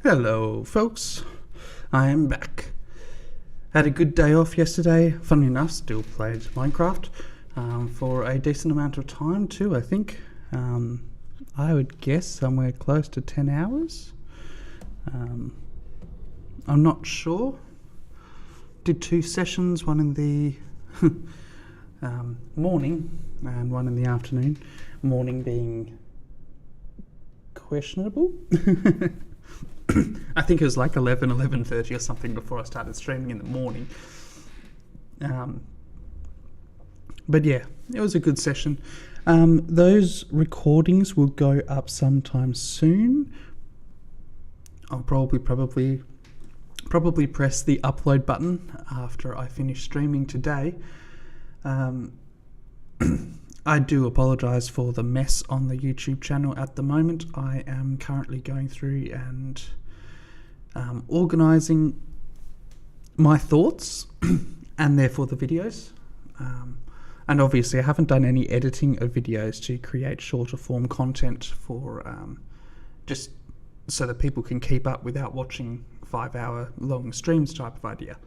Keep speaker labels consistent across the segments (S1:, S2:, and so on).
S1: Hello folks, I am back. Had a good day off yesterday. Funny enough, still played Minecraft for a decent amount of time too, I think. I would guess somewhere close to 10 hours. I'm not sure. Did 2 sessions, one in the morning and one in the afternoon. Morning being questionable. I think it was like 11:30 or something before I started streaming in the morning. But yeah, it was a good session. Those recordings will go up sometime soon. I'll probably press the upload button after I finish streaming today. I do apologise for the mess on the YouTube channel at the moment. I am currently going through and organising my thoughts and therefore the videos. And obviously I haven't done any editing of videos to create shorter form content for just so that people can keep up without watching 5-hour long streams type of idea.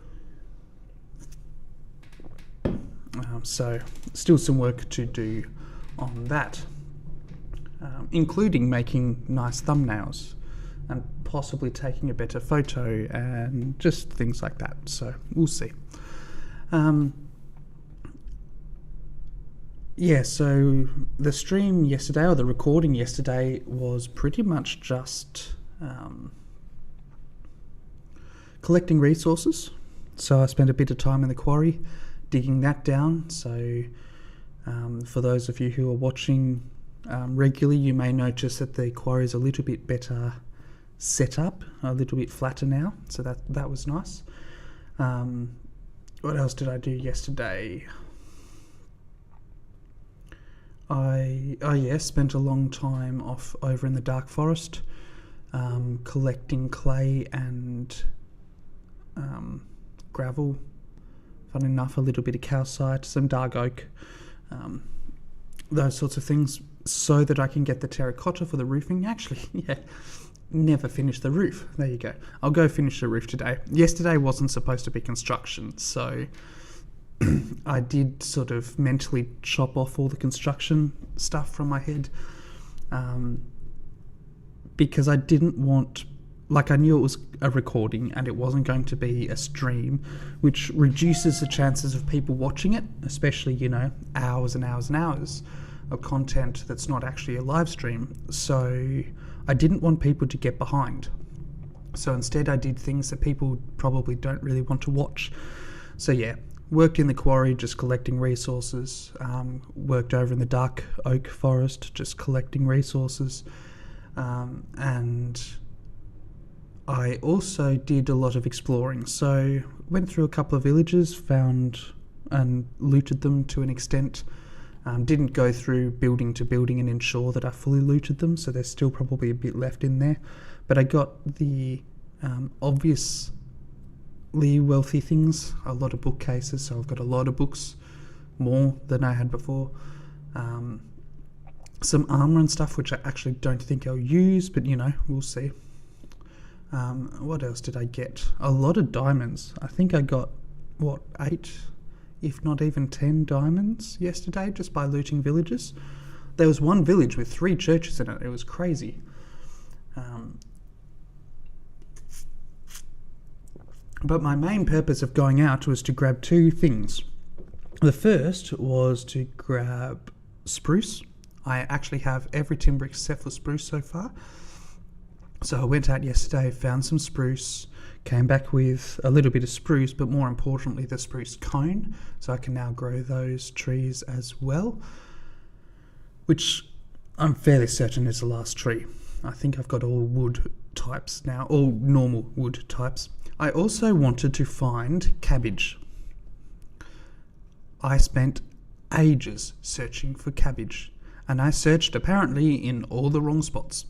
S1: So still some work to do on that, including making nice thumbnails and possibly taking a better photo and just things like that. So we'll see. Yeah, so the stream yesterday, or the recording yesterday, was pretty much just collecting resources. So I spent a bit of time in the quarry digging that down. So for those of you who are watching regularly, you may notice that the quarry is a little bit better set up, a little bit flatter now, so that was nice. What else did I do yesterday? I spent a long time off over in the dark forest collecting clay and gravel. Fun enough, a little bit of calcite, some dark oak, those sorts of things, so that I can get the terracotta for the roofing. Actually, yeah, never finished the roof. There you go. I'll go finish the roof today. Yesterday wasn't supposed to be construction, so I did sort of mentally chop off all the construction stuff from my head, because I didn't want... Like, I knew it was a recording and it wasn't going to be a stream, which reduces the chances of people watching it, especially, you know, hours and hours and hours of content that's not actually a live stream. So I didn't want people to get behind. So instead I did things that people probably don't really want to watch. So yeah, worked in the quarry just collecting resources, worked over in the dark oak forest just collecting resources, and I also did a lot of exploring. So went through a couple of villages, found and looted them to an extent. Didn't go through building to building and ensure that I fully looted them, so there's still probably a bit left in there. But I got the obviously wealthy things, a lot of bookcases, so I've got a lot of books, more than I had before. Some armour and stuff, which I actually don't think I'll use, but you know, we'll see. What else did I get? A lot of diamonds. I think I got, 8, if not even 10 diamonds yesterday just by looting villages. There was one village with 3 churches in it. It was crazy. But my main purpose of going out was to grab 2 things. The first was to grab spruce. I actually have every timber except for spruce so far. So I went out yesterday, found some spruce, came back with a little bit of spruce, but more importantly the spruce cone, so I can now grow those trees as well, which I'm fairly certain is the last tree. I think I've got all wood types now, all normal wood types. I also wanted to find cabbage. I spent ages searching for cabbage, and I searched apparently in all the wrong spots.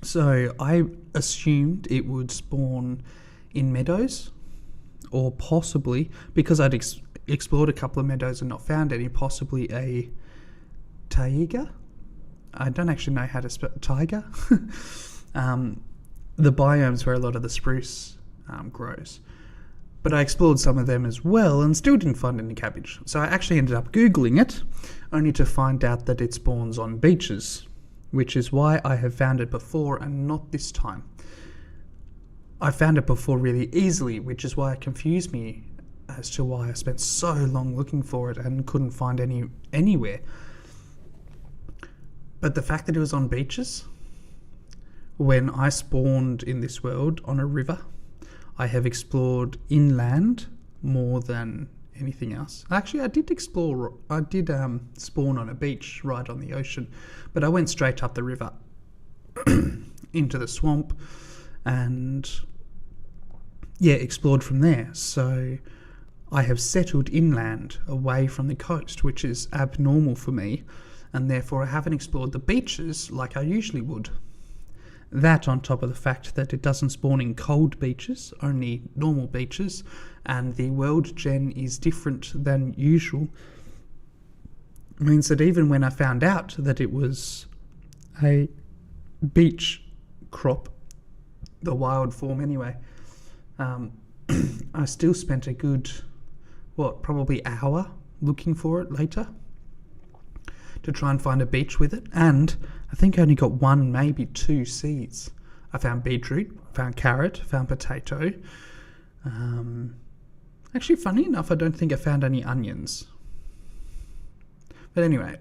S1: So I assumed it would spawn in meadows, or possibly, because I'd explored a couple of meadows and not found any, possibly a taiga. I don't actually know how to spell tiger. the biomes where a lot of the spruce grows. But I explored some of them as well and still didn't find any cabbage. So I actually ended up Googling it, only to find out that it spawns on beaches, which is why I have found it before and not this time. I found it before really easily, which is why it confused me as to why I spent so long looking for it and couldn't find anywhere. But the fact that it was on beaches, when I spawned in this world on a river, I have explored inland more than anything else. Actually, I did spawn on a beach right on the ocean, but I went straight up the river into the swamp and explored from there. So I have settled inland away from the coast, which is abnormal for me, and therefore I haven't explored the beaches like I usually would. That on top of the fact that it doesn't spawn in cold beaches, only normal beaches, and the world gen is different than usual, means that even when I found out that it was a beach crop, the wild form anyway, I still spent a good, probably hour looking for it later to try and find a beach with it, and I think I only got 1, maybe 2 seeds. I found beetroot, found carrot, found potato. Actually, funny enough, I don't think I found any onions. But anyway,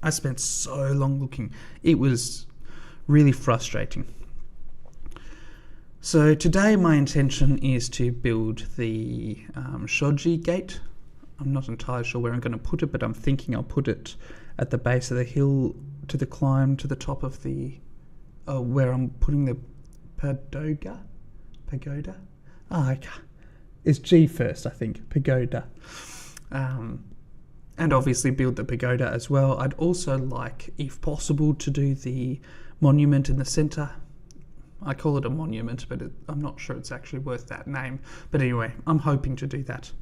S1: I spent so long looking. It was really frustrating. So today my intention is to build the shoji gate. I'm not entirely sure where I'm going to put it, but I'm thinking I'll put it at the base of the hill to the climb to the top of the... where I'm putting the Padoga? Pagoda? It's G first, I think. Pagoda. And obviously build the pagoda as well. I'd also like, if possible, to do the monument in the centre. I call it a monument, but I'm not sure it's actually worth that name. But anyway, I'm hoping to do that.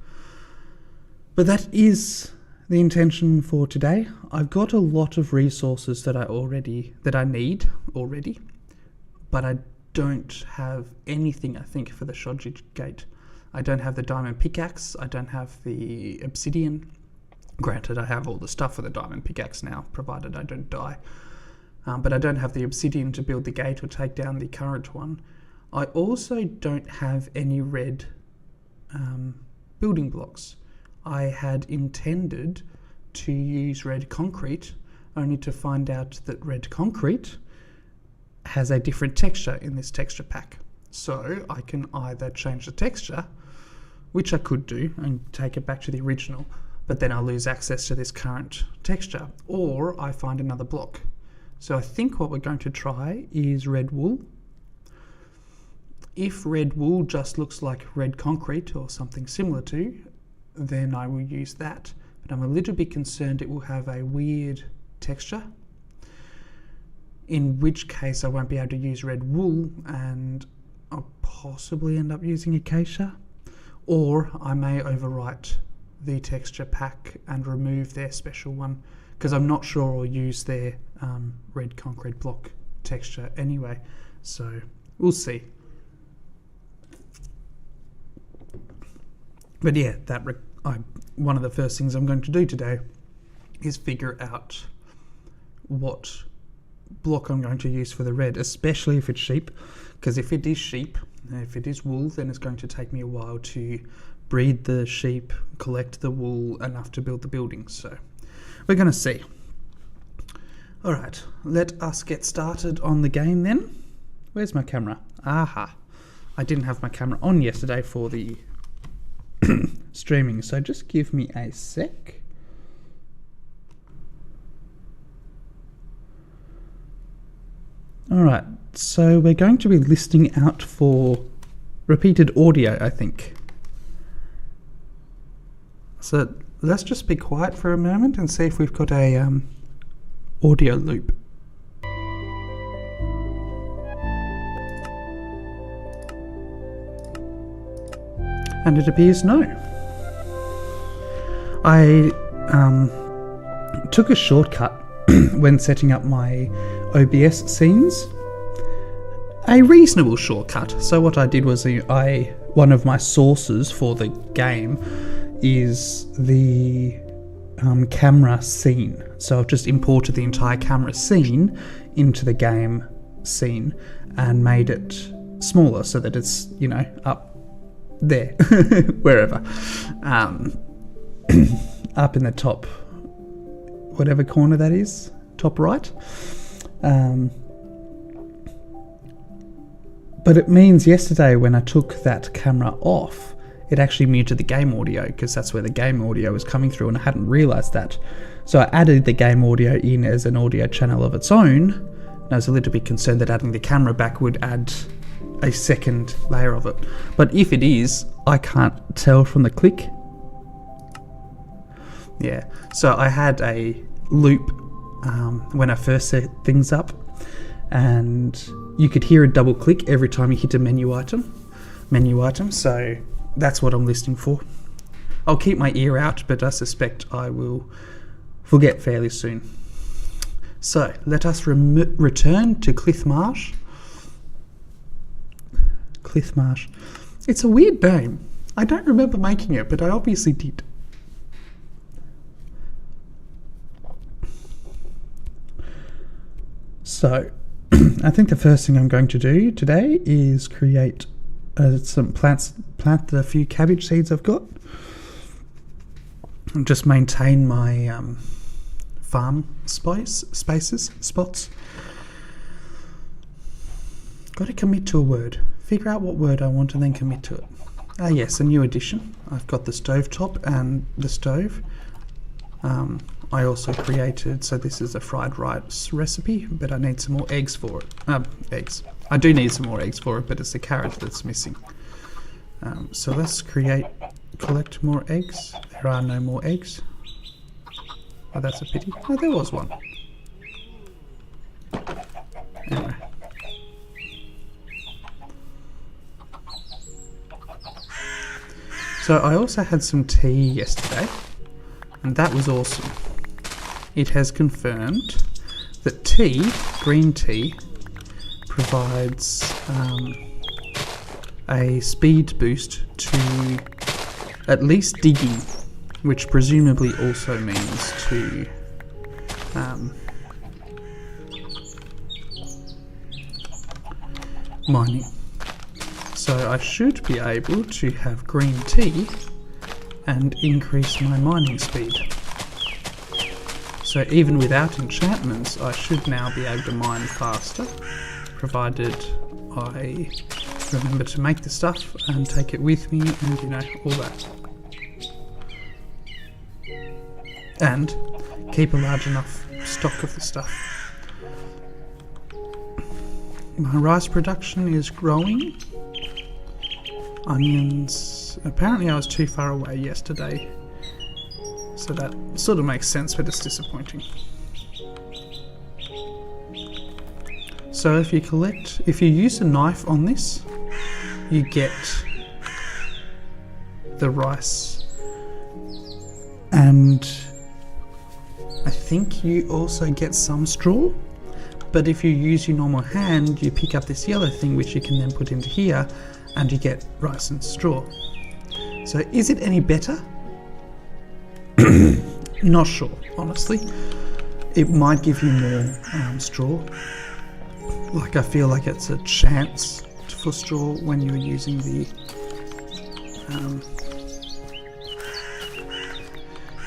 S1: But that is the intention for today. I've got a lot of resources that I need already, but I don't have anything, I think, for the shoji gate. I don't have the diamond pickaxe. I don't have the obsidian. Granted, I have all the stuff for the diamond pickaxe now, provided I don't die. But I don't have the obsidian to build the gate or take down the current one. I also don't have any red building blocks. I had intended to use red concrete, only to find out that red concrete has a different texture in this texture pack. So I can either change the texture, which I could do, and take it back to the original, but then I'll lose access to this current texture, or I find another block. So I think what we're going to try is red wool. If red wool just looks like red concrete or something similar to, then I will use that. But I'm a little bit concerned it will have a weird texture, in which case I won't be able to use red wool and I'll possibly end up using acacia, or I may overwrite the texture pack and remove their special one, because I'm not sure I'll use their red concrete block texture anyway, so we'll see. But yeah, one of the first things I'm going to do today is figure out what block I'm going to use for the red, especially if it's sheep, because if it is sheep, if it is wool, then it's going to take me a while to breed the sheep, collect the wool enough to build the buildings, so we're going to see. Alright, let us get started on the game then. Where's my camera? Aha, I didn't have my camera on yesterday for the streaming, so just give me a sec. Alright, so we're going to be listening out for repeated audio, I think. So let's just be quiet for a moment and see if we've got a audio loop. And it appears no. I took a shortcut when setting up my OBS scenes, a reasonable shortcut. So what I did was one of my sources for the game is the camera scene. So I've just imported the entire camera scene into the game scene and made it smaller so that it's, you know, up there, wherever, up in the top, whatever corner that is, top right. But it means yesterday when I took that camera off, it actually muted the game audio because that's where the game audio was coming through, and I hadn't realised that. So I added the game audio in as an audio channel of its own, and I was a little bit concerned that adding the camera back would add a second layer of it. But if it is, I can't tell from the click. Yeah, so I had a loop when I first set things up, and you could hear a double click every time you hit a menu item, so that's what I'm listening for. I'll keep my ear out, but I suspect I will forget fairly soon. So let us return to Clithmarsh. Clithmarsh. It's a weird name. I don't remember making it, but I obviously did. So I think the first thing I'm going to do today is create some plant a few cabbage seeds I've got, and just maintain my farm spots. Got to commit to a word. Figure out what word I want and then commit to it. Ah yes, a new addition. I've got the stovetop and the stove. I also created, so this is a fried rice recipe, but I need some more eggs for it. Eggs. I do need some more eggs for it, but it's the carrot that's missing. So let's collect more eggs. There are no more eggs. Oh, that's a pity. Oh, there was one. Anyway. So I also had some tea yesterday, and that was awesome. It has confirmed that green tea, provides a speed boost to at least digging, which presumably also means to mining. So I should be able to have green tea and increase my mining speed. So even without enchantments, I should now be able to mine faster, provided I remember to make the stuff and take it with me and, you know, all that. And keep a large enough stock of the stuff. My rice production is growing. Onions, apparently I was too far away yesterday, so that sort of makes sense, but it's disappointing. So if you use a knife on this, you get the rice, and I think you also get some straw, but if you use your normal hand, you pick up this yellow thing which you can then put into here, and you get rice and straw. So is it any better? Not sure, honestly. It might give you more straw. Like, I feel like it's a chance for straw when you're using the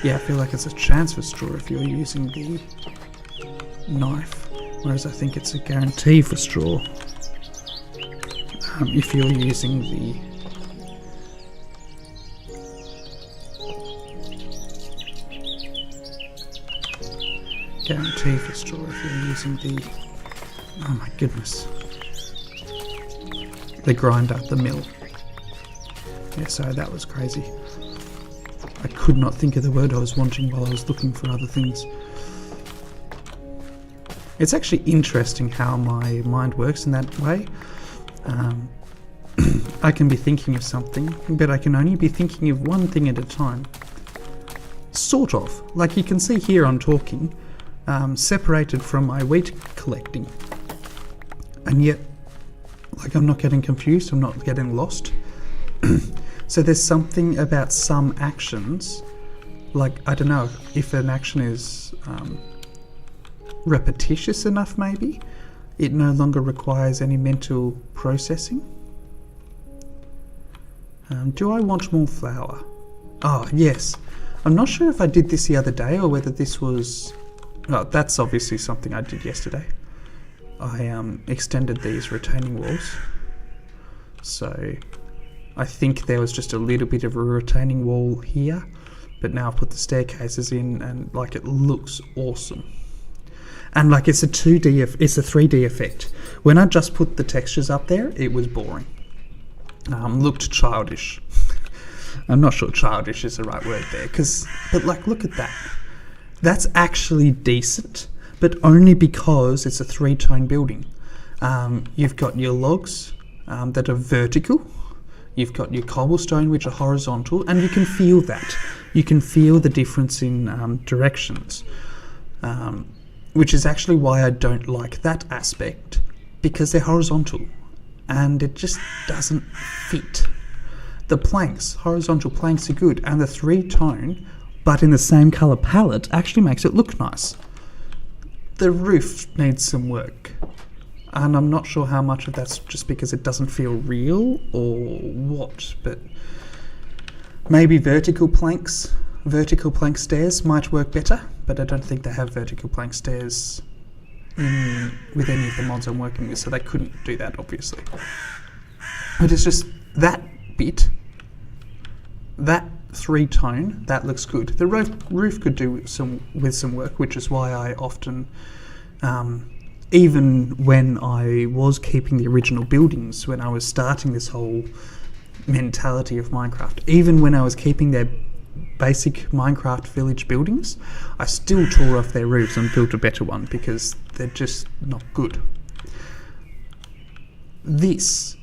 S1: I feel like it's a chance for straw if you're using the knife, whereas I think it's a guarantee for straw if you're using the guarantee for straw if you're using the, oh my goodness, the grinder, the mill. Yeah, so that was crazy. I could not think of the word I was wanting while I was looking for other things. It's actually interesting how my mind works in that way. I can be thinking of something, but I can only be thinking of one thing at a time. Sort of. Like you can see here I'm talking, separated from my wheat collecting. And yet, Like, I'm not getting confused, I'm not getting lost. So there's something about some actions, like, I don't know, if an action is repetitious enough maybe, it no longer requires any mental processing. Do I want more flour? Oh, yes. I'm not sure if I did this the other day or whether this was... Oh, that's obviously something I did yesterday. I extended these retaining walls. So I think there was just a little bit of a retaining wall here, but now I've put the staircases in and like it looks awesome. And like it's a 3D effect. When I just put the textures up there, it was boring. Looked childish. I'm not sure childish is the right word there, but like, look at that. That's actually decent, but only because it's a 3-tone building. You've got your logs that are vertical. You've got your cobblestone, which are horizontal, and you can feel that. You can feel the difference in directions, which is actually why I don't like that aspect, because they're horizontal, and it just doesn't fit. The planks, horizontal planks are good, and the 3-tone, but in the same colour palette, actually makes it look nice. The roof needs some work, and I'm not sure how much of that's just because it doesn't feel real or what, but maybe vertical plank stairs might work better, but I don't think they have vertical plank stairs with any of the mods I'm working with, so they couldn't do that, obviously. But it's just that bit, that 3-tone, that looks good. The roof could do with some work, which is why I often, even when I was keeping the original buildings, when I was starting this whole mentality of Minecraft, even when I was keeping their basic Minecraft village buildings, I still tore off their roofs and built a better one because they're just not good. This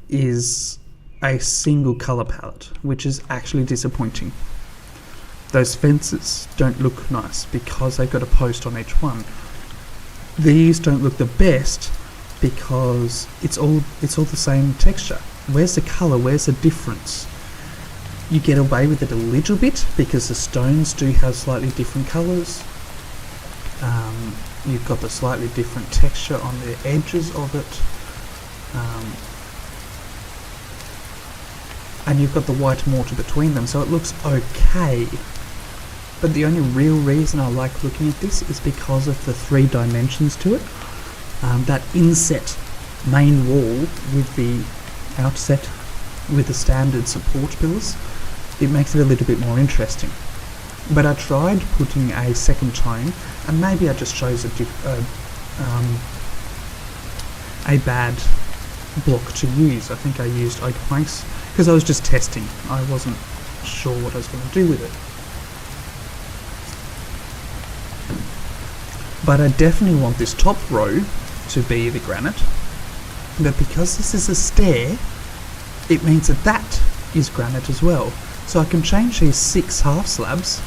S1: is a single colour palette, which is actually disappointing. Those fences don't look nice because they've got a post on each one. These don't look the best because it's all the same texture. Where's the colour? Where's the difference? You get away with it a little bit because the stones do have slightly different colours. You've got the slightly different texture on the edges of it. And you've got the white mortar between them, so it looks okay. But the only real reason I like looking at this is because of the 3 dimensions to it. That inset main wall with the outset with the standard support pillars, it makes it a little bit more interesting. But I tried putting a 2nd tone, and maybe I just chose a bad block to use. I think I used oak planks because I was just testing. I wasn't sure what I was going to do with it. But I definitely want this top row to be the granite. But because this is a stair, it means that that is granite as well. So I can change these 6 half slabs,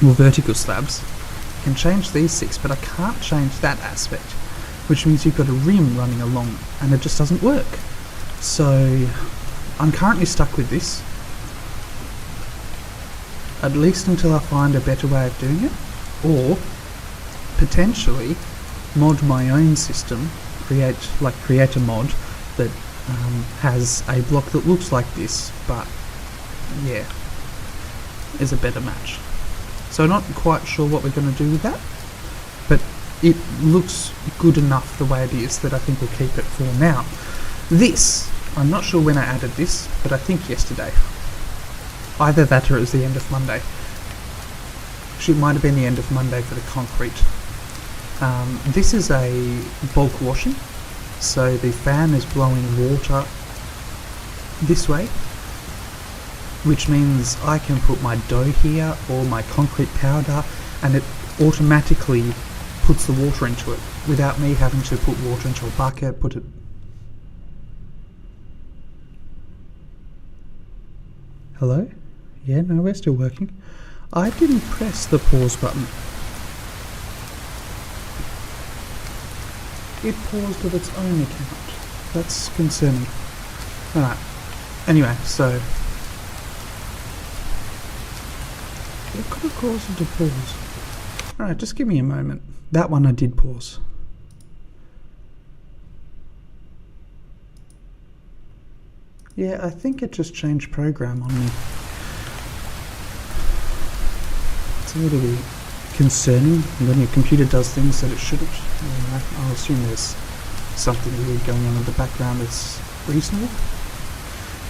S1: or vertical slabs. I can change these 6, but I can't change that aspect, which means you've got a rim running along, and it just doesn't work. So I'm currently stuck with this, at least until I find a better way of doing it, or potentially mod my own system, create a mod that has a block that looks like this, but yeah, is a better match. So I'm not quite sure what we're going to do with that, but it looks good enough the way it is that I think we'll keep it for now. This, I'm not sure when I added this, but I think yesterday. Either that or it was the end of Monday. Actually, it might have been the end of Monday for the concrete. This is a bulk washing, so the fan is blowing water this way, which means I can put my dough here or my concrete powder, and it automatically puts the water into it without me having to put water into a bucket, put it... Hello? Yeah, no, we're still working. I didn't press the pause button. It paused of its own account. That's concerning. Alright. Anyway, so what could have caused it to pause? Alright, just give me a moment. That one I did pause. Yeah, I think it just changed program on me. It's a little bit concerning when your computer does things that it shouldn't. I'll assume there's something weird going on in the background that's reasonable.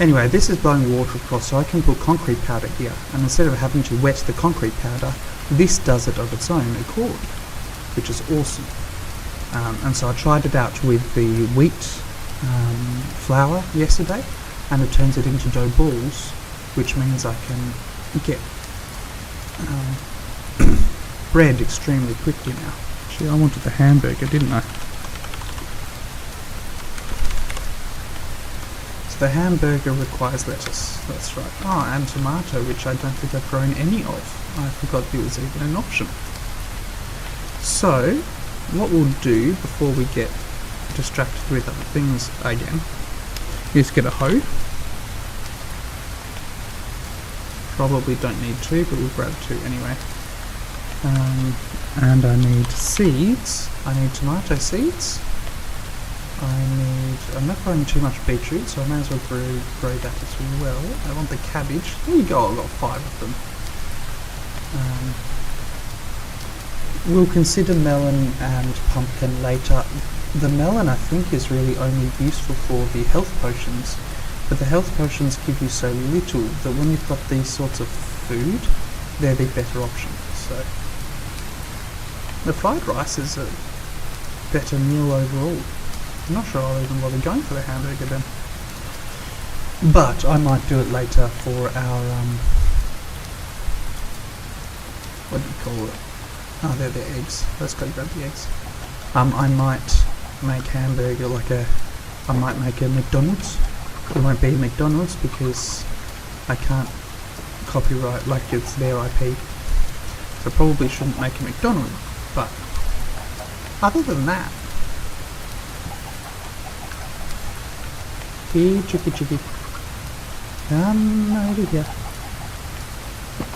S1: Anyway, this is blowing water across, so I can put concrete powder here, and instead of having to wet the concrete powder, this does it of its own accord, which is awesome. And so I tried it out with the wheat flour yesterday, and it turns it into dough balls, which means I can get bread extremely quickly now. Actually, I wanted the hamburger, didn't I? So the hamburger requires lettuce, that's right. Oh, and tomato, which I don't think I've grown any of. I forgot there was even an option. So, what we'll do before we get distracted with other things again is get a hoe. Probably don't need two, but we'll grab two anyway. And I need seeds. I need tomato seeds. I'm not growing too much beetroot, so I may as well grow that as well. I want the cabbage. There you go, I've got 5 of them. We'll consider melon and pumpkin later. The melon, I think, is really only useful for the health potions, but the health potions give you so little that when you've got these sorts of food, they're the better option. So the fried rice is a better meal overall. I'm not sure I'll even bother going for the hamburger then. But I might do it later for our, what do you call it? Oh, they're the eggs. Let's go grab the eggs. I might make hamburger I might make a McDonald's. It won't be a McDonald's because I can't copyright, it's their IP. So probably shouldn't make a McDonald's, but other than that, here, chicky, come over here.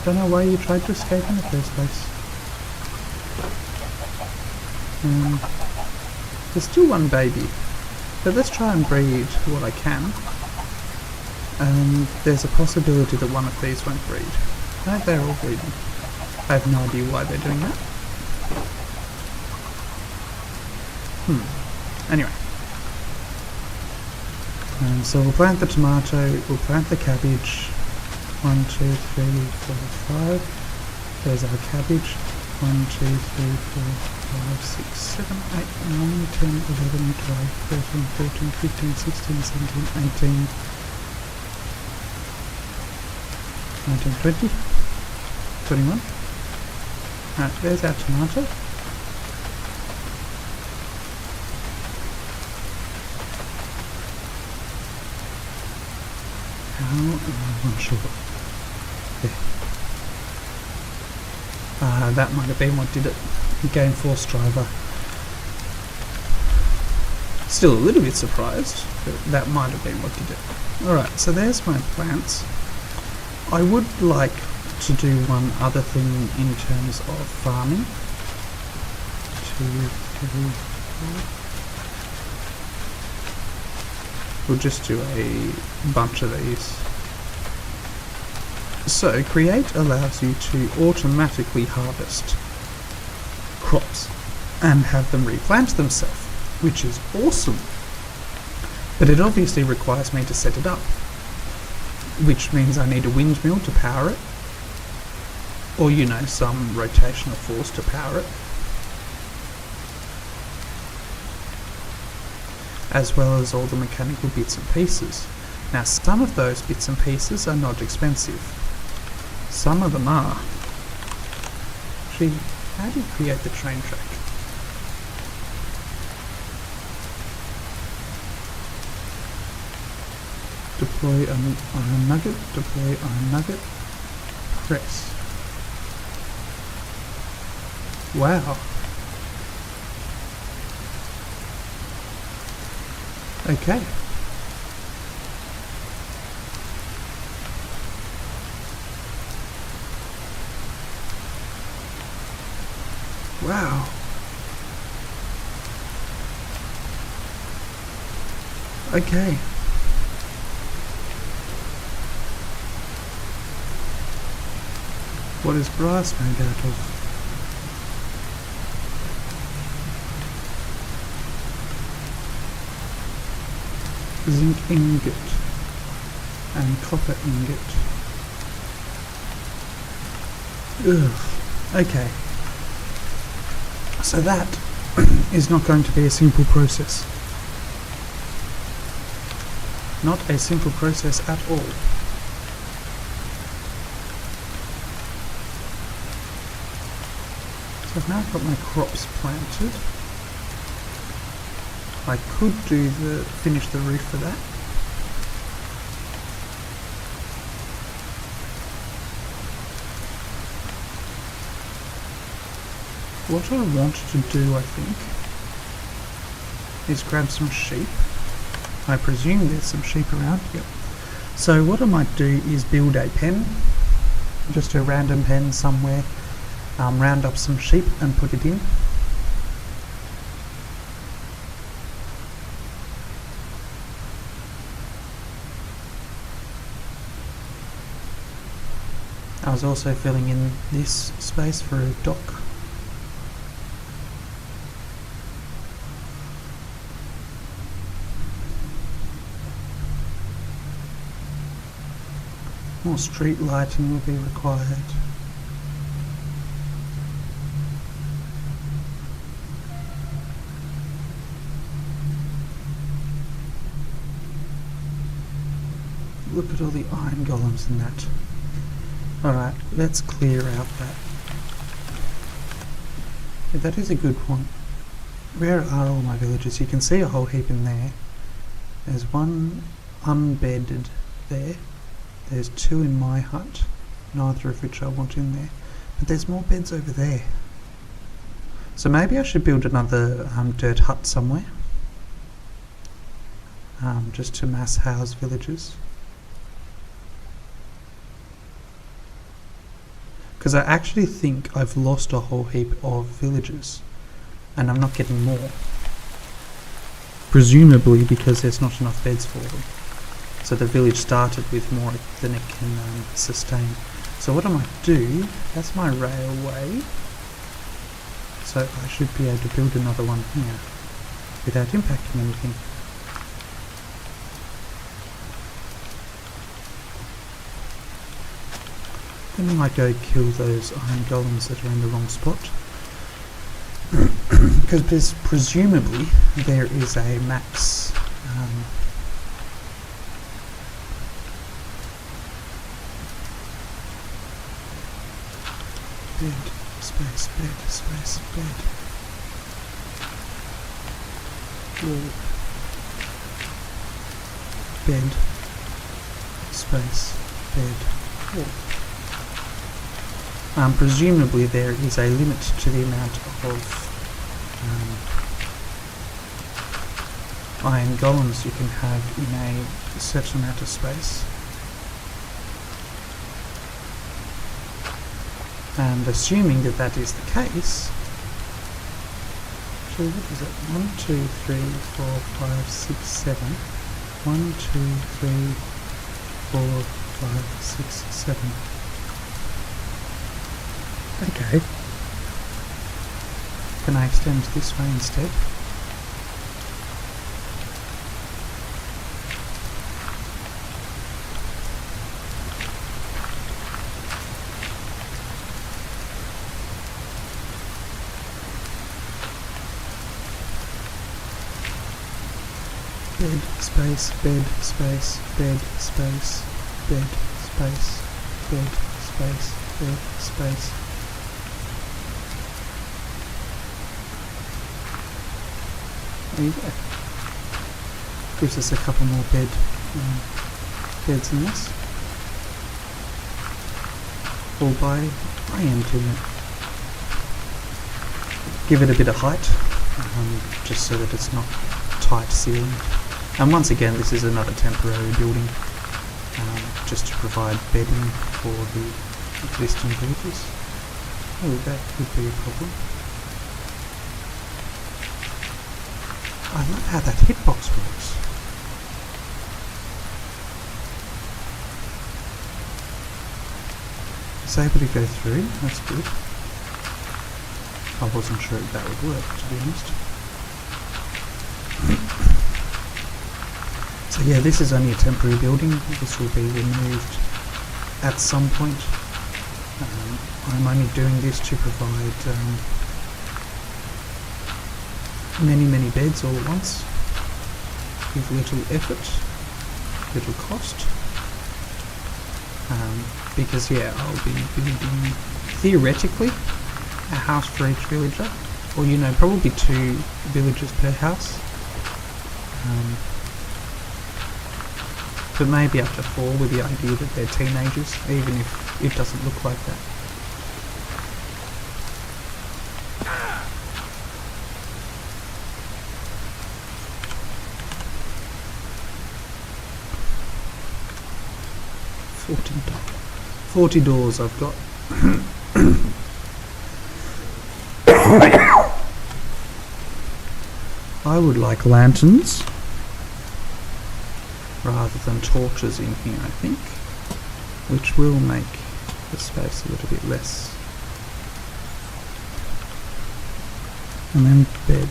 S1: Don't know why you tried to escape in the first place. There's still one baby, but let's try and breed what I can. There's a possibility that one of these won't breed. No, they're all breeding. I have no idea why they're doing that. Anyway. So we'll plant the tomato, we'll plant the cabbage. 1, 2, 3, 4, 5. There's our cabbage. 1, 2, 3, 4, 5, 6, 7, 8, 9, 10, 11, 12, 13, 14, 15, 16, 17, 18, 19, 20, 21. Right, there's our tomato. I'm not sure. There. That might have been what did it. Game Force driver. Still a little bit surprised, but that might have been what did it. Alright, so there's my plants. I would like to do one other thing in terms of farming. 2, 3, 4. We'll just do a bunch of these. So, Create allows you to automatically harvest crops and have them replant themselves, which is awesome. But it obviously requires me to set it up, which means I need a windmill to power it, or some rotational force to power it, as well as all the mechanical bits and pieces. Now, some of those bits and pieces are not expensive. Some of them are. Actually, how do you create the train track? Deploy iron nugget, deploy iron nugget, press. Wow. Okay. Wow. Okay. What is brass made out of? Zinc ingot and copper ingot. Ugh. Okay. So that is not going to be a simple process. Not a simple process at all. So I've now got my crops planted. I could finish the roof for that. What I want to do, I think, is grab some sheep. I presume there's some sheep around. Yep. So what I might do is build a pen, just a random pen somewhere, round up some sheep and put it in. I was also filling in this space for a dock. More street lighting will be required. Look at all the iron golems in that. Alright, let's clear out that. Yeah, that is a good one. Where are all my villages? You can see a whole heap in there. There's one unbedded there. There's two in my hut, neither of which I want in there. But there's more beds over there. So maybe I should build another dirt hut somewhere. Just to mass house villages. Because I actually think I've lost a whole heap of villages. And I'm not getting more. Presumably because there's not enough beds for them. So the village started with more than it can sustain. So what I might do, that's my railway. So I should be able to build another one here without impacting anything. Then I might go kill those iron golems that are in the wrong spot. Because presumably there is a max bed, space, bed, space, bed. Wall. Bed, space, bed, wall. Presumably there is a limit to the amount of iron golems you can have in a certain amount of space. And assuming that that is the case, so what is it? 1, 2, 3, 4, 5, 6, 7. 1, 2, 3, 4, 5, 6, 7. Okay. Can I extend this way instead? Bed, space, bed, space, bed, space, bed, space, bed, space, bed, space. There you go. Gives us a couple more beds in this. All by hand unit. Give it a bit of height, just so that it's not tight ceiling. And once again, this is another temporary building, just to provide bedding for the existing villagers. Oh, that could be a problem. I love how that hitbox works. It's able to go through, that's good. I wasn't sure if that would work, to be honest. So yeah, this is only a temporary building. This will be removed at some point. I'm only doing this to provide many beds all at once, with little effort, little cost. Because yeah, I'll be building theoretically a house for each villager, or you know, probably 2 villagers per house. But maybe up to 4 with the idea that they're teenagers, even if it doesn't look like that. $40 doors I've got. I would like lanterns rather than torches in here, I think, which will make the space a little bit less. And then bed.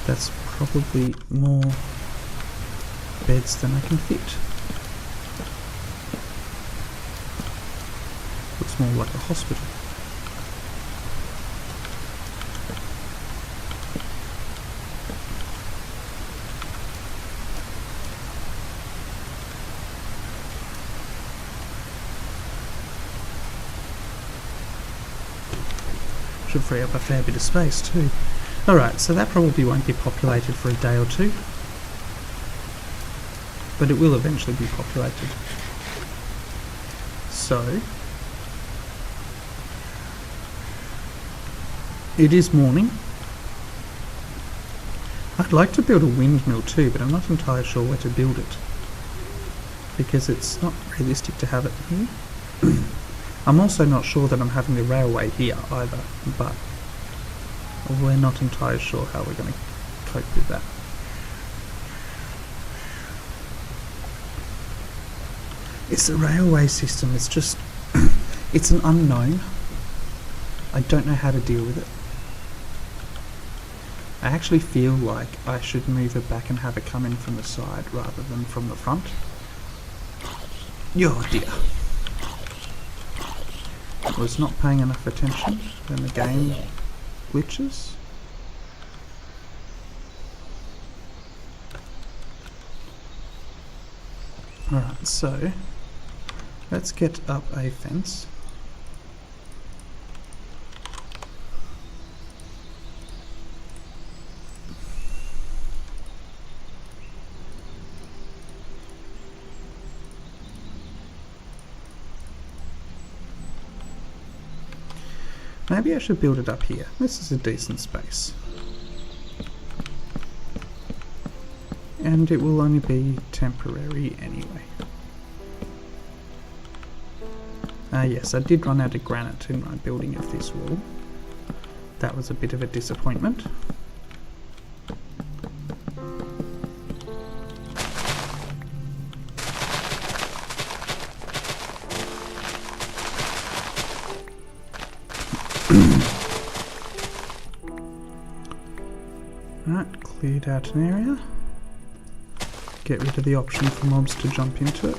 S1: That's probably more beds than I can fit. Looks more like a hospital. Should free up a fair bit of space too. Alright, so that probably won't be populated for a day or 2. But it will eventually be populated. So, it is morning. I'd like to build a windmill too, but I'm not entirely sure where to build it, because it's not realistic to have it here. I'm also not sure that I'm having the railway here either, but we're not entirely sure how we're going to cope with that. It's the railway system, it's just, it's an unknown. I don't know how to deal with it. I actually feel like I should move it back and have it come in from the side rather than from the front. Oh dear. I was not paying enough attention, then the game glitches. Alright, so let's get up a fence. Maybe I should build it up here. This is a decent space. And it will only be temporary anyway. Yes, I did run out of granite in my building of this wall. That was a bit of a disappointment. Right, cleared out an area. Get rid of the option for mobs to jump into it,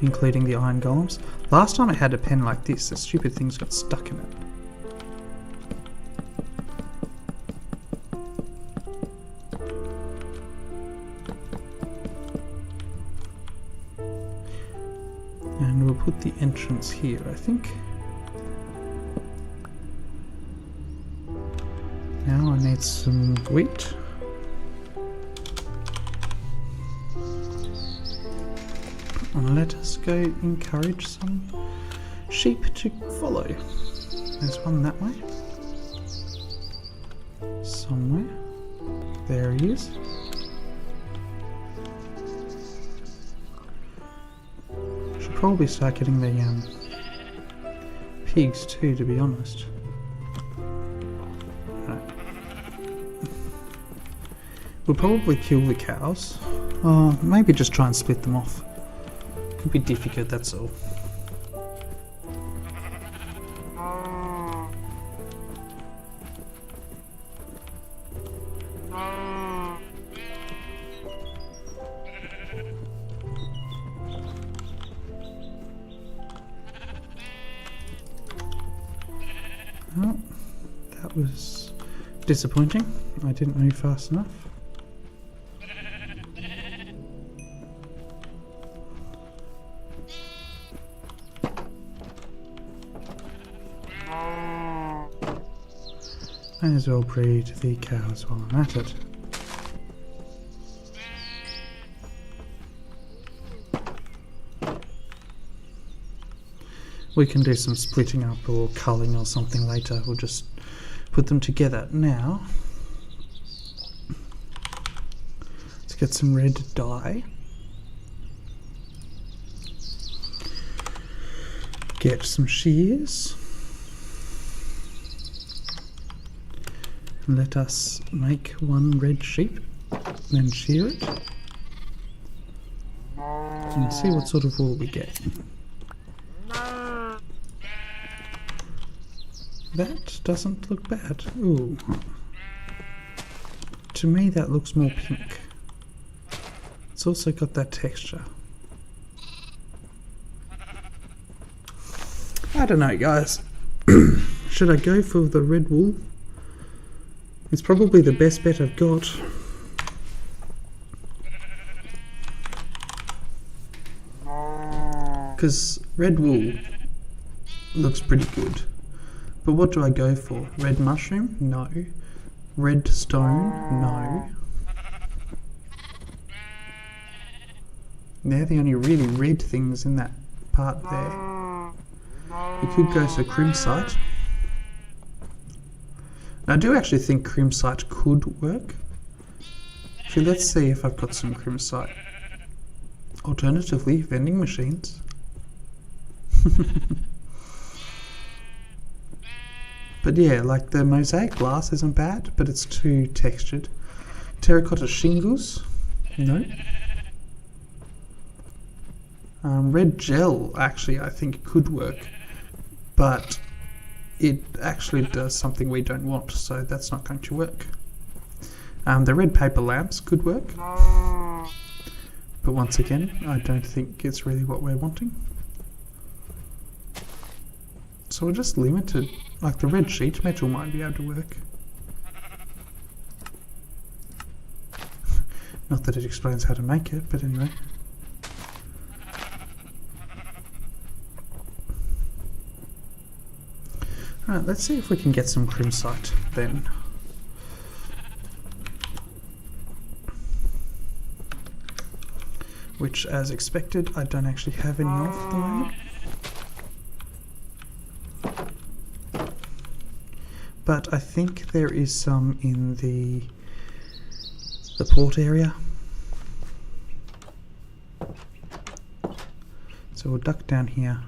S1: including the iron golems. Last time I had a pen like this, the stupid things got stuck in it. And we'll put the entrance here, I think. Now I need some wheat. And let us go encourage some sheep to follow. There's one that way. So somewhere. There he is. Should probably start getting the pigs too, to be honest. Right. We'll probably kill the cows. Maybe just try and split them off. Could be difficult, that's all. Well, that was disappointing. I didn't move fast enough. May as well breed the cows while I'm at it. We can do some splitting up or culling or something later. We'll just put them together. Now, let's get some red dye. Get some shears. Let us make one red sheep, then shear it, and see what sort of wool we get. That doesn't look bad. Ooh. To me that looks more pink. It's also got that texture. I don't know, guys. Should I go for the red wool? It's probably the best bet I've got. Because red wool looks pretty good. But what do I go for? Red mushroom? No. Red stone? No. They're the only really red things in that part there. You could go for crimsite. I do actually think crimsite could work. Actually, let's see if I've got some crimsite. Alternatively, vending machines. But yeah, like the mosaic glass isn't bad, but it's too textured. Terracotta shingles? No. Red gel, actually, I think could work. But it actually does something we don't want, so that's not going to work. The red paper lamps could work. But once again, I don't think it's really what we're wanting. So we're just limited. Like the red sheet metal might be able to work. Not that it explains how to make it, but anyway. Alright, let's see if we can get some crimsite then. Which, as expected, I don't actually have any of at the moment. But I think there is some in the port area. So we'll duck down here.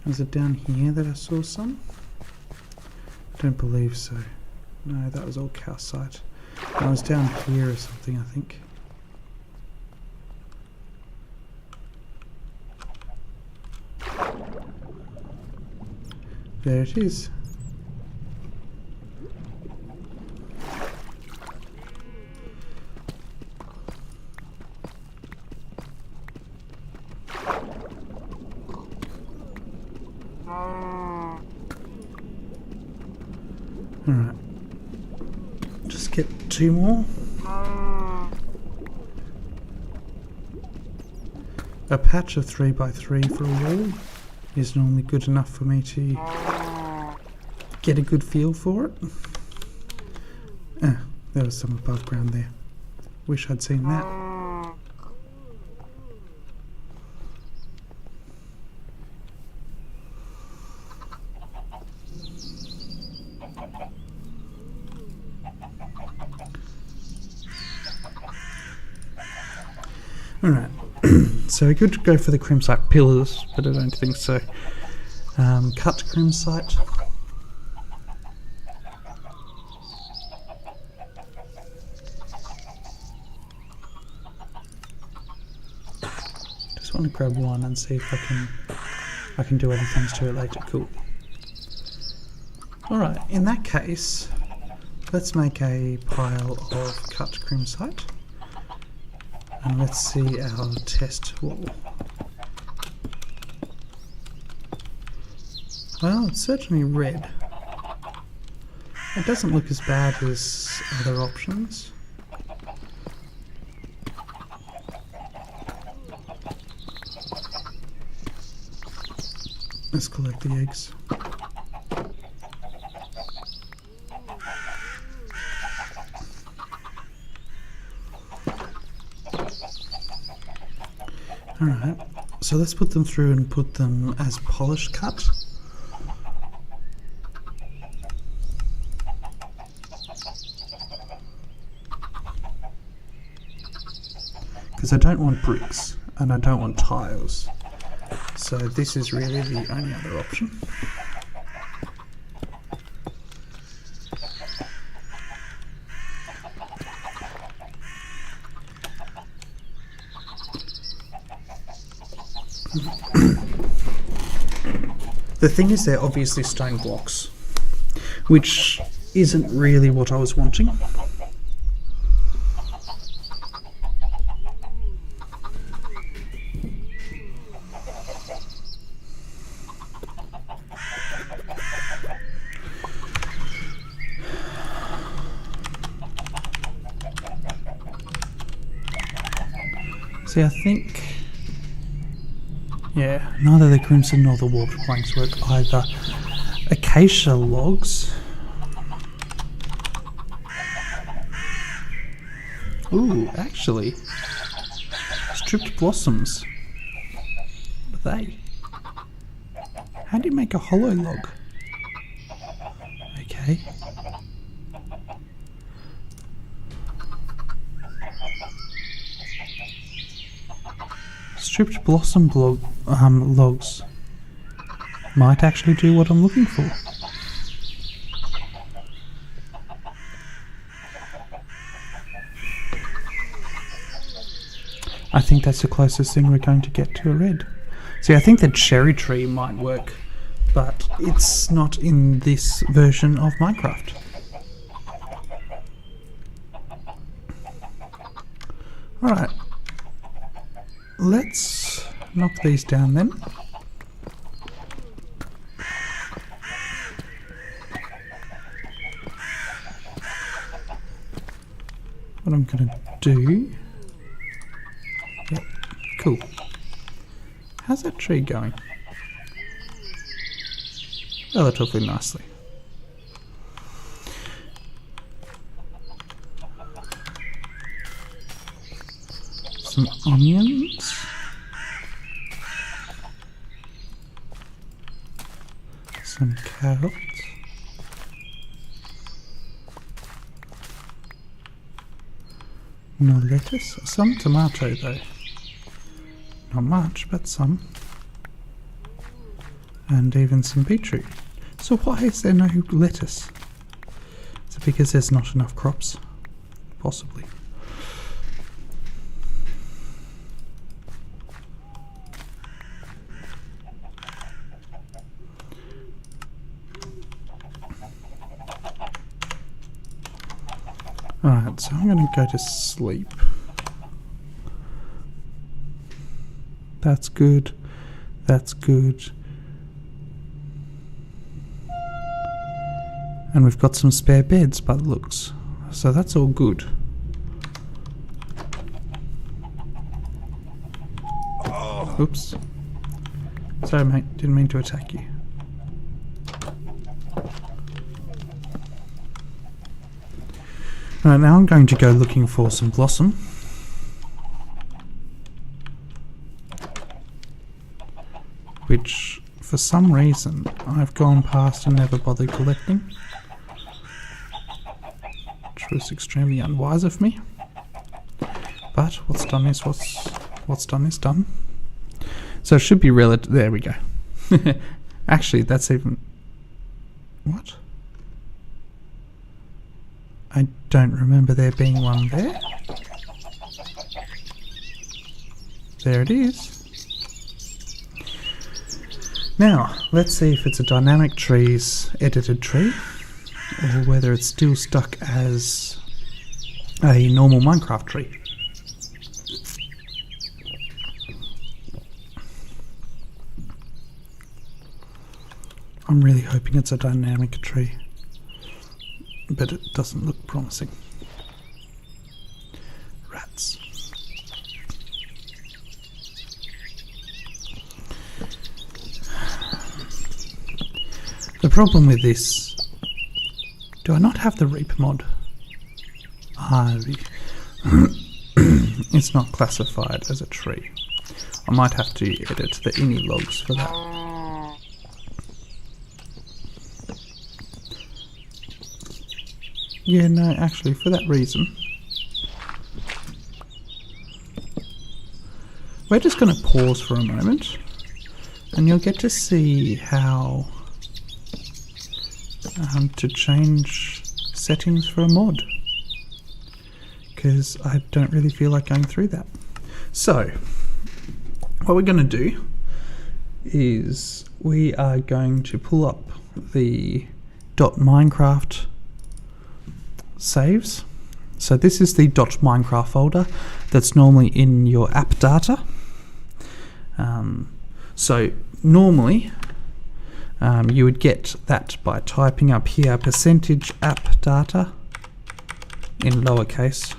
S1: Was it down here that I saw some? Don't believe so. No, that was all calcite. I was down here or something, I think. There it is. Alright. Just get 2 more. A patch of 3x3 for a wall is normally good enough for me to get a good feel for it. There was some above ground there. Wish I'd seen that. Alright, so we could go for the crimsite pillars, but I don't think so. Cut crimsite. Just want to grab one and see if I can do other things to it later. Cool. Alright, in that case, let's make a pile of cut crimsite. And let's see our test wall. Well, it's certainly red. It doesn't look as bad as other options. Let's collect the eggs. Alright, so let's put them through and put them as polished cut. Because I don't want bricks and I don't want tiles. So this is really the only other option. The thing is, they're obviously stone blocks, which isn't really what I was wanting. See, I think, yeah, neither the crimson nor the warped planks work either. Acacia logs. Ooh, actually, stripped blossoms. What are they? How do you make a hollow log? Okay. Stripped blossom logs might actually do what I'm looking for. I think that's the closest thing we're going to get to a red. See, I think the cherry tree might work, but it's not in this version of Minecraft. Alright. Let's knock these down then. What I'm going to do... Yep, cool. How's that tree going? Relatively nicely. Some onions. Some carrots. No lettuce. Some tomato though. Not much, but some. And even some beetroot. So why is there no lettuce? Is it because there's not enough crops? Possibly. Alright, so I'm going to go to sleep. That's good. That's good. And we've got some spare beds by the looks. So that's all good. Oops. Sorry mate, didn't mean to attack you. Right, now I'm going to go looking for some blossom. Which, for some reason, I've gone past and never bothered collecting. Which was extremely unwise of me. But what's done is what's what's done is done. So it should be relative. There we go. Actually, that's even... What? I don't remember there being one there. There it is. Now, let's see if it's a dynamic trees edited tree, or whether it's still stuck as a normal Minecraft tree. I'm really hoping it's a dynamic tree, but it doesn't look promising. Rats. The problem with this... Do I not have the Reap mod? It's not classified as a tree. I might have to edit the ini logs for that. Yeah, no, actually, for that reason, we're just going to pause for a moment, and you'll get to see how to change settings for a mod, because I don't really feel like going through that. So, what we're going to do is we are going to pull up the .minecraft saves. So this is the .minecraft folder that's normally in your app data. So normally you would get that by typing up here %app data in lowercase.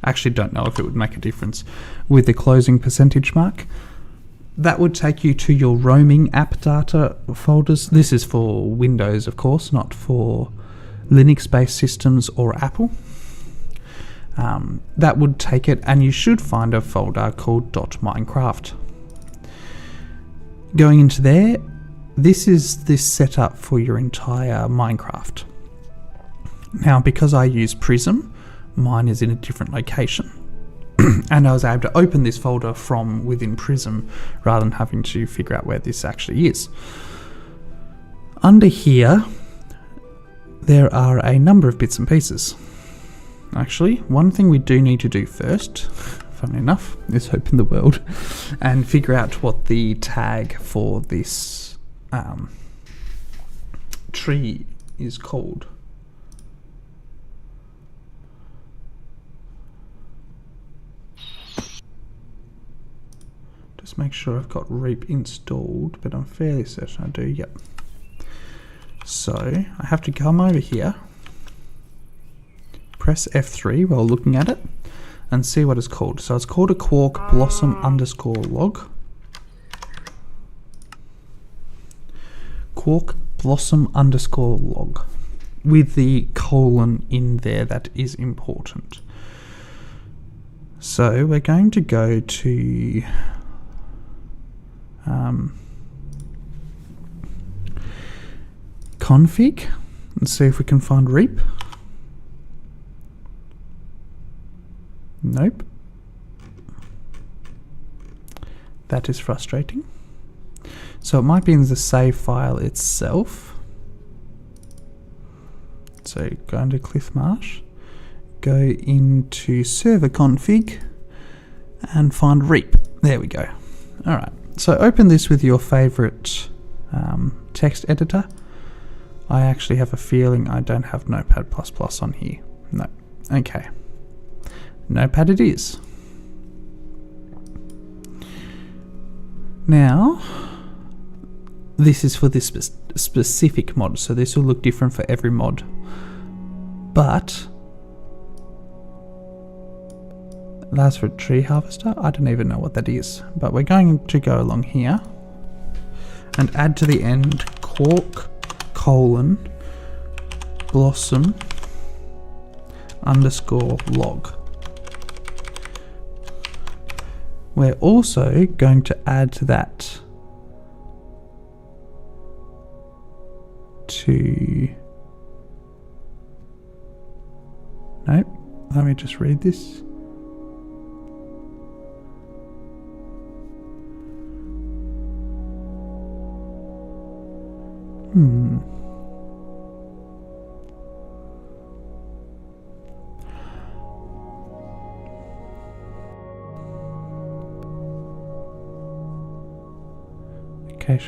S1: I actually don't know if it would make a difference with the closing percentage mark. That would take you to your roaming app data folders. This is for Windows, of course, not for Linux-based systems or Apple. That would take it, and you should find a folder called .minecraft. Going into there, this is this setup for your entire Minecraft. Now, because I use Prism, mine is in a different location. And I was able to open this folder from within Prism rather than having to figure out where this actually is. Under here, there are a number of bits and pieces. Actually, one thing we do need to do first, funnily enough, is open the world and figure out what the tag for this tree is called. Just make sure I've got Reap installed, but I'm fairly certain I do, yep. So I have to come over here, press F3 while looking at it, and see what it's called. So it's called a quark blossom _ log. Quark blossom _ log. With the colon in there, that is important. So we're going to go to config and see if we can find Reap. Nope. That is frustrating. So it might be in the save file itself. So go into Cliff Marsh, go into server config and find Reap. There we go. Alright, so open this with your favorite text editor. I actually have a feeling I don't have Notepad++ on here. No. Okay. Notepad it is. Now, this is for this specific mod, so this will look different for every mod. But that's for tree harvester. I don't even know what that is, but we're going to go along here and add to the end quark blossom _ log. We're also going to add that to... Nope, let me just read this. Acacia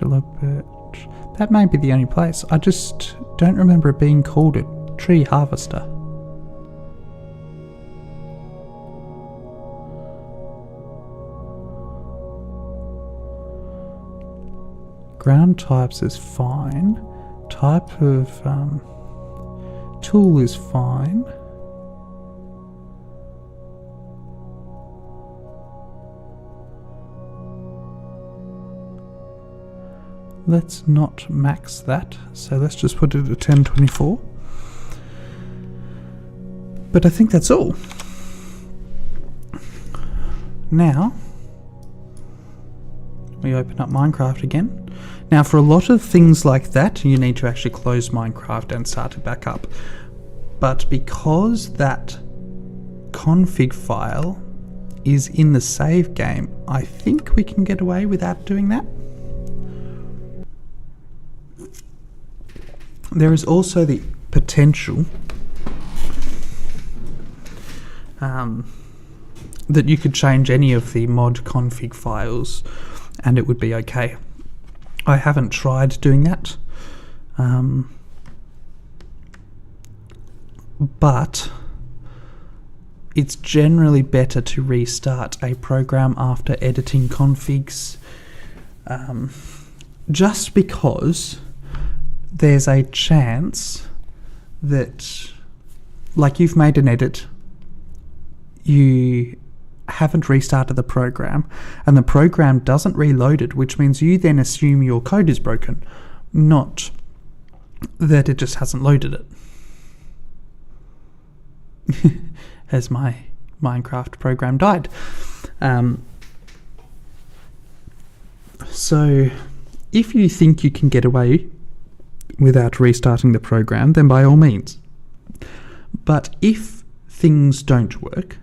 S1: log birch. That may be the only place. I just don't remember it being called a tree harvester. Ground types is fine. Type of tool is fine. Let's not max that, so let's just put it at 1024. But I think that's all. Now, we open up Minecraft again. Now, for a lot of things like that, you need to actually close Minecraft and start it back up. But because that config file is in the save game, I think we can get away without doing that. There is also the potential that you could change any of the mod config files and it would be okay. I haven't tried doing that, but it's generally better to restart a program after editing configs, just because there's a chance that, like, you've made an edit, you haven't restarted the program, and the program doesn't reload it, which means you then assume your code is broken, not that it just hasn't loaded it. As my Minecraft program died. So if you think you can get away without restarting the program, then by all means. But if things don't work,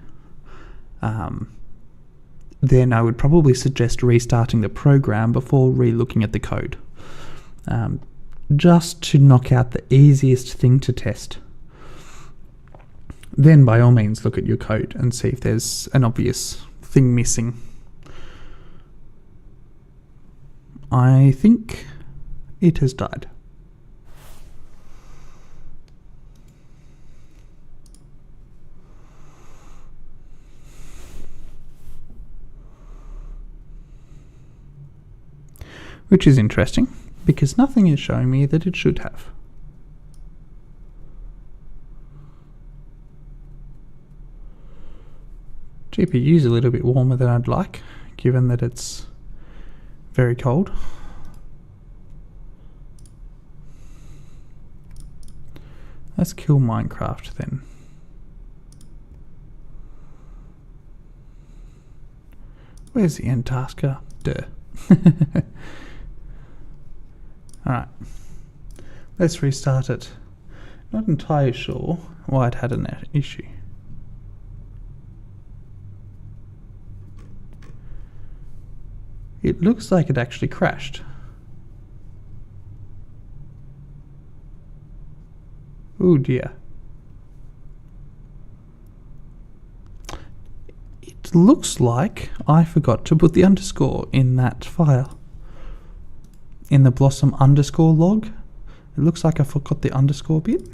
S1: then I would probably suggest restarting the program before re-looking at the code, just to knock out the easiest thing to test. Then by all means look at your code and see if there's an obvious thing missing. I think it has died. Which is interesting, because nothing is showing me that it should have. GPU is a little bit warmer than I'd like, given that it's very cold. Let's kill Minecraft then. Where's the end tasker? Duh. Alright, let's restart it. Not entirely sure why it had an issue. It looks like it actually crashed. Oh dear. It looks like I forgot to put the underscore in that file. In the blossom underscore log, it looks like I forgot the underscore bit.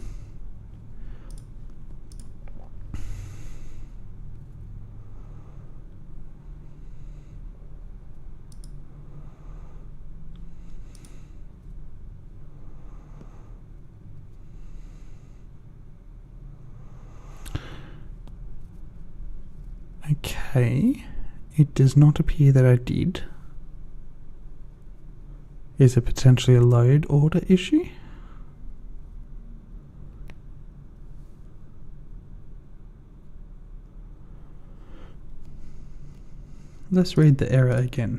S1: Okay, it does not appear that I did. Is it potentially a load order issue? Let's read the error again.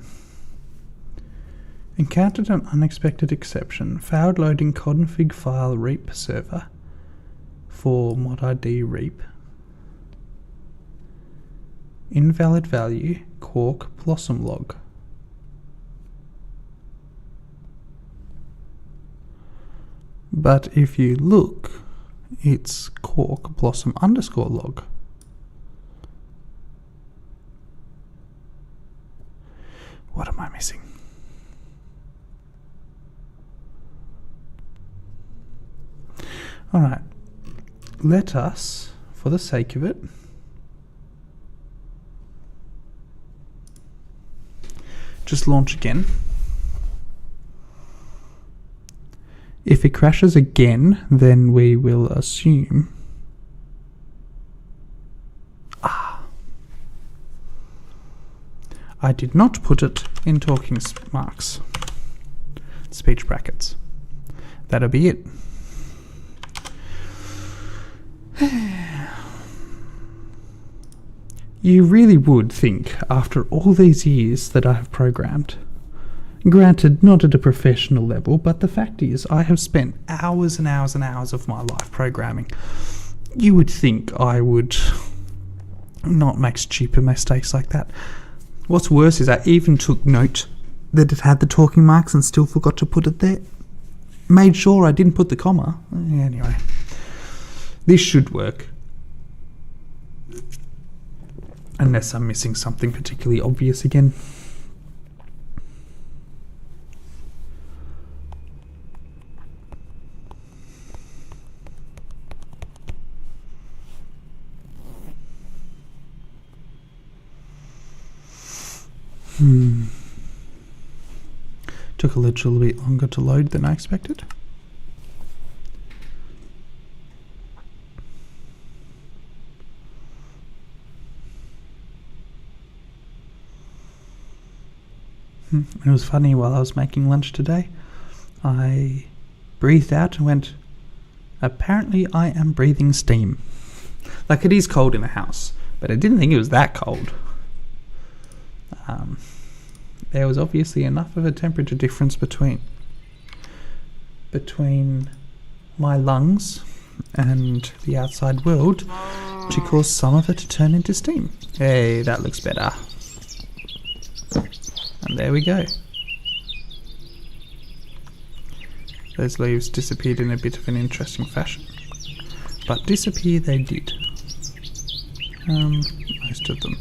S1: Encountered an unexpected exception. Failed loading config file reap server for mod ID reap. Invalid value quark blossom log. But if you look, it's cork blossom underscore log. What am I missing? All right, let us, for the sake of it, just launch again. If it crashes again, then we will assume... I did not put it in talking marks. Speech brackets. That'll be it. You really would think, after all these years that I have programmed, granted not at a professional level, but the fact is I have spent hours and hours and hours of my life programming. You would think I would not make stupid mistakes like that. What's worse is I even took note that it had the talking marks and still forgot to put it there. Made sure I didn't put the comma. Anyway, this should work. Unless I'm missing something particularly obvious again. Took a little bit longer to load than I expected. It was funny, while I was making lunch today, I breathed out and went, apparently I am breathing steam. Like, it is cold in the house, but I didn't think it was that cold. There was obviously enough of a temperature difference between my lungs and the outside world to cause some of it to turn into steam. Hey, that looks better. And there we go. Those leaves disappeared in a bit of an interesting fashion. But disappear they did. Most of them.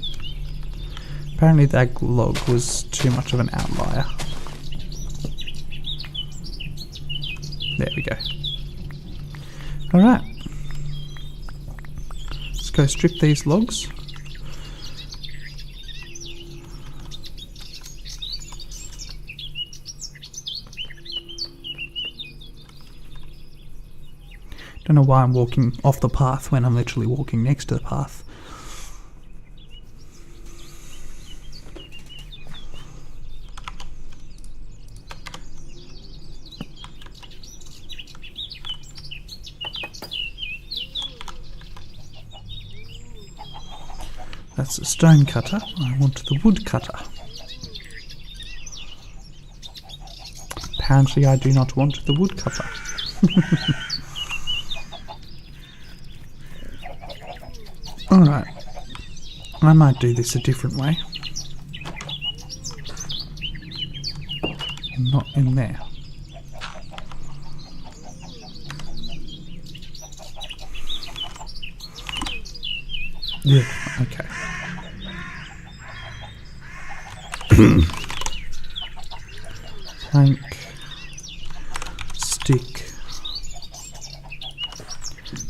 S1: Apparently that log was too much of an outlier. There we go. Alright. Let's go strip these logs. Don't know why I'm walking off the path when I'm literally walking next to the path. That's a stone cutter. I want the wood cutter. Apparently I do not want the wood cutter. Alright. I might do this a different way. Not in there. Yeah, okay. Plank, stick.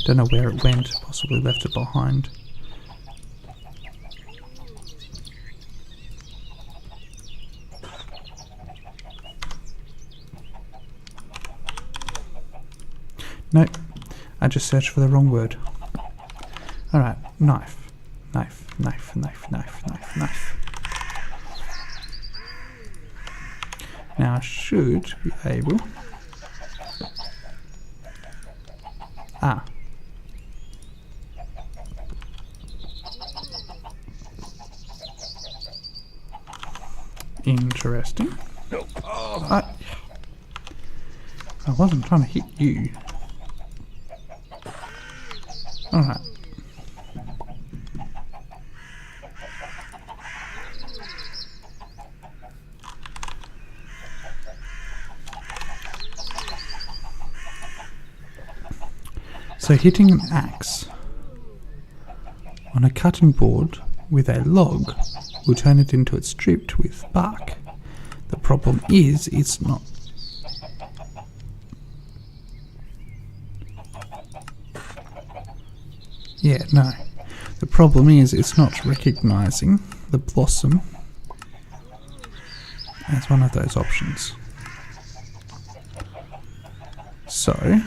S1: Don't know where it went, possibly left it behind. Nope, I just searched for the wrong word. Alright, knife, knife, knife, knife, knife, knife, knife. Now I should be able... Ah. Interesting. No. Oh. I wasn't trying to hit you. Alright. So hitting an axe on a cutting board with a log will turn it into it's stripped with bark. The problem is it's not. Yeah, no. The problem is it's not recognising the blossom as one of those options. So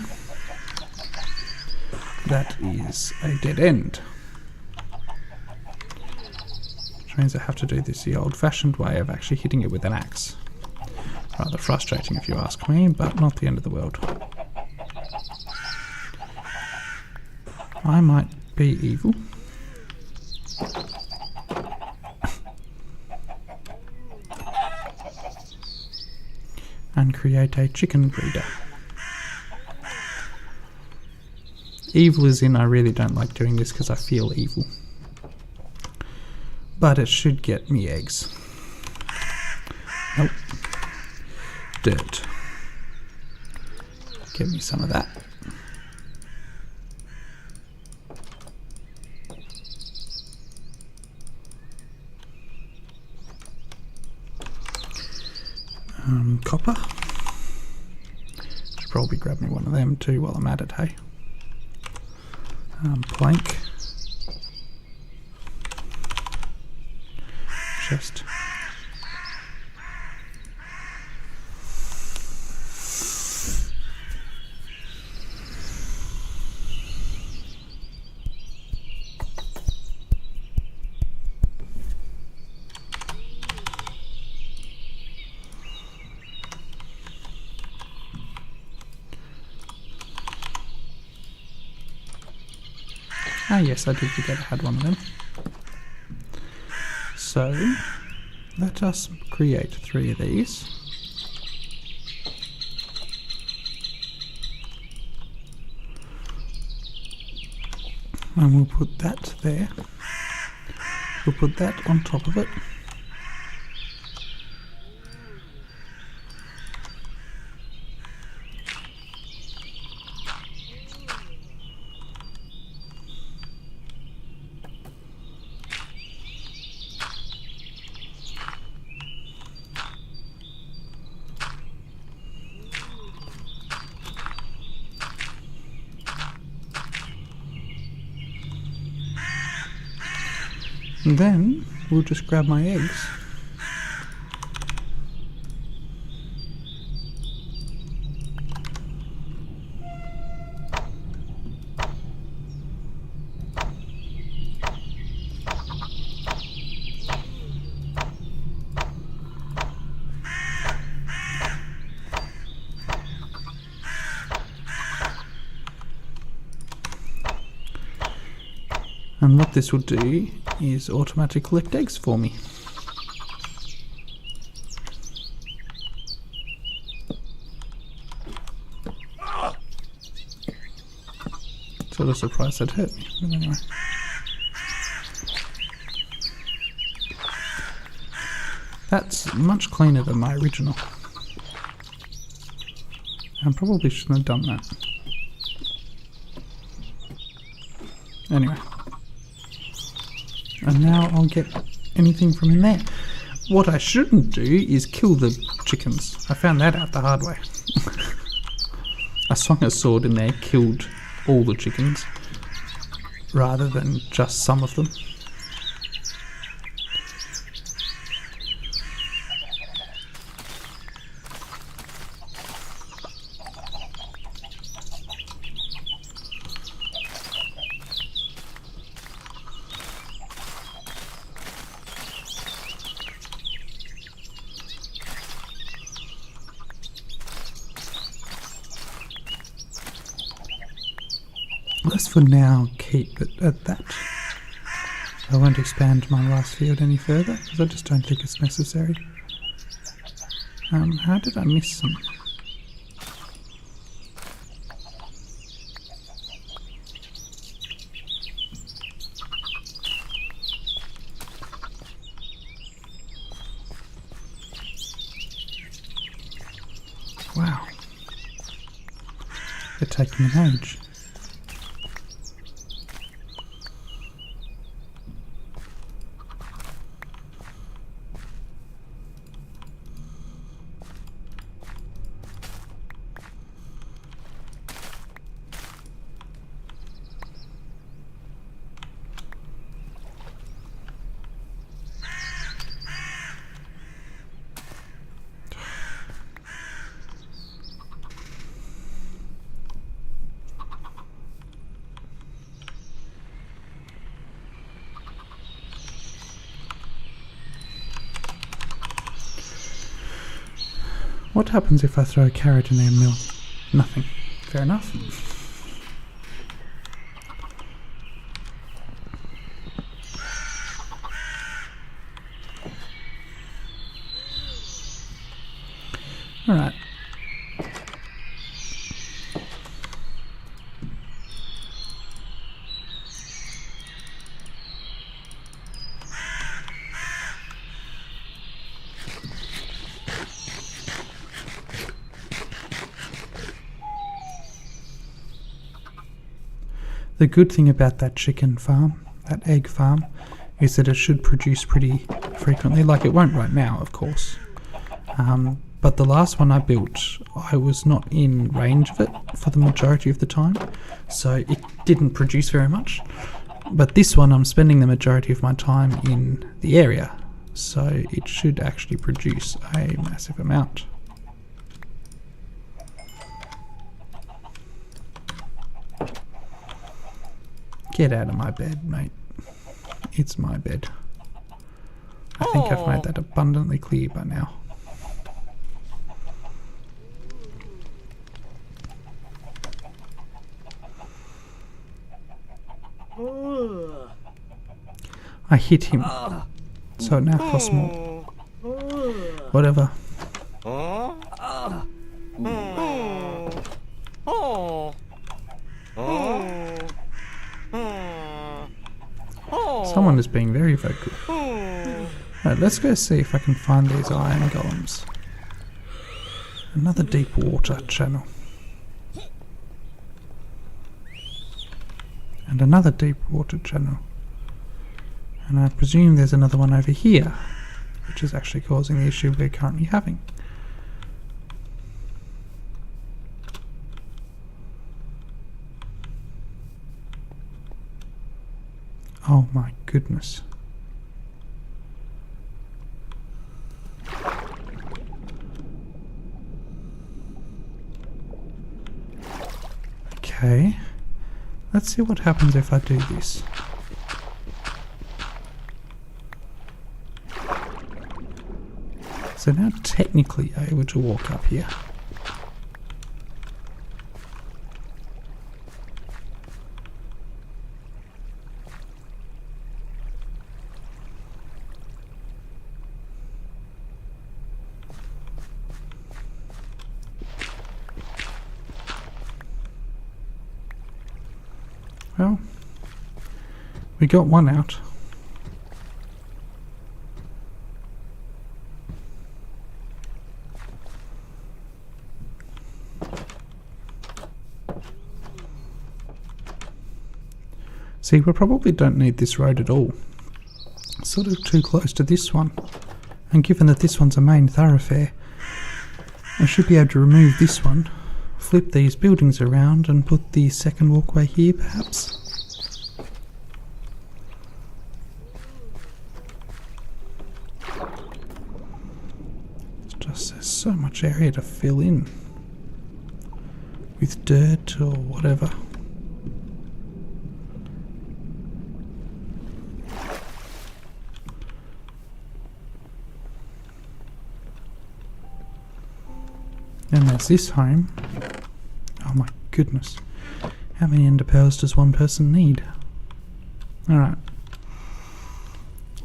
S1: that is a dead end. Which means I have to do this the old-fashioned way of actually hitting it with an axe. Rather frustrating if you ask me, but not the end of the world. I might be evil. And create a chicken breeder. Evil is in I really don't like doing this because I feel evil. But it should get me eggs. Nope. Dirt. Get me some of that. Copper. Should probably grab me one of them too while I'm at it, hey? Plank. Chest. Ah yes, I did forget I had one of them. So, let us create 3 of these. And we'll put that there. We'll put that on top of it. And then we'll just grab my eggs. And what this will do is automatically collect eggs for me. Sort of surprised that hurt me, but anyway. That's much cleaner than my original. I probably shouldn't have done that. Anyway. And now I'll get anything from in there. What I shouldn't do is kill the chickens. I found that out the hard way. I swung a sword in there, killed all the chickens, rather than just some of them. Let's for now keep it at that. I won't expand my rice field any further because I just don't think it's necessary. How did I miss some? Wow. They're taking an age. What happens if I throw a carrot in their mill? Nothing. Fair enough. Alright. The good thing about that chicken farm, that egg farm, is that it should produce pretty frequently. Like, it won't right now, of course. But the last one I built, I was not in range of it for the majority of the time, so it didn't produce very much. But this one, I'm spending the majority of my time in the area, so it should actually produce a massive amount. Get out of my bed, mate. It's my bed. I think I've made that abundantly clear by now. I hit him, so it now costs more. Whatever. Someone is being very vocal. Right, let's go see if I can find these iron golems. Another deep water channel. And another deep water channel. And I presume there's another one over here, which is actually causing the issue we're currently having. Oh my goodness. Okay. Let's see what happens if I do this. So now technically I'm able to walk up here. Well, we got one out. See, we probably don't need this road at all. It's sort of too close to this one. And given that this one's a main thoroughfare, I should be able to remove this one, flip these buildings around and put the second walkway here perhaps. It's just, there's so much area to fill in with dirt or whatever. Then there's this home. Oh my goodness. How many ender pearls does one person need? Alright.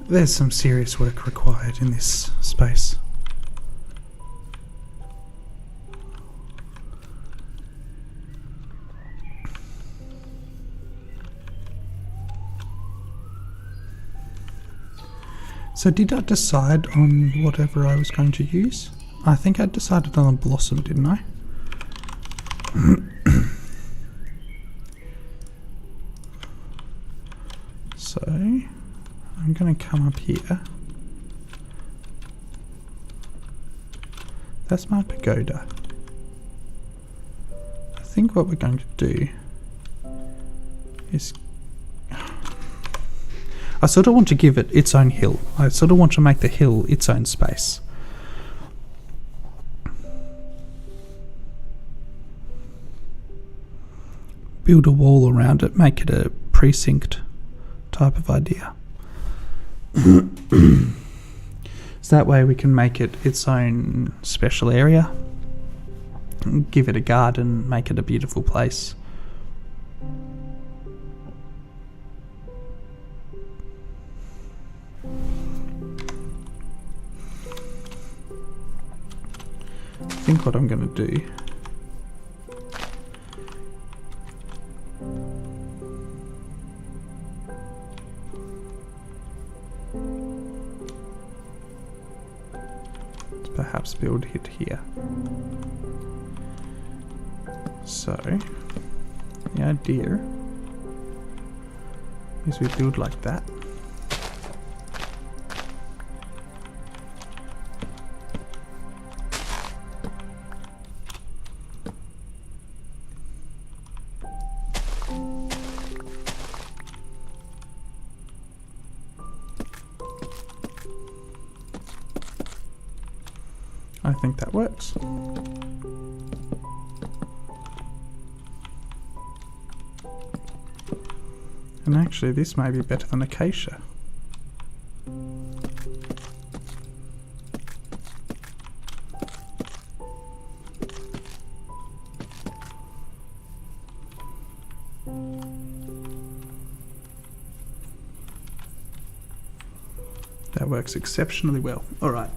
S1: There's some serious work required in this space. So did I decide on whatever I was going to use? I think I decided on a blossom, didn't I? So, I'm going to come up here. That's my pagoda. I think what we're going to do is... I sort of want to give it its own hill. I sort of want to make the hill its own space. Build a wall around it, make it a precinct type of idea. So that way we can make it its own special area give it a garden, make it a beautiful place. I think what I'm going to do is perhaps build it here. So the idea is we build like that. I think that works. And actually this may be better than acacia. That works exceptionally well. All right.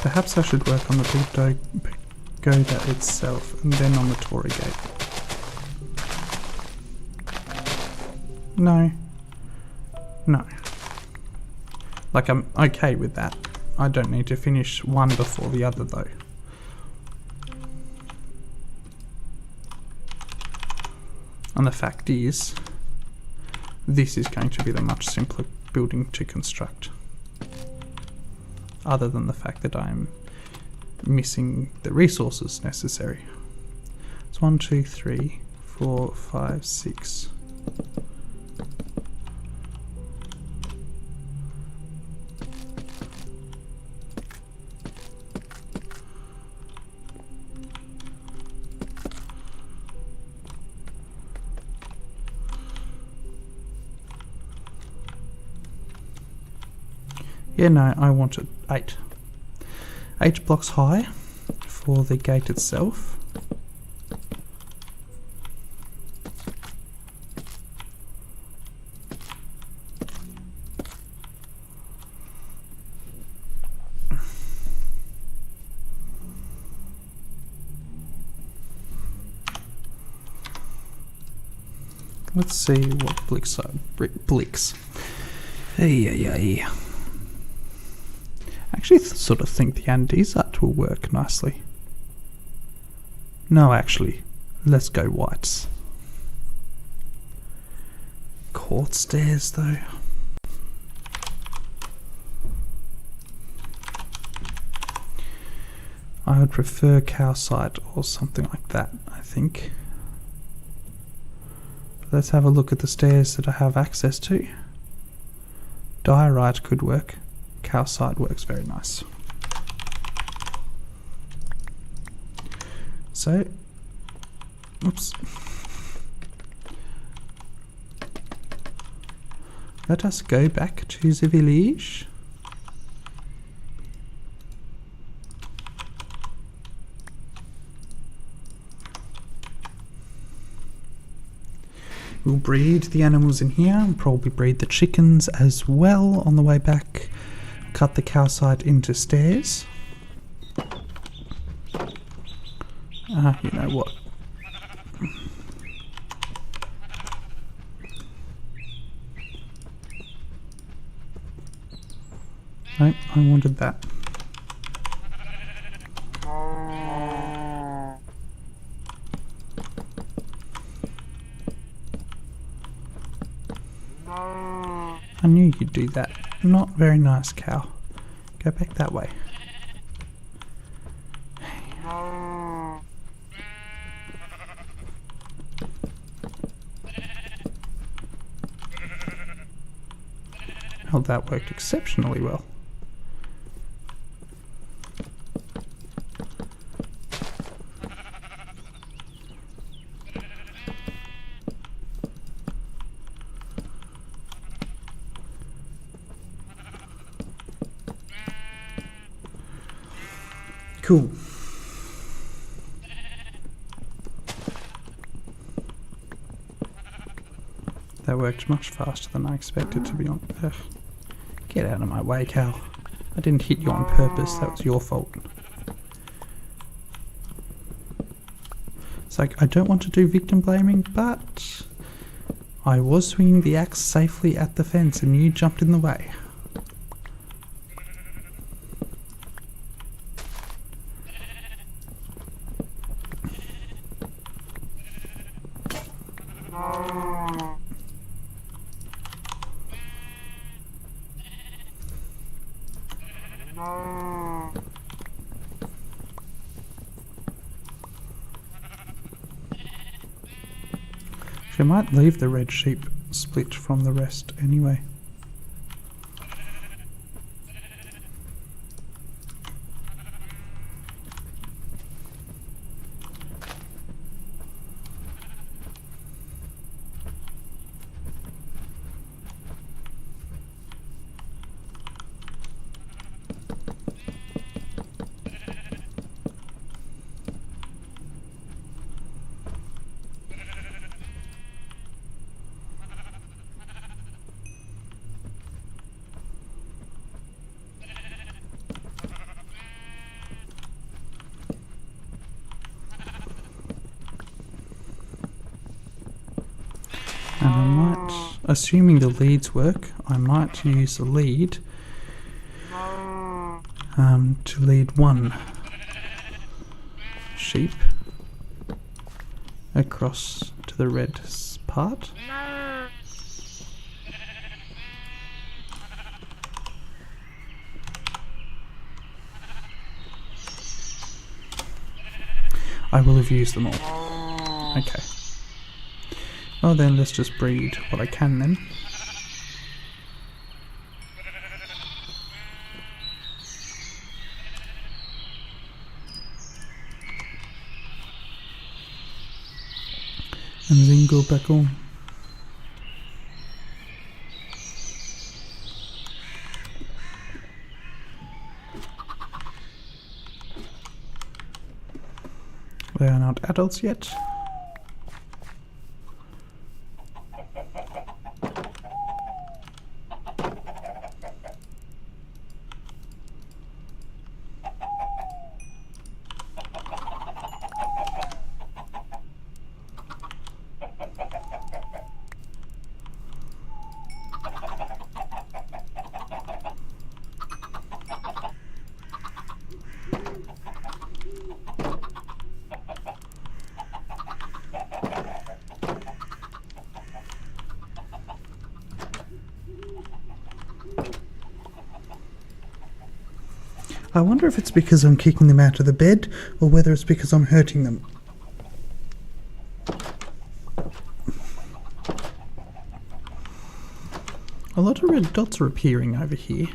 S1: Perhaps I should work on the Padoga itself and then on the Torii gate. No. Like, I'm okay with that. I don't need to finish one before the other though. And the fact is, this is going to be the much simpler building to construct. Other than the fact that I'm missing the resources necessary. It's 1, 2, 3, 4, 5, 6. Yeah, no, I wanted 8. 8 blocks high for the gate itself. Let's see what bricks are. Bricks. Hey. I actually sort of think the andesite will work nicely. No, actually, let's go whites. Court stairs, though. I would prefer calcite or something like that, I think. Let's have a look at the stairs that I have access to. Diorite could work. Calcite works very nice. So, oops. Let us go back to the village. We'll breed the animals in here and probably breed the chickens as well on the way back. Cut the calcite into stairs. You know what? No, I wanted that. I knew you'd do that. Not very nice, cow. Go back that way. Well, that worked exceptionally well. Cool. That worked much faster than I expected, to be honest. Ugh. Get out of my way, Cal. I didn't hit you on purpose, that was your fault. It's like, I don't want to do victim blaming, but I was swinging the axe safely at the fence and you jumped in the way. I might leave the red sheep split from the rest anyway. And I might, assuming the leads work, I might use the lead to lead one sheep across to the red part. I will have used them all. Okay. Well then, let's just breed what I can then. And then go back on. They are not adults yet. I wonder if it's because I'm kicking them out of the bed, or whether it's because I'm hurting them. A lot of red dots are appearing over here.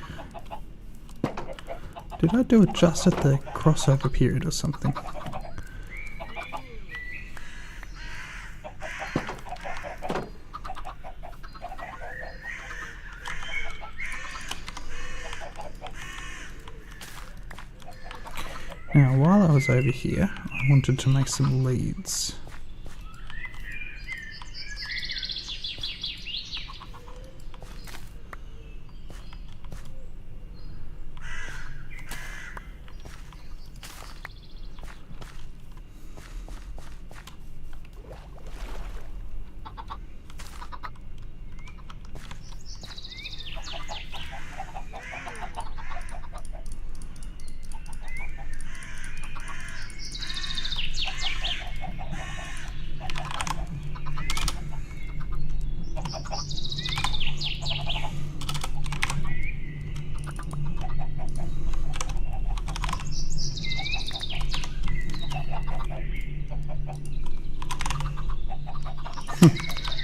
S1: Did I do it just at the crossover period or something? Now, while I was over here, I wanted to make some leads.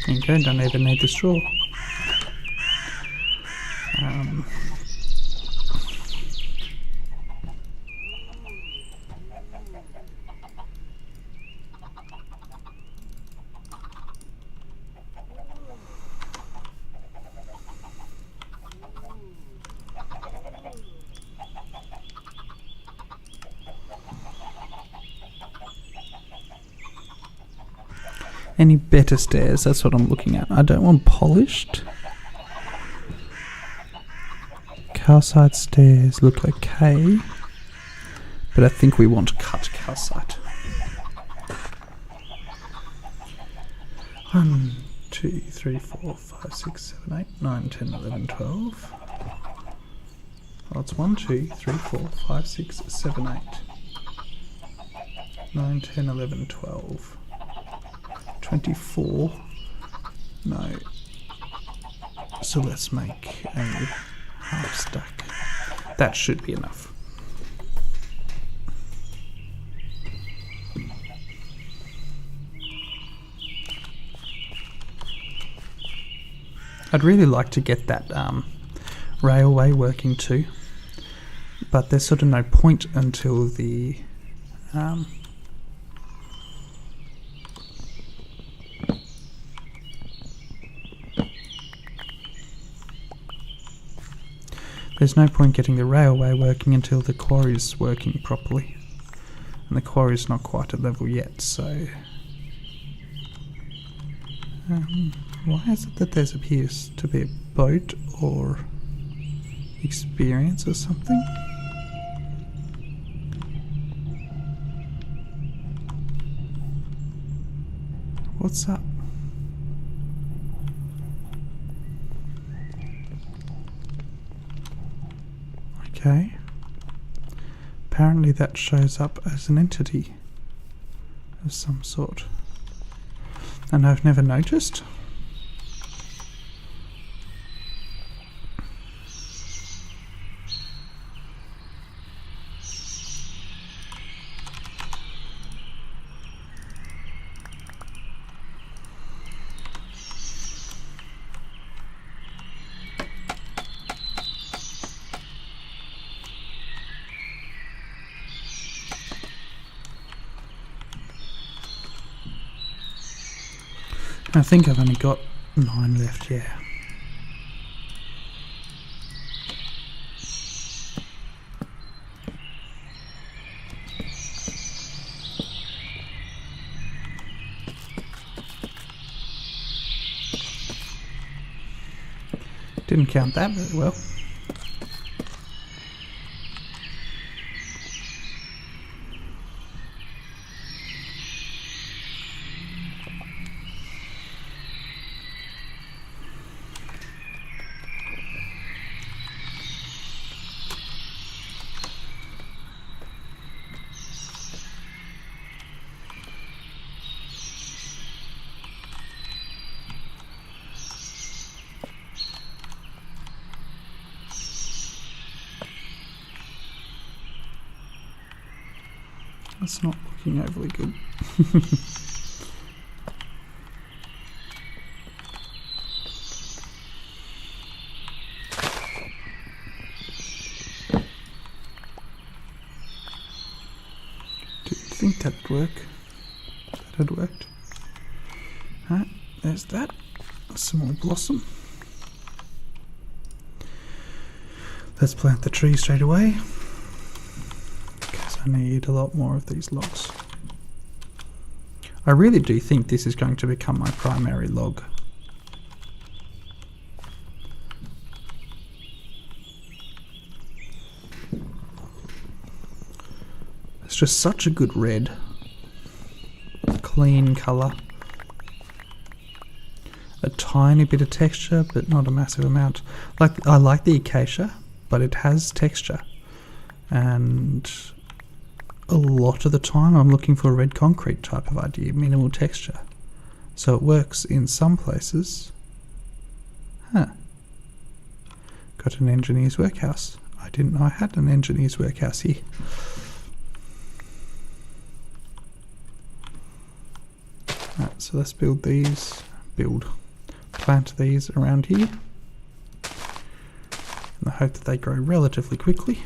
S1: Okay, don't even need the straw. Any better stairs? That's what I'm looking at. I don't want polished. Calcite stairs look okay, but I think we want cut calcite. 1, 2, 3, 4, 5, 6, 7, 8, 9, 10, 11, 12. Well, it's 1, 2, 3, 4, 5, 6, 7, 8. 9, 10, 11, 12. 24. No. So let's make a half stack. That should be enough. I'd really like to get that railway working too, but there's sort of no point until the there's no point getting the railway working until the quarry's working properly, and the quarry's not quite at level yet, so why is it that there appears to be a boat or experience or something? What's up? Okay. Apparently that shows up as an entity of some sort. And I've never noticed. I think I've only got 9 left, yeah. Didn't count that very well. That's not looking overly good. Do you think that'd work? That had worked. Alright, there's that. Some more blossom. Let's plant the tree straight away. I need a lot more of these logs. I really do think this is going to become my primary log. It's just such a good red. Clean colour. A tiny bit of texture, but not a massive amount. I like the acacia, but it has texture. And a lot of the time I'm looking for a red concrete type of idea, minimal texture. So it works in some places. Huh. Got an engineer's workhouse. I didn't know I had an engineer's workhouse here. Right, so let's build these, plant these around here. In the hope that they grow relatively quickly.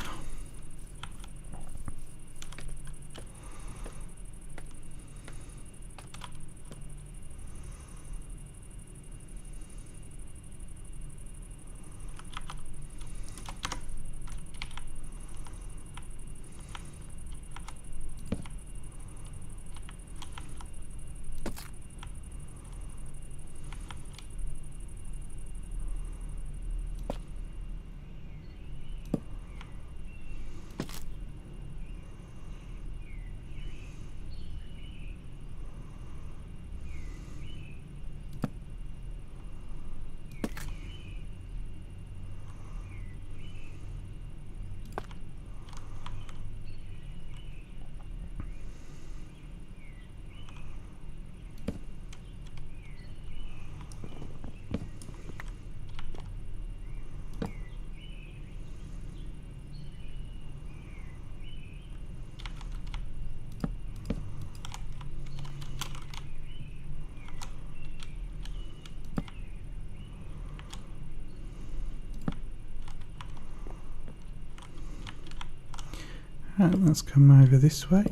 S1: Alright, let's come over this way.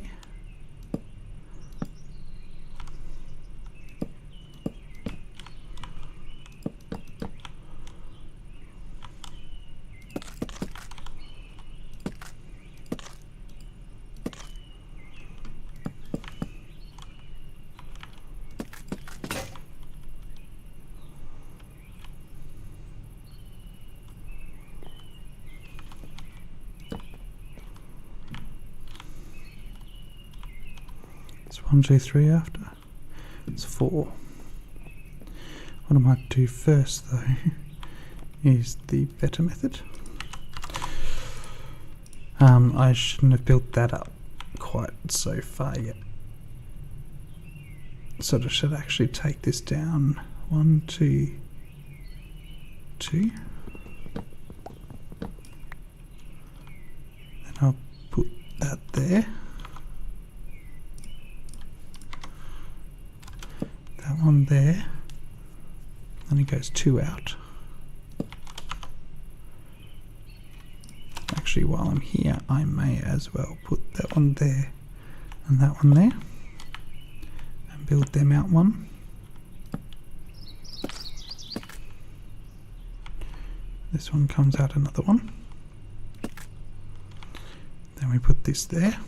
S1: It's 1, 2, 3 after. It's 4. What I might do first though is the better method. I shouldn't have built that up quite so far yet. So I should actually take this down 1, 2, 2. And I'll put that there. That one there. Then it goes 2 out. Actually, while I'm here, I may as well put that one there and that one there and build them out 1. This one comes out another 1. Then we put this there.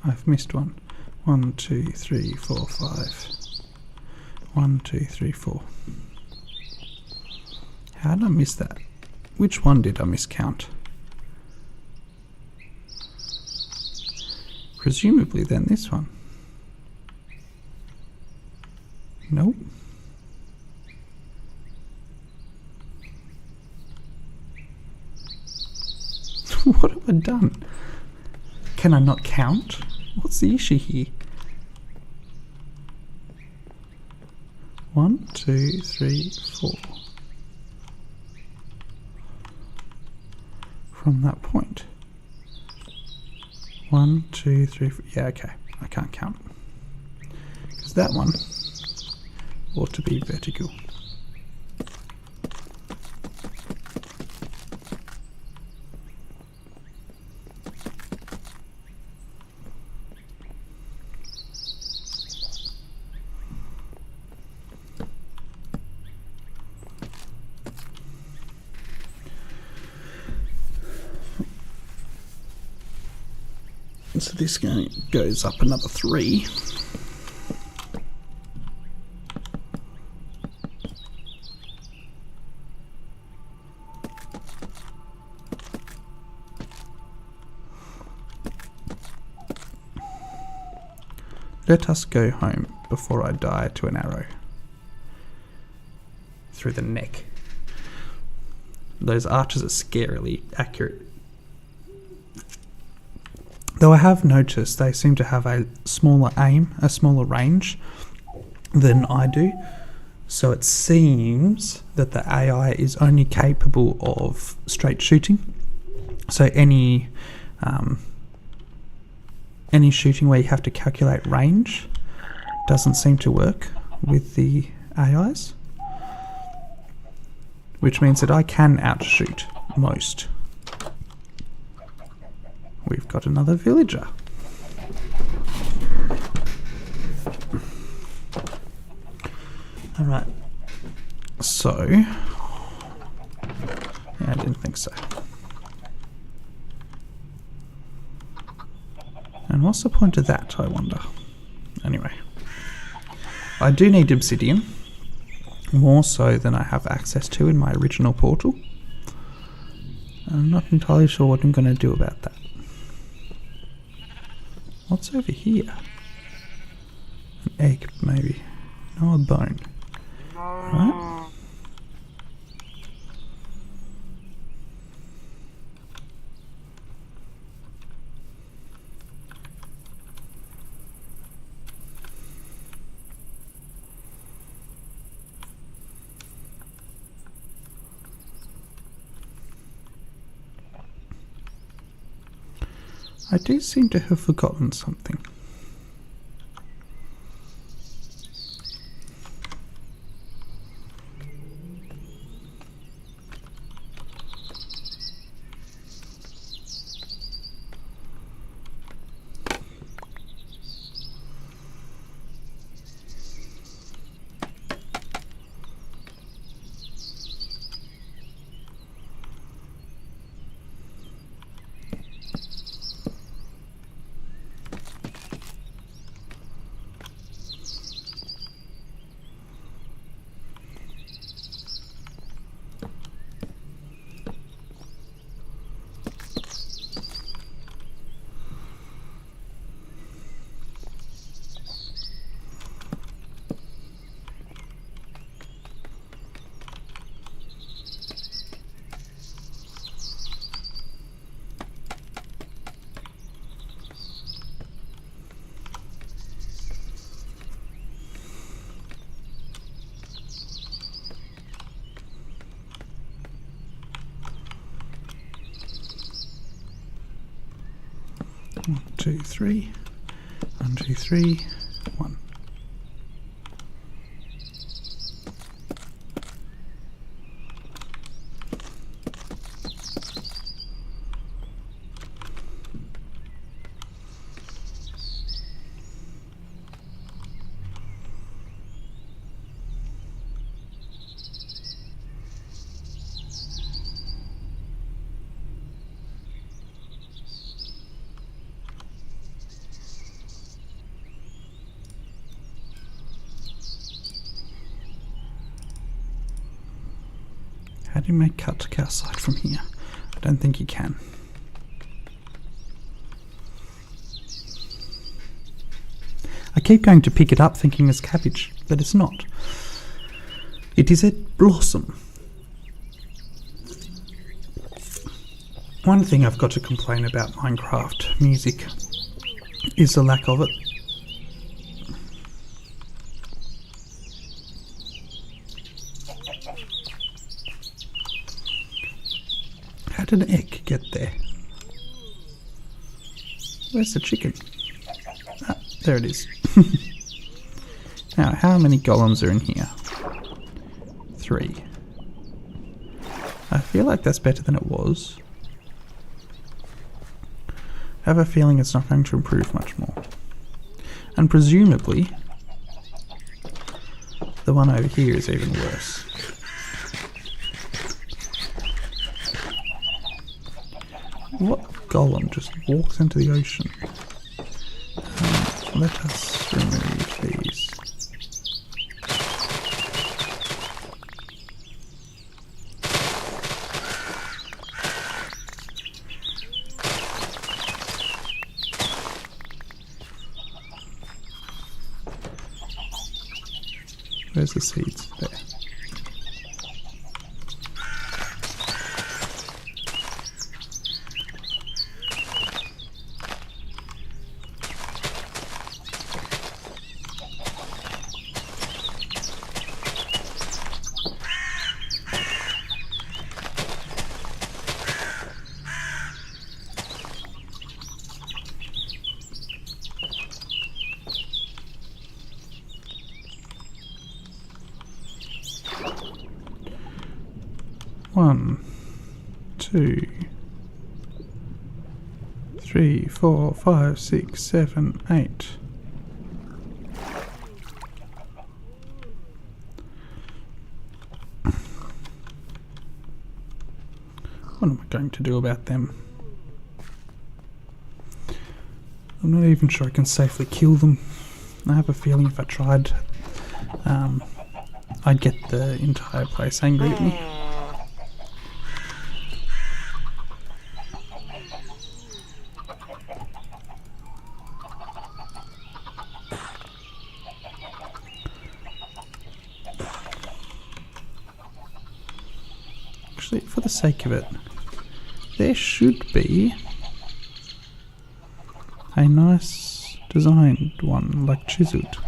S1: I've missed one. 1, 2, 3, 4, 5. 1, 2, 3, 4. How did I miss that? Which one did I miscount? Presumably then this one. Nope. What have I done? Can I not count? What's the issue here? 1, 2, 3, 4. From that point. 1, 2, 3, 4. Yeah, okay. I can't count. Because that one ought to be vertical. So this goes up another 3. Let us go home before I die to an arrow. Through the neck. Those archers are scarily accurate. Though I have noticed they seem to have a smaller aim, a smaller range than I do. So it seems that the AI is only capable of straight shooting. So any any shooting where you have to calculate range doesn't seem to work with the AIs, which means that I can outshoot most. We've got another villager. Alright, so, yeah, I didn't think so. And what's the point of that, I wonder? Anyway, I do need obsidian, more so than I have access to in my original portal. I'm not entirely sure what I'm going to do about that. What's over here? An egg, maybe. No, a bone. Right? I do seem to have forgotten something. One, two, three. 1, 2, 3, 1. How do you make cut to calcite from here? I don't think you can. I keep going to pick it up thinking it's cabbage, but it's not. It is a blossom. One thing I've got to complain about Minecraft music is the lack of it. How did an egg get there? Where's the chicken? Ah, there it is. Now, how many golems are in here? 3. I feel like that's better than it was. I have a feeling it's not going to improve much more. And presumably, the one over here is even worse. What golem just walks into the ocean? Let us remove these. Where's the seeds? There. 1, 2, 3, 4, 5, 6, 7, 8. What am I going to do about them? I'm not even sure I can safely kill them. I have a feeling if I tried, I'd get the entire place angry at me. Actually, for the sake of it, there should be a nice designed one, like chiseled.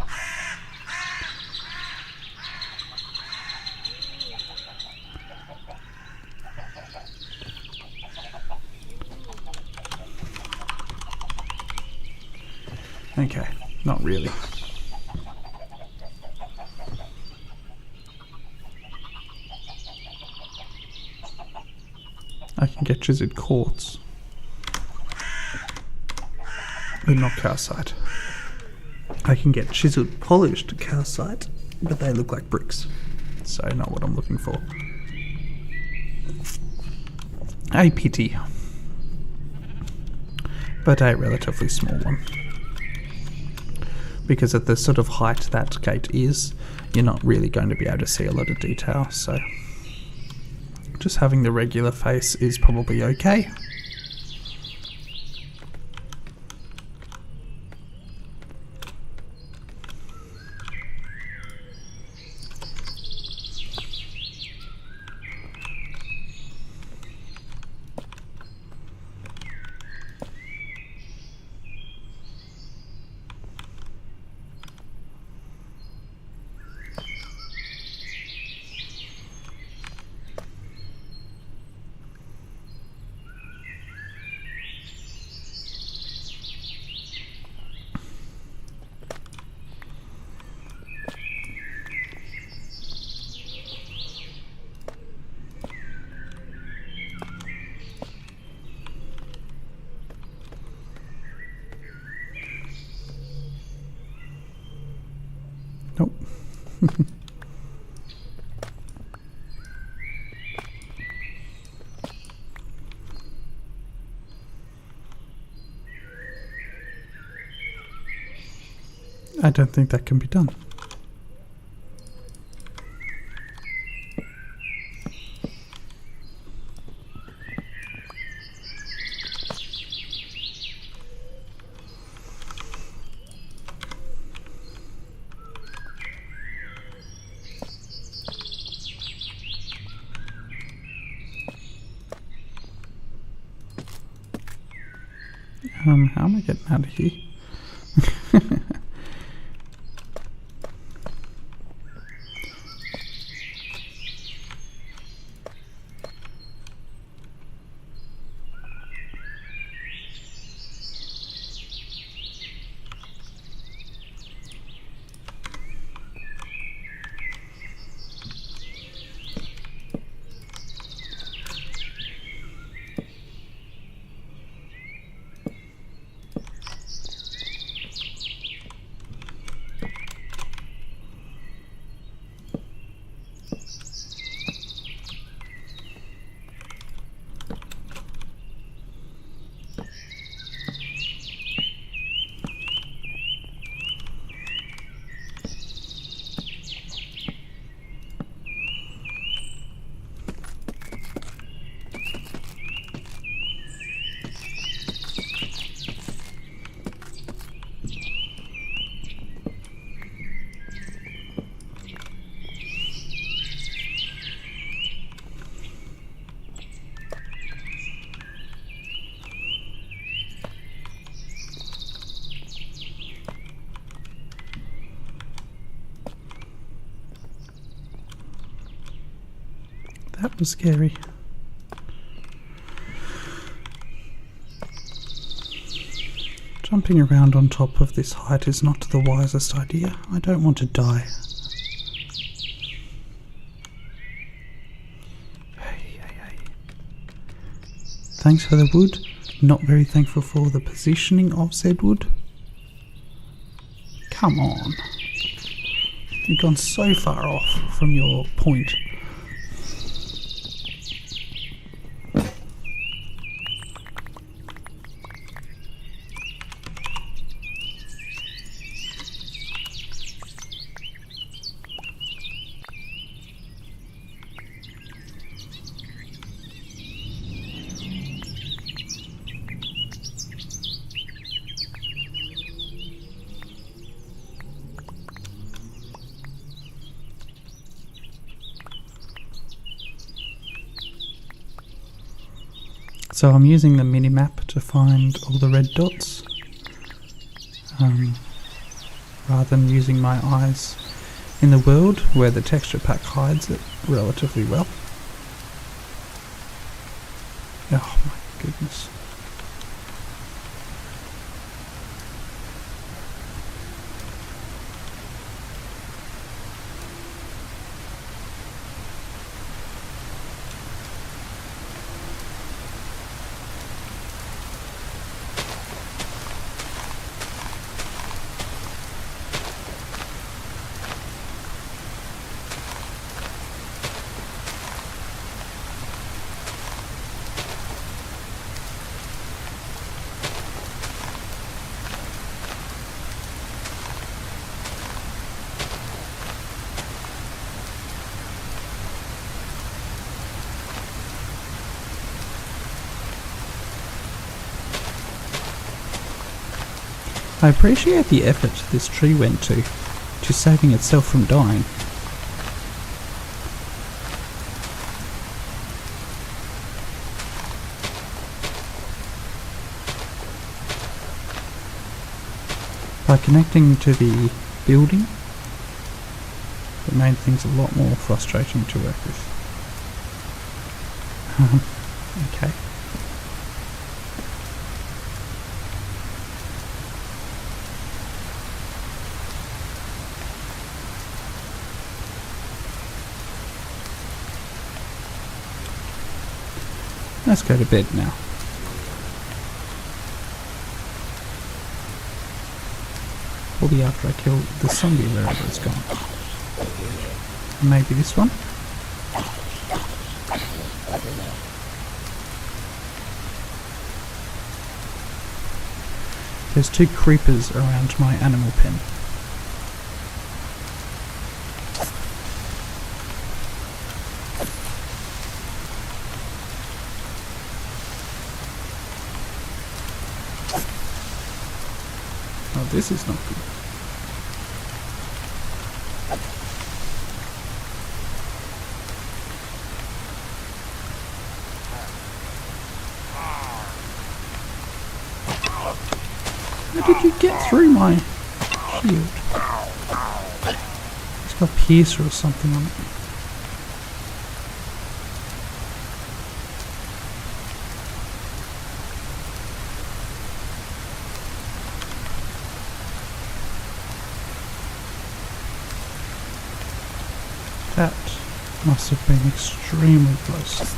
S1: Okay, not really. I can get chiseled quartz, but not calcite. I can get chiseled polished calcite, but they look like bricks, so not what I'm looking for. A pity, but a relatively small one. Because at the sort of height that gate is, you're not really going to be able to see a lot of detail, so just having the regular face is probably okay. Nope. I don't think that can be done. How am I getting out of here? That was scary. Jumping around on top of this height is not the wisest idea. I don't want to die. Hey, Thanks for the wood. Not very thankful for the positioning of said wood. Come on. You've gone so far off from your point. So I'm using the mini-map to find all the red dots, rather than using my eyes in the world where the texture pack hides it relatively well. Oh my goodness. I appreciate the effort this tree went to saving itself from dying. By connecting to the building, it made things a lot more frustrating to work with. Okay. Let's go to bed now. Probably after I kill the zombie wherever it's gone. Maybe this one? There's 2 creepers around my animal pen. Oh, this is not good. How did you get through my shield? It's got a piercer or something on it. That must have been extremely close.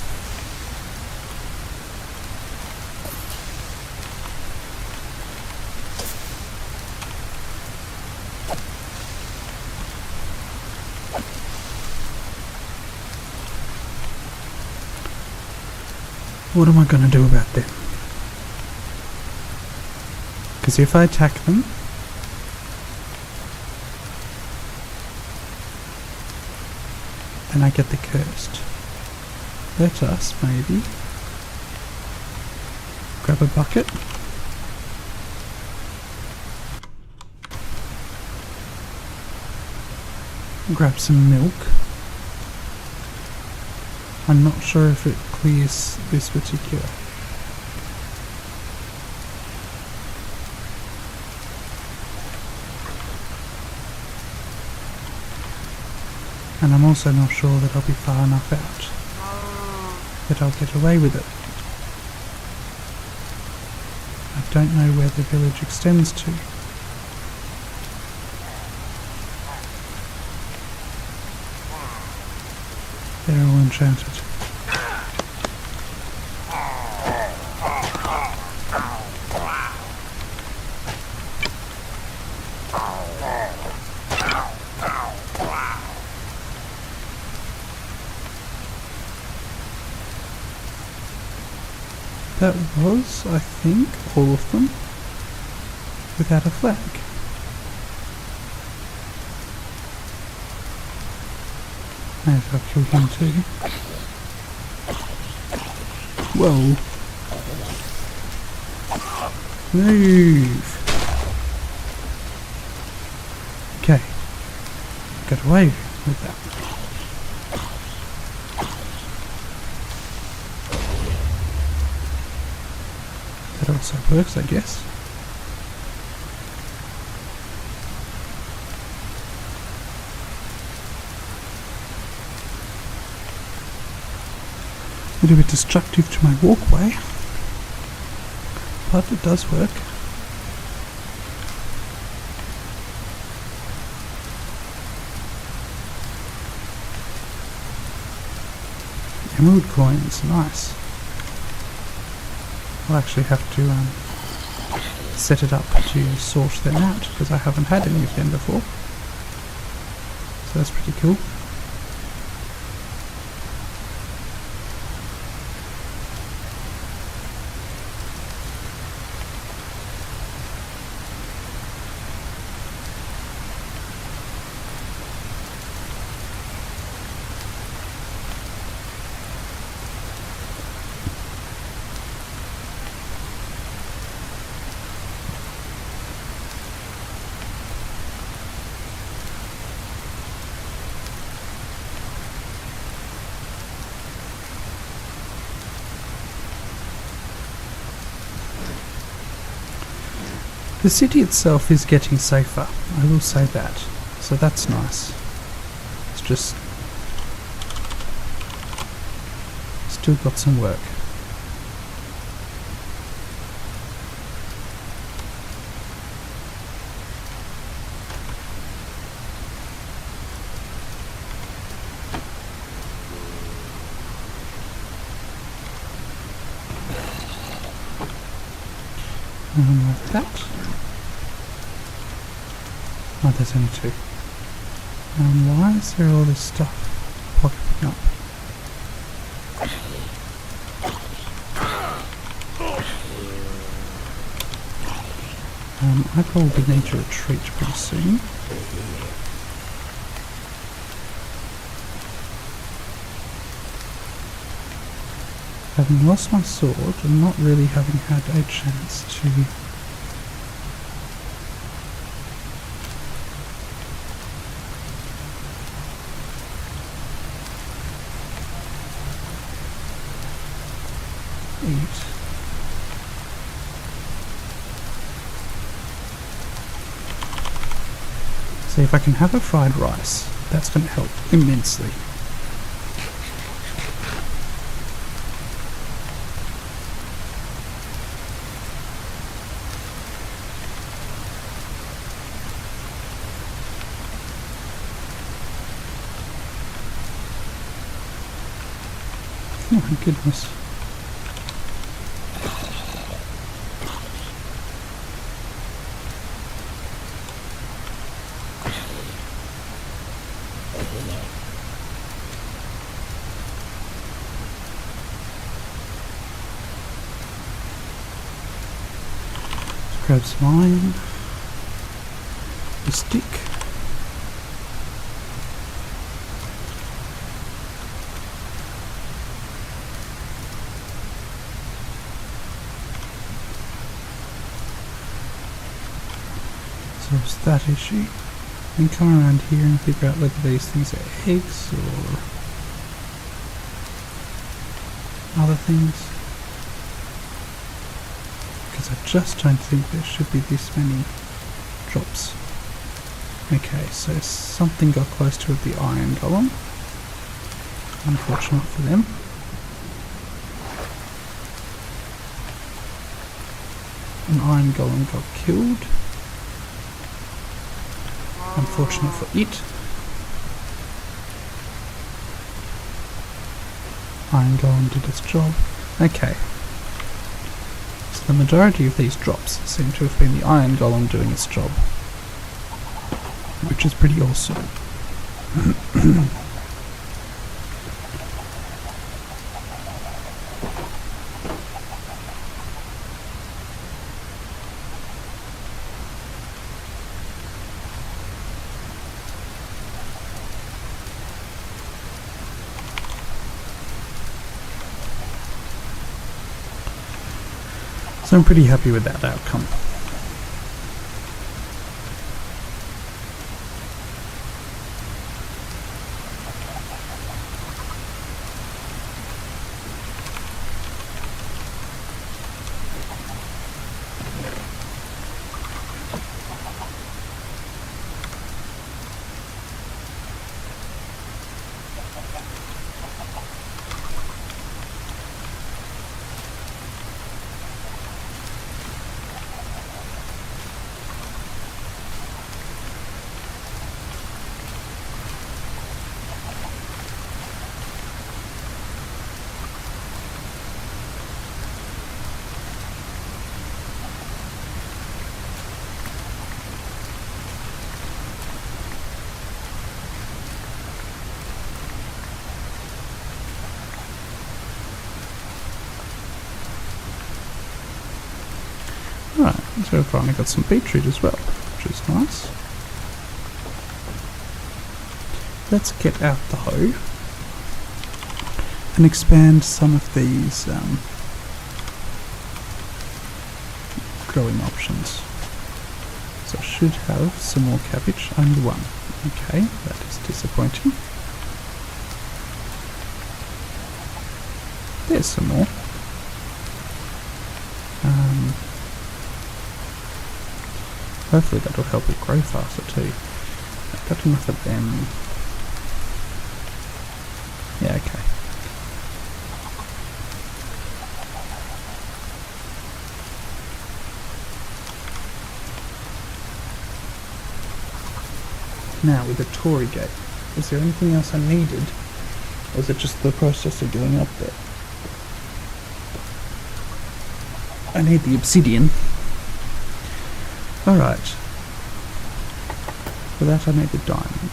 S1: What am I going to do about them? Because if I attack them, then I get the cursed. Let us maybe grab a bucket. Grab some milk. I'm not sure if it clears this particular. And I'm also not sure that I'll be far enough out that I'll get away with it. I don't know where the village extends to. They're all enchanted. That was, I think, all of them without a flag. Maybe I'll kill him too. Whoa. Move. Okay. Got away with that. That also works, I guess. A little bit destructive to my walkway, but it does work. Emerald coins, nice. I'll actually have to set it up to sort them out because I haven't had any of them before. So that's pretty cool. The city itself is getting safer, I will say that, so that's nice. It's just still got some work. Like that. Oh, there's only two. Why is there all this stuff popping up? I probably need to retreat pretty soon. Having lost my sword and not really having had a chance to eat. See if I can have a fried rice. That's going to help immensely. Oh my goodness. Grab some iron, a stick, solves that issue, and come around here and figure out whether these things are eggs or other things. I just don't think there should be this many drops. Okay, so something got close to the iron golem. Unfortunate for them. An iron golem got killed. Unfortunate for it. Iron golem did its job. Okay. The majority of these drops seem to have been the iron golem doing its job, which is pretty awesome. So I'm pretty happy with that outcome. Alright, so I've finally got some beetroot as well, which is nice. Let's get out the hoe and expand some of these growing options. So I should have some more cabbage, only one. Okay, that is disappointing. There's some more. Hopefully that'll help it grow faster too. I've got enough of them. Yeah, okay. Now with the Torii gate, is there anything else I needed? Or is it just the process of going up there? I need the obsidian. Alright. For that I need the diamond.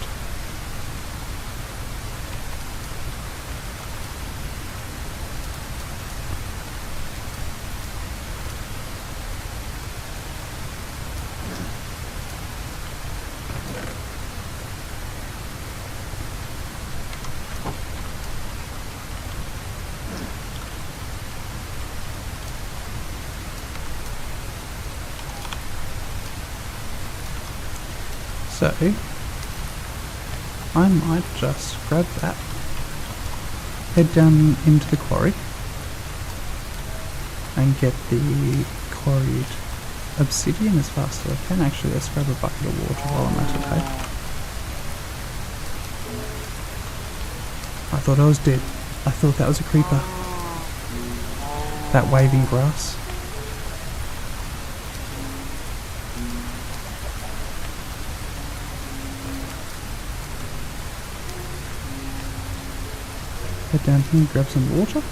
S1: So, I might just grab that, head down into the quarry, and get the quarried obsidian as fast as I can. Actually, let's grab a bucket of water while I'm at it, hey? I thought I was dead. I thought that was a creeper. That waving grass. Head down here and grab some water.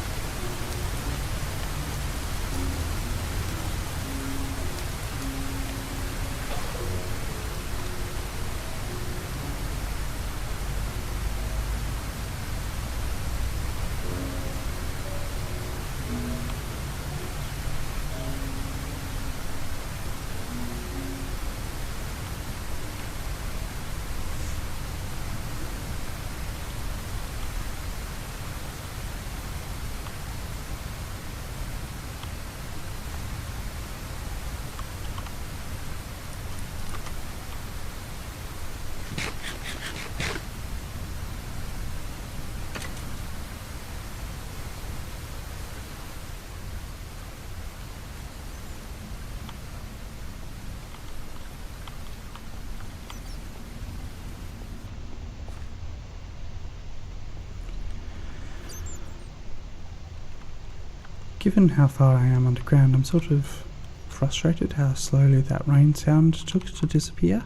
S1: Given how far I am underground, I'm sort of frustrated how slowly that rain sound took to disappear.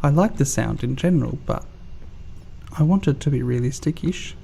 S1: I like the sound in general, but I want it to be realistic-ish.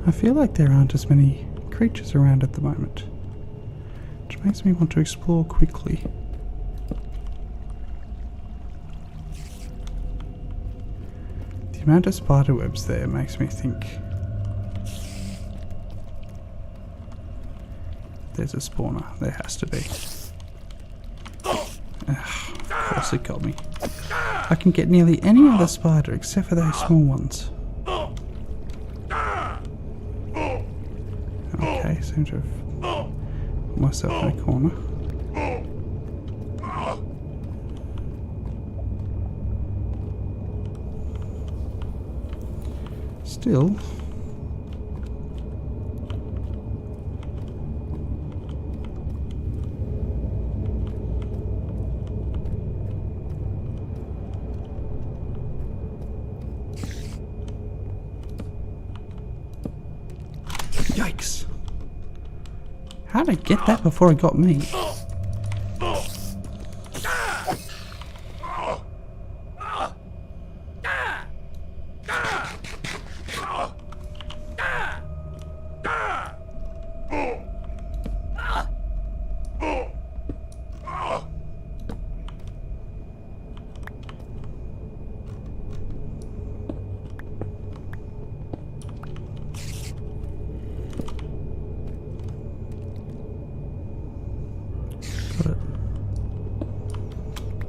S1: I feel like there aren't as many creatures around at the moment, which makes me want to explore quickly. The amount of spider webs there makes me think there's a spawner. There has to be. Ugh, of course it got me. I can get nearly any other spider except for those small ones. Okay, seem to have put myself in a corner. Still. Yikes. How did I get that before it got me?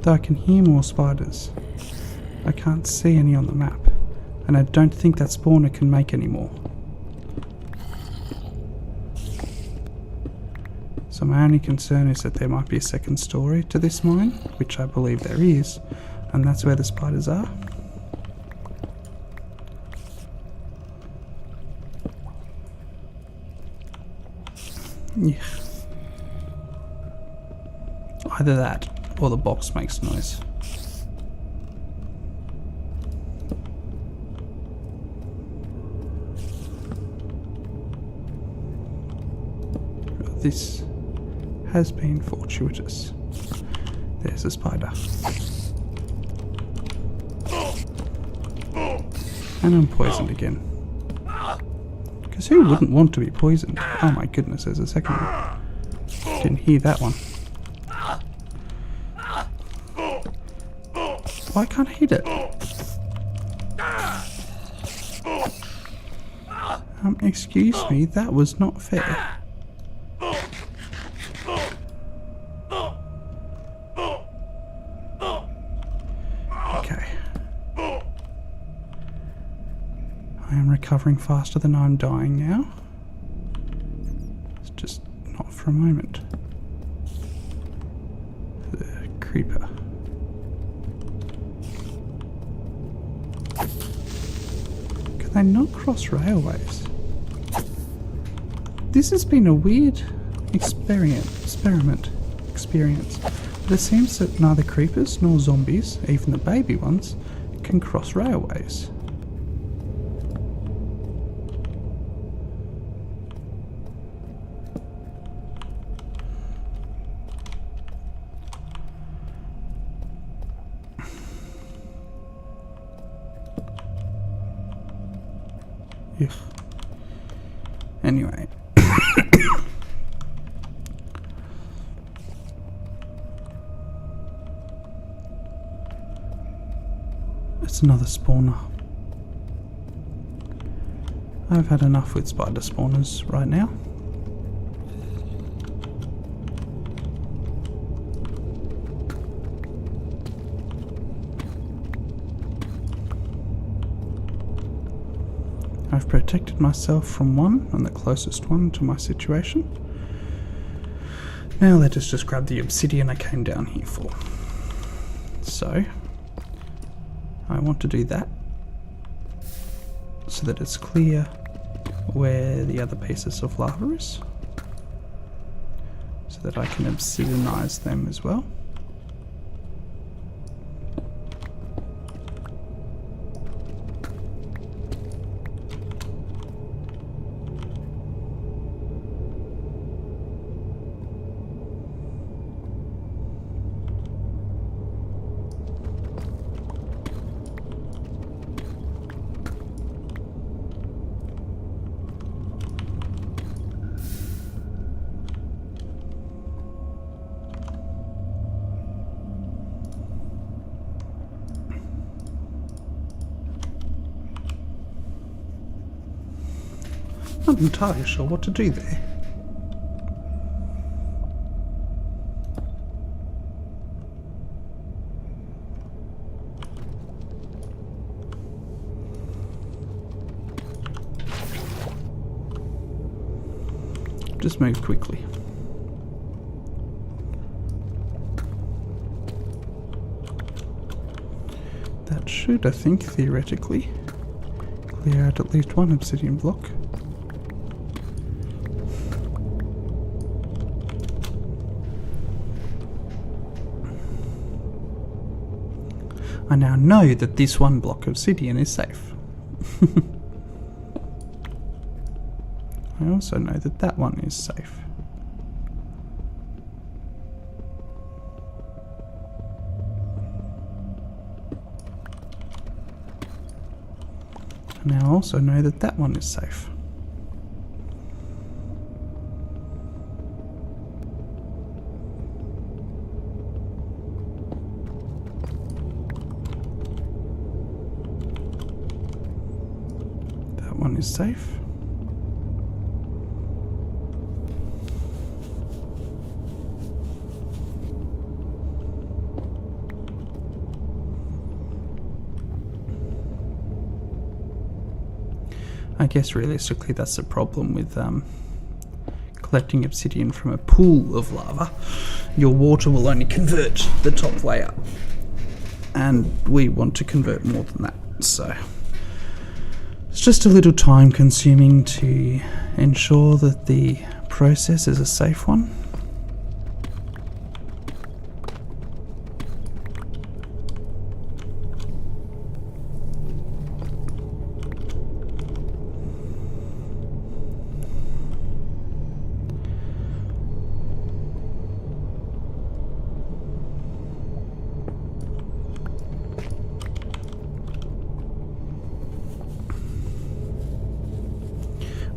S1: Though I can hear more spiders, I can't see any on the map, and I don't think that spawner can make any more. So my only concern is that there might be a second story to this mine, which I believe there is, and that's where the spiders are. Yeah. Either that, or the box makes noise. This has been fortuitous. There's a spider. And I'm poisoned again. Because who wouldn't want to be poisoned? Oh my goodness, there's a second one. Didn't hear that one. Why can't I hit it? Excuse me, that was not fair. Okay. I am recovering faster than I'm dying now. It's just not for a moment. The creeper. They not cross railways. This has been a weird experiment. But it seems that neither creepers nor zombies, even the baby ones, can cross railways. Ugh. Anyway. It's another spawner. I've had enough with spider spawners right now. I've protected myself from one, and the closest one to my situation. Now let us just grab the obsidian I came down here for. So, I want to do that, so that it's clear where the other pieces of lava is, so that I can obsidianize them as well. Not entirely sure what to do there. Just move quickly. That should, I think, theoretically clear out at least one obsidian block. I now know that this one block of obsidian is safe. I also know that that one is safe. And I also know that that one is safe. That one is safe. I guess realistically that's the problem with collecting obsidian from a pool of lava. Your water will only convert the top layer, and we want to convert more than that, so it's just a little time consuming to ensure that the process is a safe one.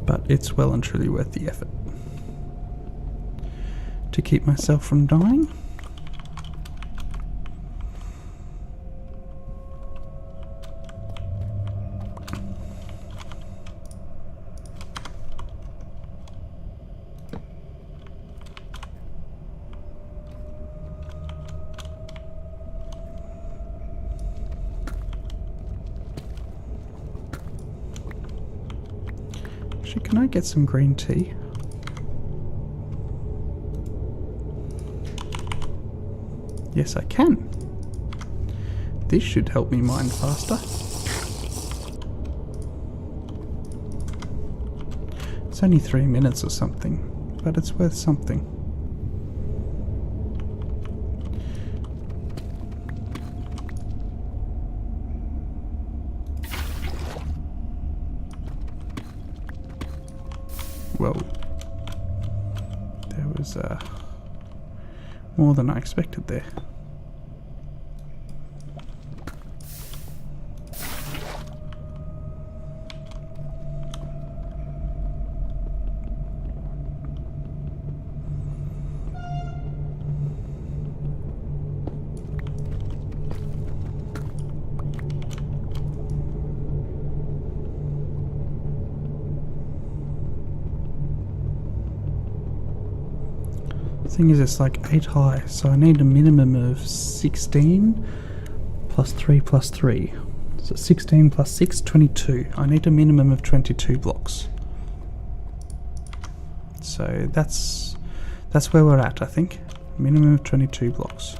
S1: But it's well and truly worth the effort to keep myself from dying. Actually, can I get some green tea? Yes, I can. This should help me mine faster. It's only 3 minutes or something, but it's worth something. Whoa. There was more than I expected there. Thing is, it's like 8 high, so I need a minimum of 16 plus 3 plus 3. So 16 plus 6, 22. I need a minimum of 22 blocks. So that's where we're at, I think. Minimum of 22 blocks.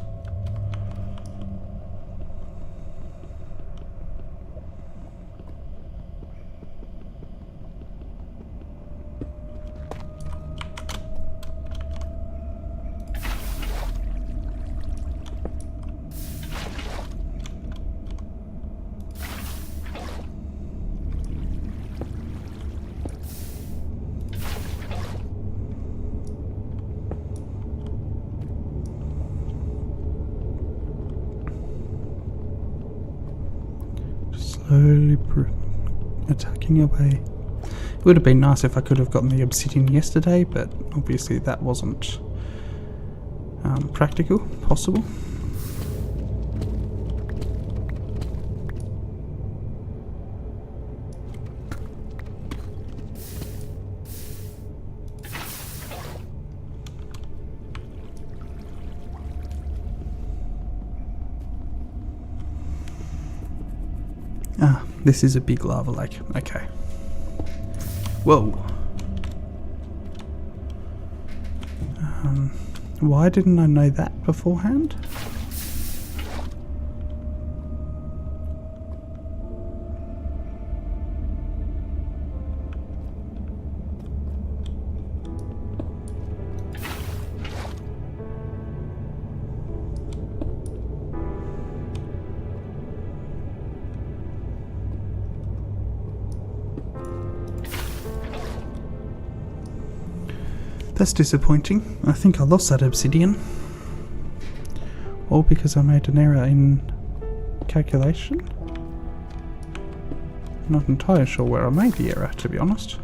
S1: Slowly attacking away. It would have been nice if I could have gotten the obsidian yesterday, but obviously that wasn't possible. Ah, this is a big lava lake. Okay. Whoa. Why didn't I know that beforehand? That's disappointing. I think I lost that obsidian. All because I made an error in calculation. Not entirely sure where I made the error, to be honest.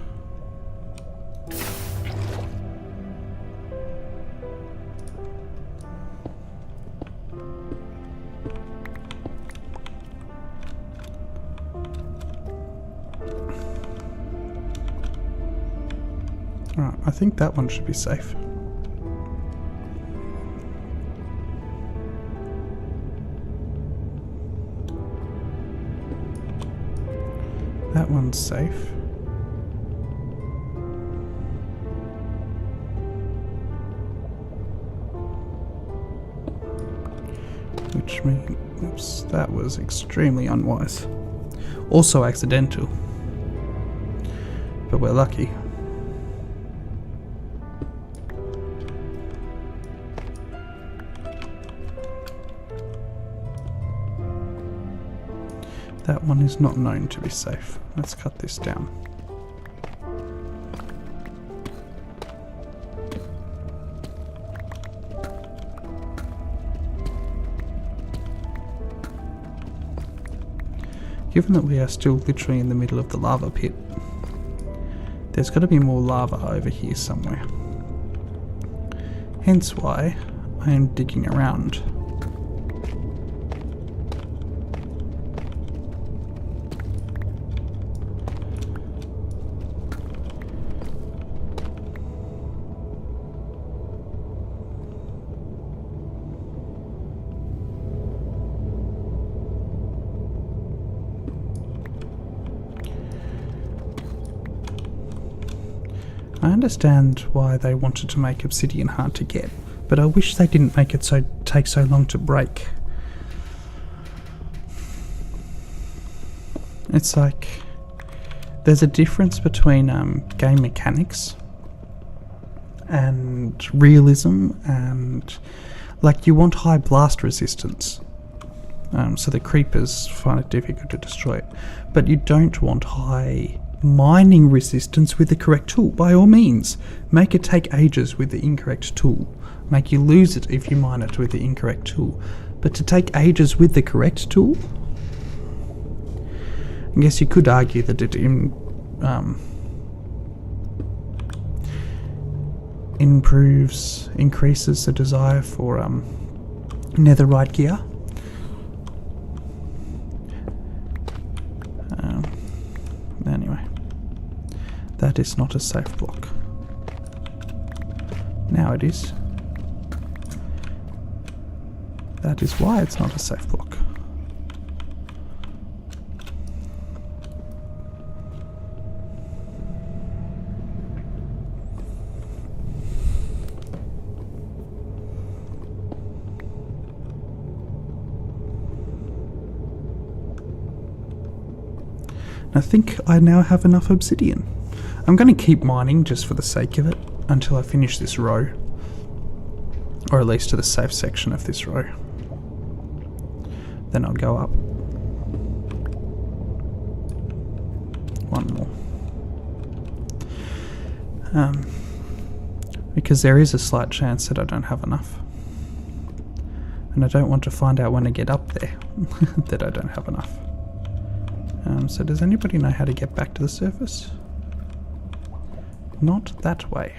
S1: Alright, I think that one should be safe. That one's safe. Which means, oops, that was extremely unwise. Also accidental. But we're lucky. That one is not known to be safe. Let's cut this down. Given that we are still literally in the middle of the lava pit, there's got to be more lava over here somewhere. Hence why I am digging around. I understand why they wanted to make obsidian hard to get, but I wish they didn't make it take so long to break. It's like there's a difference between game mechanics and realism, and like you want high blast resistance, so the creepers find it difficult to destroy it, but you don't want high mining resistance with the correct tool. By all means, make it take ages with the incorrect tool. Make you lose it if you mine it with the incorrect tool. But to take ages with the correct tool, I guess you could argue that it increases the desire for netherite gear. Anyway, that is not a safe block. Now it is. That is why it's not a safe block. I think I now have enough obsidian. I'm going to keep mining just for the sake of it until I finish this row, or at least to the safe section of this row. Then I'll go up. One more. Because there is a slight chance that I don't have enough. And I don't want to find out when I get up there that I don't have enough. So does anybody know how to get back to the surface? Not that way.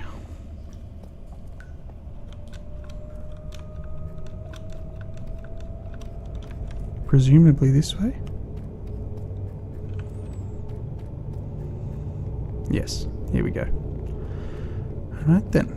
S1: Presumably this way? Yes, here we go. Alright then.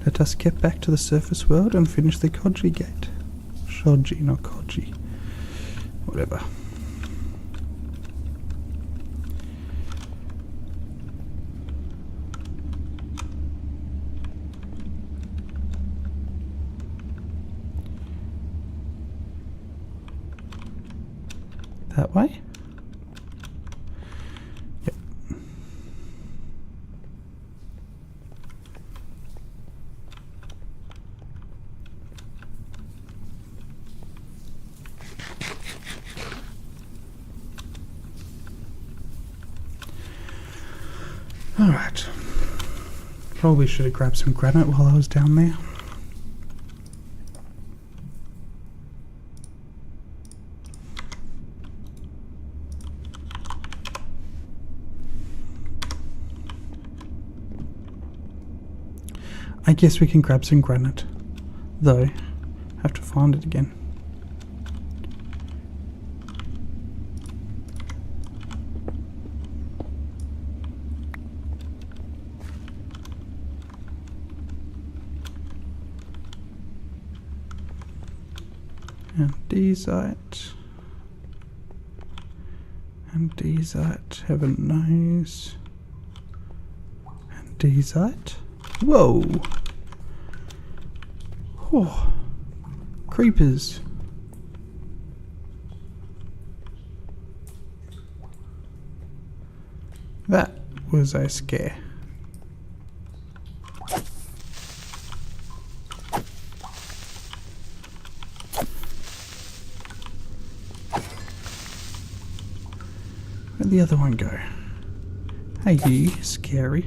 S1: Let us get back to the surface world and finish the Koji gate. Shoji, not Koji. Whatever. That way? Yep. Alright. Probably should have grabbed some granite while I was down there. I guess we can grab some granite, though. Have to find it again. Andesite. Andesite, heaven knows. Andesite. Whoa! Oh, creepers. That was a scare. Where'd the other one go? Hey you, scary.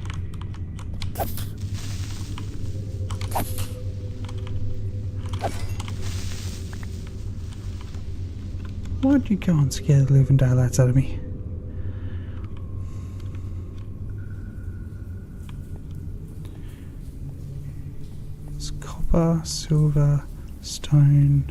S1: Why'd you go and scare the living daylights out of me? It's copper, silver, stone.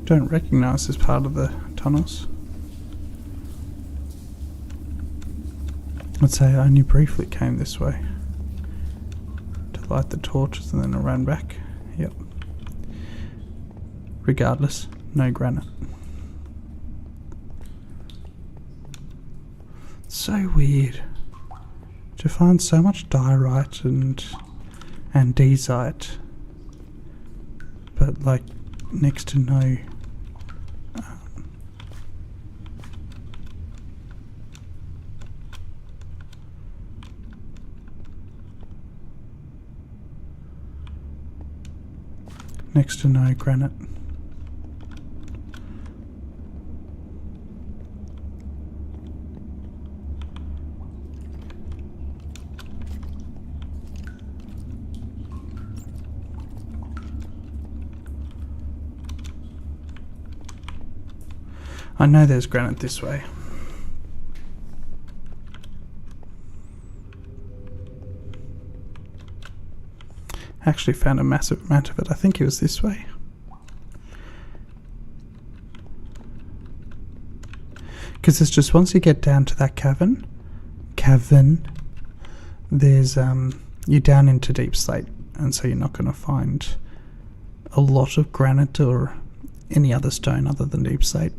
S1: Don't recognise this part of the tunnels. I'd say I only briefly came this way to light the torches and then I ran back. Yep. Regardless, no granite. So weird to find so much diorite and andesite, but like next to no granite. I know there's granite this way. Actually found a massive amount of it. I think it was this way. Because it's just once you get down to that cavern, there's you're down into deep slate, and so you're not going to find a lot of granite or any other stone other than deep slate.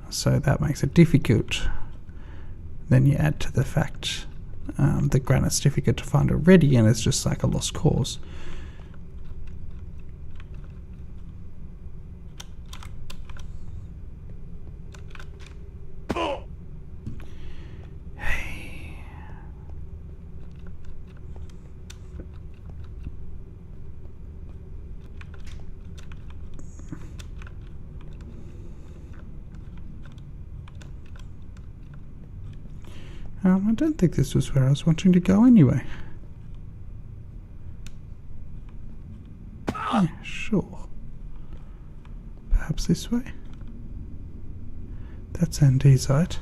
S1: So that makes it difficult. Then you add to the fact the granite's difficult to find already, and it's just like a lost cause. Hey. I don't think this was where I was wanting to go anyway. Yeah, sure. Perhaps this way? That's andesite.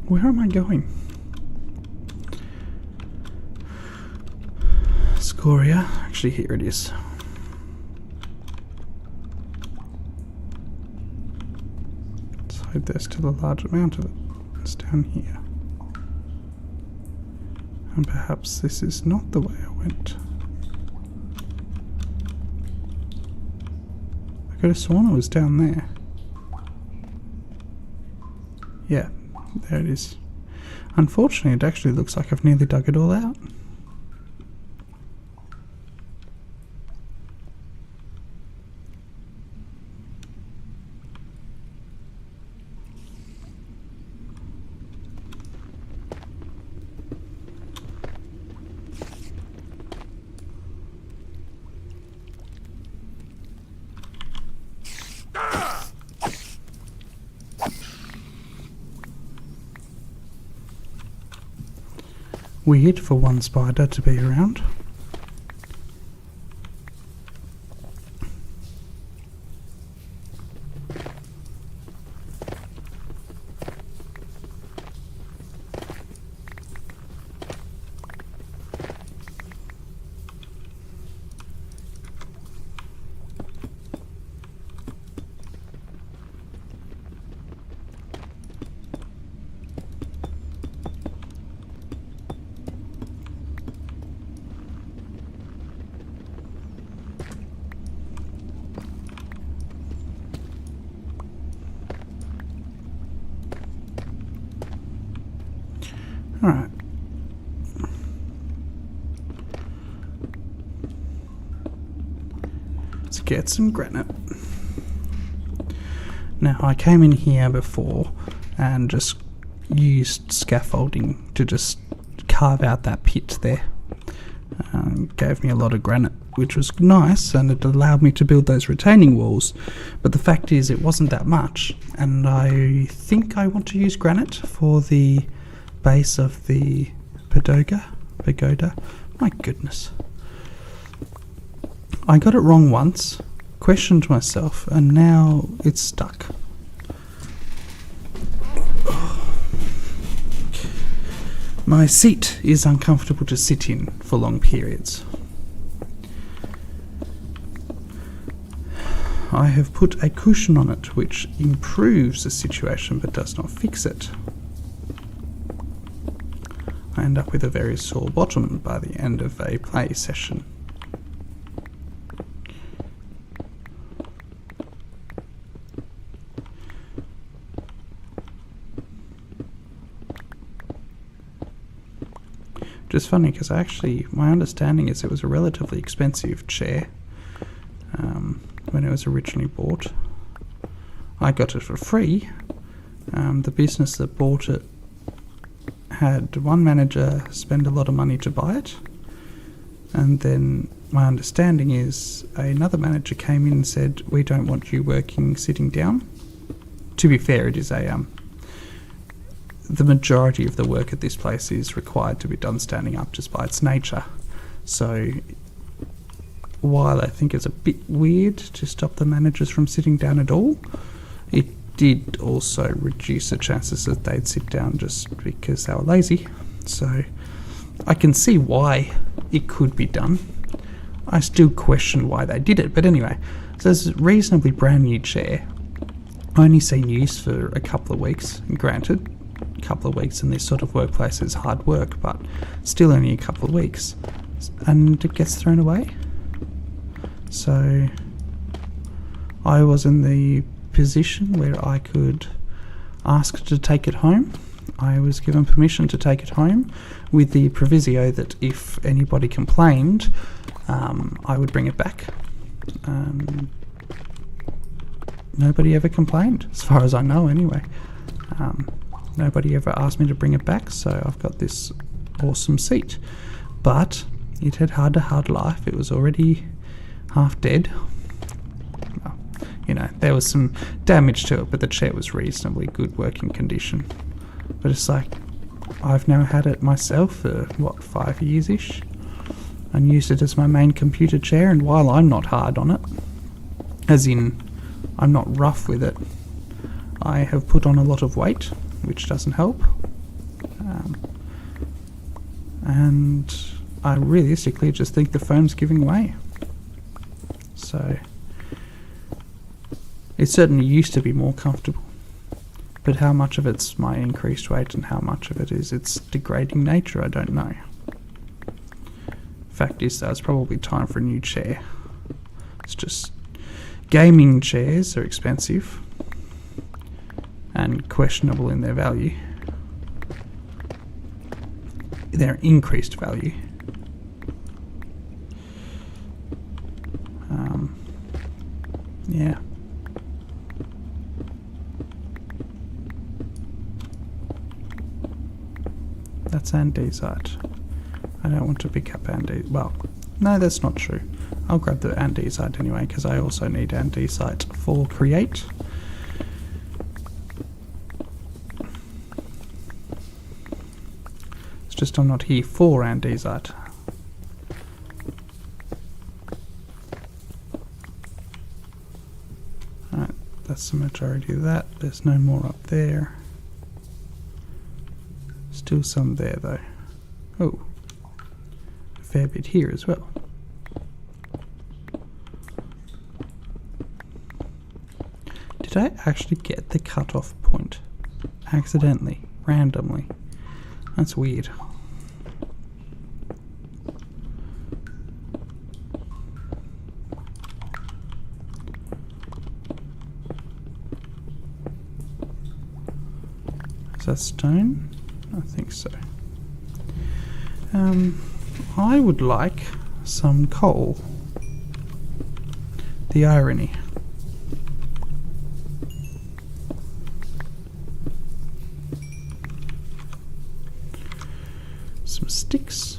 S1: Where am I going? Scoria. Actually, here it is. Let's hope there's still a large amount of it. It's down here. And perhaps this is not the way I went. I could have sworn it was down there. Yeah, there it is. Unfortunately, it actually looks like I've nearly dug it all out. Weird for one spider to be around. Alright. Let's get some granite. Now, I came in here before and just used scaffolding to just carve out that pit there. Gave me a lot of granite, which was nice, and it allowed me to build those retaining walls. But the fact is, it wasn't that much, and I think I want to use granite for the base of the pagoda. My goodness. I got it wrong once, questioned myself, and now it's stuck. My seat is uncomfortable to sit in for long periods. I have put a cushion on it which improves the situation but does not fix it. I end up with a very sore bottom by the end of a play session. Which is funny because my understanding is it was a relatively expensive chair when it was originally bought. I got it for free. The business that bought it had one manager spend a lot of money to buy it, and then my understanding is another manager came in and said, we don't want you working sitting down. To be fair, it is the majority of the work at this place is required to be done standing up just by its nature. So while I think it's a bit weird to stop the managers from sitting down at all, it did also reduce the chances that they'd sit down just because they were lazy. So I can see why it could be done. I still question why they did it, but anyway, so it's a reasonably brand new chair. Only seen use for a couple of weeks, granted, a couple of weeks in this sort of workplace is hard work, but still only a couple of weeks, and it gets thrown away. So I was in the position where I could ask to take it home. I was given permission to take it home with the proviso that if anybody complained, I would bring it back. Nobody ever complained, as far as I know anyway. Nobody ever asked me to bring it back, so I've got this awesome seat. But it had had a hard life. It was already half dead. Well, there was some damage to it, but the chair was reasonably good working condition. But it's like, I've now had it myself for, 5 years-ish, and used it as my main computer chair, and while I'm not hard on it, as in, I'm not rough with it, I have put on a lot of weight, which doesn't help. And I realistically just think the phone's giving way. So it certainly used to be more comfortable, but how much of it's my increased weight and how much of it is its degrading nature, I don't know. Fact is though, it's probably time for a new chair. It's just gaming chairs are expensive and questionable in their value. Their increased value. Yeah. That's andesite. I don't want to pick up andesite. Well, no, that's not true. I'll grab the andesite anyway, because I also need andesite for create. It's just I'm not here for andesite. Alright, that's the majority of that. There's no more up there. Still some there though. Oh, a fair bit here as well. Did I actually get the cutoff point accidentally, randomly? That's weird. Is that stone? I think so. I would like some coal. The irony. Some sticks.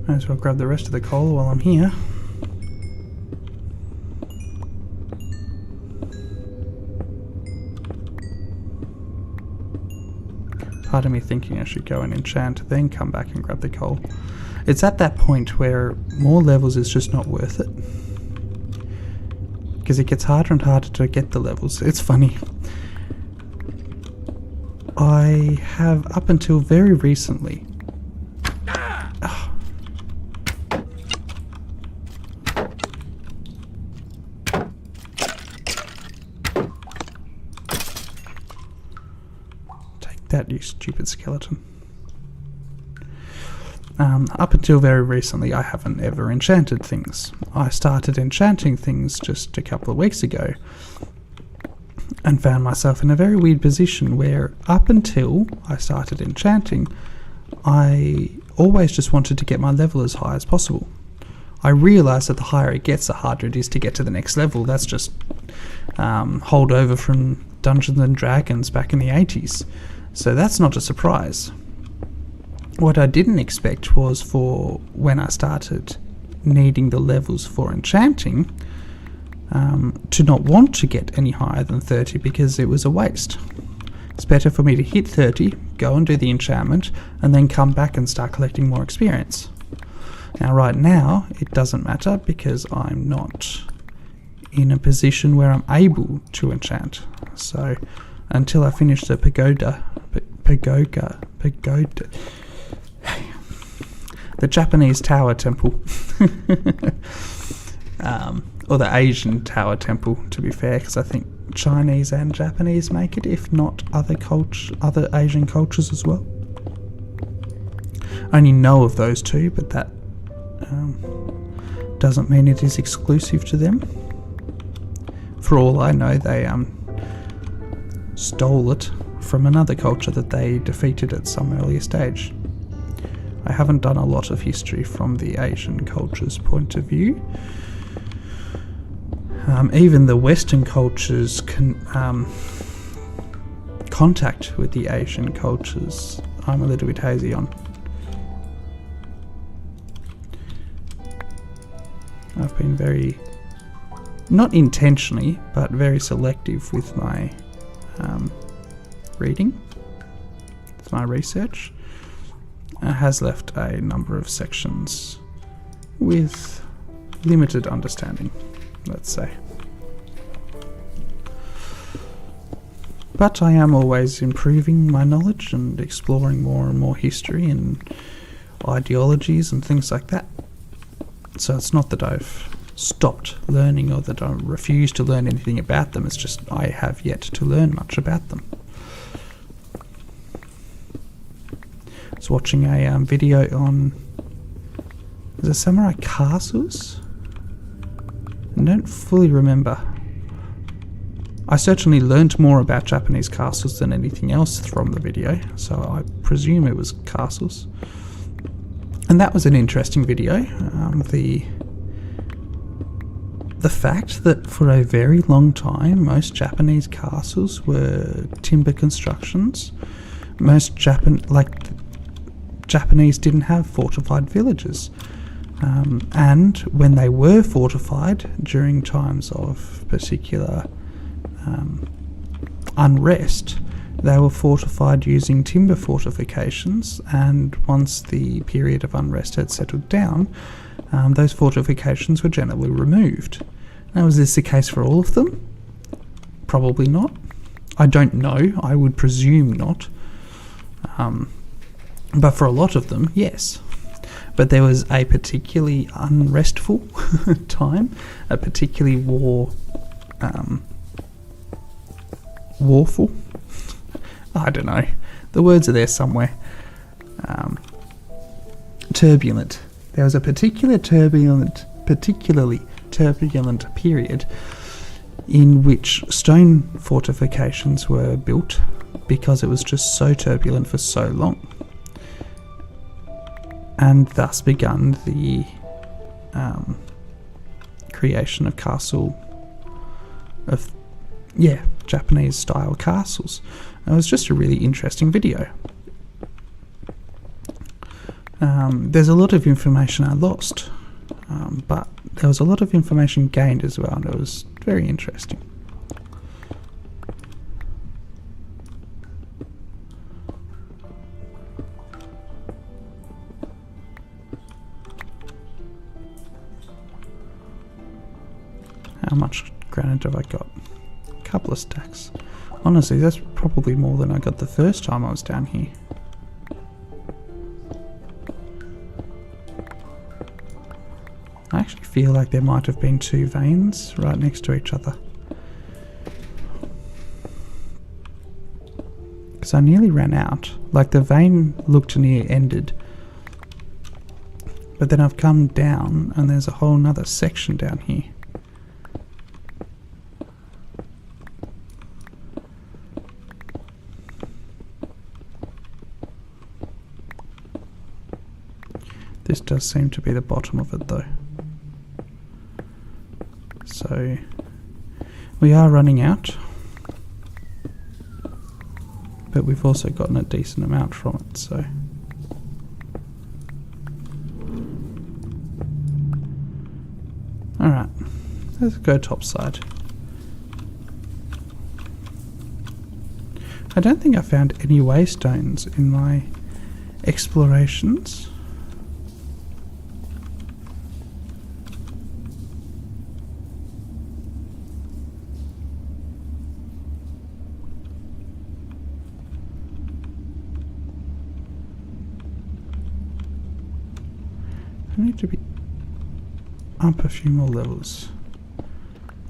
S1: Might as well grab the rest of the coal while I'm here. Part of me thinking I should go and enchant, then come back and grab the coal. It's at that point where more levels is just not worth it. Because it gets harder and harder to get the levels. It's funny. I have, up until very recently... That, you stupid skeleton. Up until very recently, I haven't ever enchanted things. I started enchanting things just a couple of weeks ago and found myself in a very weird position where up until I started enchanting, I always just wanted to get my level as high as possible. I realised that the higher it gets, the harder it is to get to the next level. That's just holdover from Dungeons and Dragons back in the 80s. So that's not a surprise. What I didn't expect was for when I started needing the levels for enchanting to not want to get any higher than 30 because it was a waste. It's better for me to hit 30, go and do the enchantment, and then come back and start collecting more experience. Now right now it doesn't matter because I'm not in a position where I'm able to enchant. So until I finish the pagoda, the Japanese tower temple, or the Asian tower temple, to be fair, because I think Chinese and Japanese make it, if not other Asian cultures as well. I only know of those two, but that doesn't mean it is exclusive to them. For all I know, they stole it from another culture that they defeated at some earlier stage. I haven't done a lot of history from the Asian culture's point of view. Even the Western cultures contact with the Asian cultures, I'm a little bit hazy on. I've been very, not intentionally, but very selective with my reading. It's my research. It has left a number of sections with limited understanding, let's say. But I am always improving my knowledge and exploring more and more history and ideologies and things like that. So it's not that I've stopped learning or that I refuse to learn anything about them, it's just I have yet to learn much about them. I was watching a video on the samurai castles. I don't fully remember. I certainly learnt more about Japanese castles than anything else from the video, so I presume it was castles. And that was an interesting video. The fact that for a very long time most Japanese castles were timber constructions. Most Japanese didn't have fortified villages. And when they were fortified during times of particular unrest, they were fortified using timber fortifications, and once the period of unrest had settled down, those fortifications were generally removed. Now, was this the case for all of them? Probably not. I don't know. I would presume not. But for a lot of them, yes. But there was a particularly unrestful time, a particularly warful. I don't know. The words are there somewhere. Turbulent. There was a particularly turbulent period in which stone fortifications were built because it was just so turbulent for so long. And thus begun the creation of Japanese style castles. It was just a really interesting video. There's a lot of information I lost, but there was a lot of information gained as well, and it was very interesting. How much granite have I got? A couple of stacks. Honestly, that's probably more than I got the first time I was down here. I actually feel like there might have been two veins right next to each other. Because I nearly ran out. Like, the vein looked near ended. But then I've come down and there's a whole nother section down here. This does seem to be the bottom of it though. So we are running out, but we've also gotten a decent amount from it, so alright, let's go topside. I don't think I found any waystones in my explorations. I need to be up a few more levels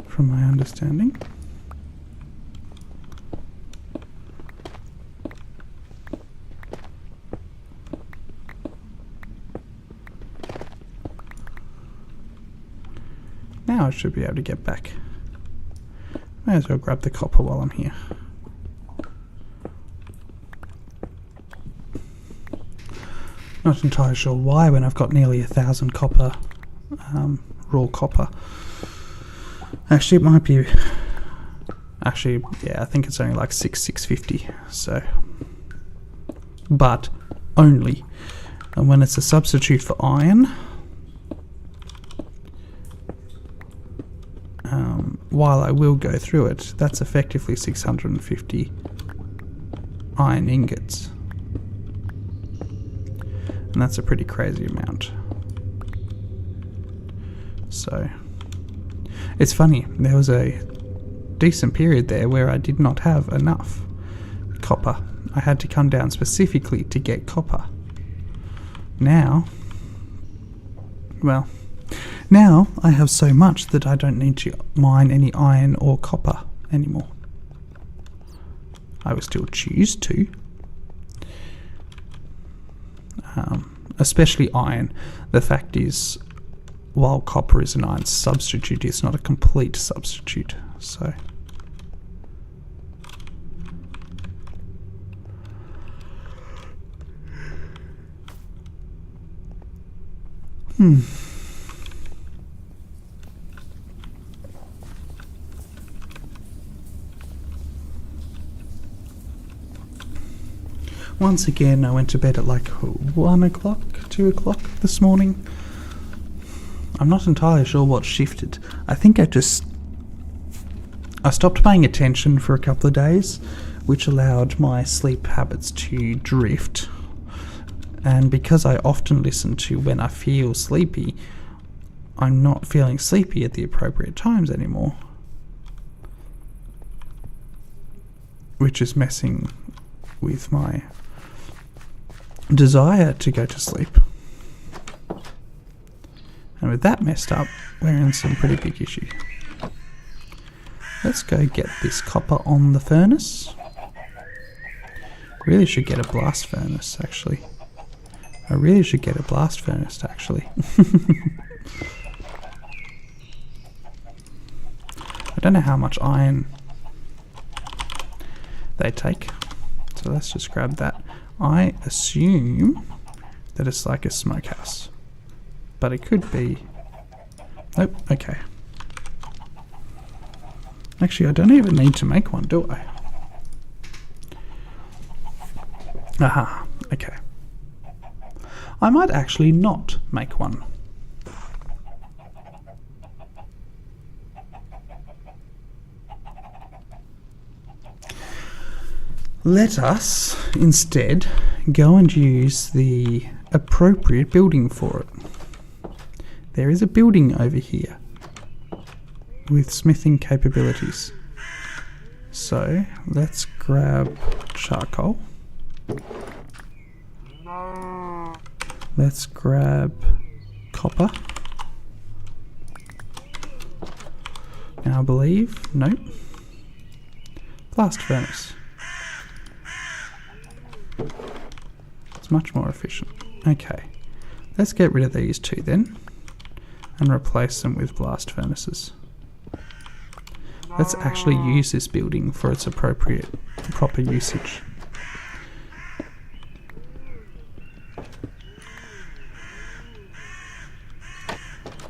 S1: from my understanding. Now I should be able to get back. May as well grab the copper while I'm here. Not entirely sure why when I've got nearly 1,000 copper, raw copper. Actually, it might be. Actually, yeah, I think it's only like 650. So, but only, and when it's a substitute for iron. While I will go through it, that's effectively 650 iron ingots. And that's a pretty crazy amount. So it's funny, there was a decent period there where I did not have enough copper. I had to come down specifically to get copper. Now I have so much that I don't need to mine any iron or copper anymore. I will still choose to, especially iron. The fact is, while copper is an iron substitute, it's not a complete substitute. So once again, I went to bed at like 1 o'clock, 2 o'clock this morning. I'm not entirely sure what shifted. I think I stopped paying attention for a couple of days, which allowed my sleep habits to drift. And because I often listen to when I feel sleepy, I'm not feeling sleepy at the appropriate times anymore, which is messing with my desire to go to sleep. And with that messed up, we're in some pretty big issue. Let's go get this copper on the furnace. Really should get a blast furnace, actually. I really should get a blast furnace, actually. I don't know how much iron they take, so let's just grab that. I assume that it's like a smokehouse, but it could be... Nope, okay. Actually, I don't even need to make one, do I? Aha, okay. I might actually not make one. Let us instead go and use the appropriate building for it. There is a building over here with smithing capabilities. So let's grab charcoal. Let's grab copper. Now I believe, nope. Blast furnace. It's much more efficient. Okay, let's get rid of these two then and replace them with blast furnaces. Let's actually use this building for its appropriate, proper usage.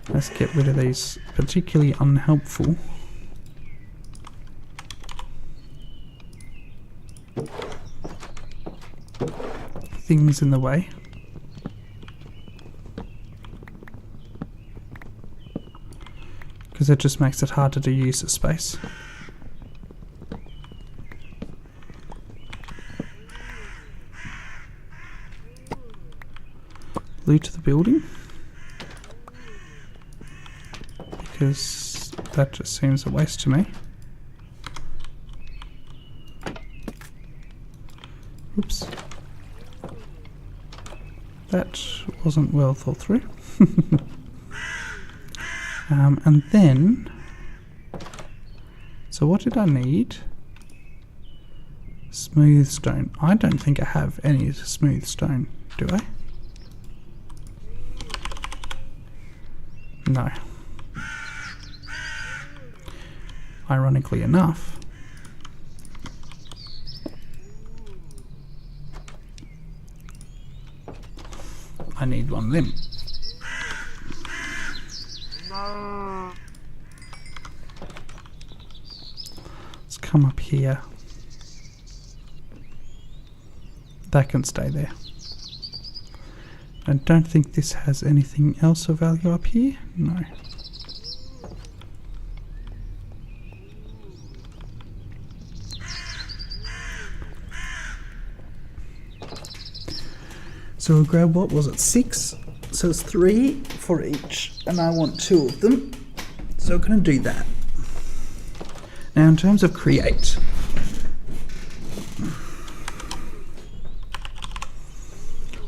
S1: Let's get rid of these particularly unhelpful things in the way. Because it just makes it harder to use the space. Loot the building. Because that just seems a waste to me. Oops. That wasn't well thought through. And then, so what did I need? Smooth stone. I don't think I have any smooth stone, do I? No. Ironically enough, I need one of them. Let's come up here. That can stay there. I don't think this has anything else of value up here. No. So we'll grab, what was it, six So it's 3 for each, and I want 2 of them. So we're going to do that. Now, in terms of create,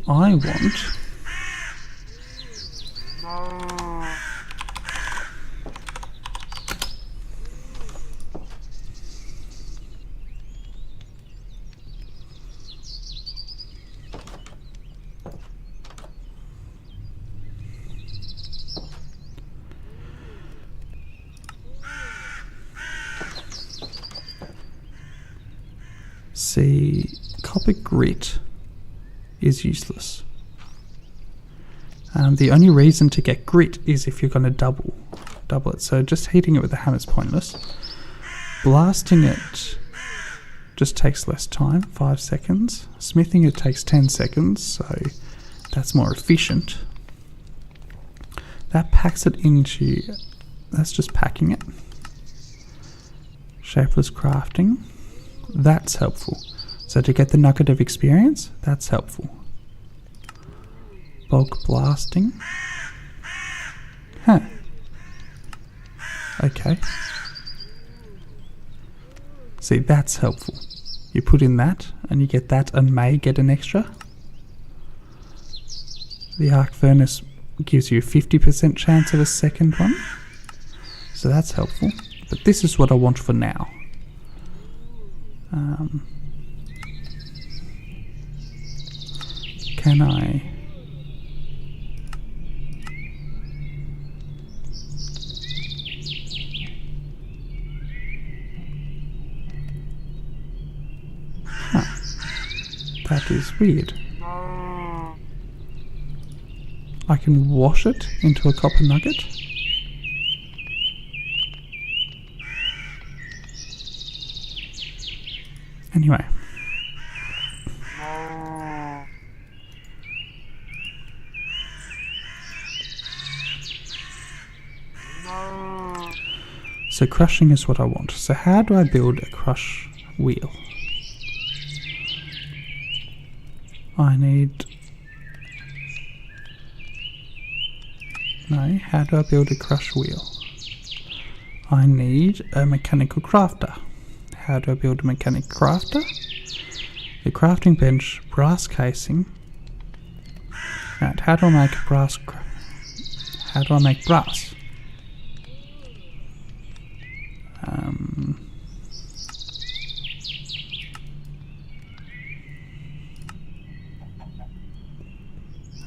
S1: I want see, copper grit is useless. The only reason to get grit is if you're going to double it. So just heating it with the hammer is pointless. Blasting it just takes less time, 5 seconds. Smithing it takes 10 seconds, so that's more efficient. That packs it into, that's just packing it. Shapeless crafting, that's helpful. So to get the nugget of experience, that's helpful. Bulk blasting. Huh. Okay. See, that's helpful. You put in that, and you get that, and may get an extra. The arc furnace gives you a 50% chance of a second one. So that's helpful. But this is what I want for now. Can I... That is weird. I can wash it into a copper nugget. Anyway. So crushing is what I want. So how do I build a crush wheel? I need... No, how do I build a crush wheel? I need a mechanical crafter. How do I build a mechanical crafter? A crafting bench, brass casing. Right, how do I make brass? How do I make brass?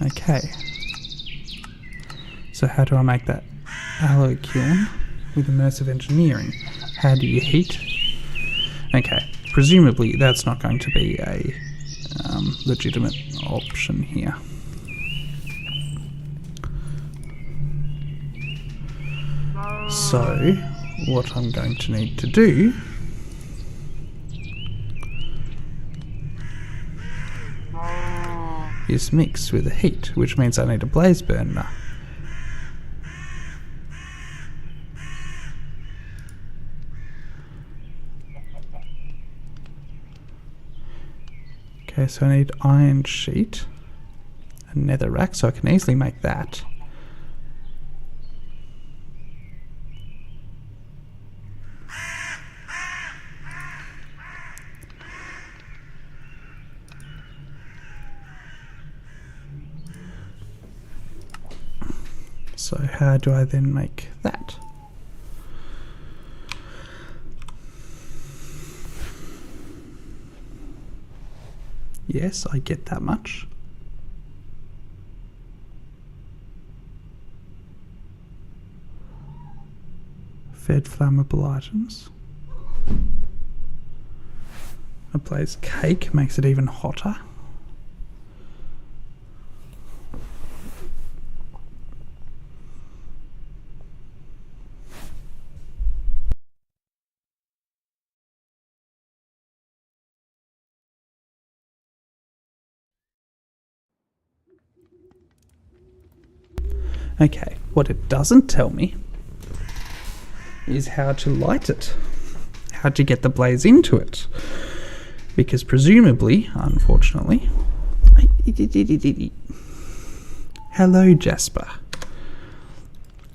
S1: Okay. So how do I make that? Alloy kiln with immersive engineering. How do you heat? Okay. Presumably that's not going to be a legitimate option here. So what I'm going to need to do is mix with the heat, which means I need a blaze burner. Okay, so I need iron sheet and nether rack, so I can easily make that. So how do I then make that? Yes, I get that much. Fed flammable items. A blaze cake makes it even hotter. Okay, what it doesn't tell me is how to light it, how to get the blaze into it, because presumably, unfortunately, Hello, Jasper.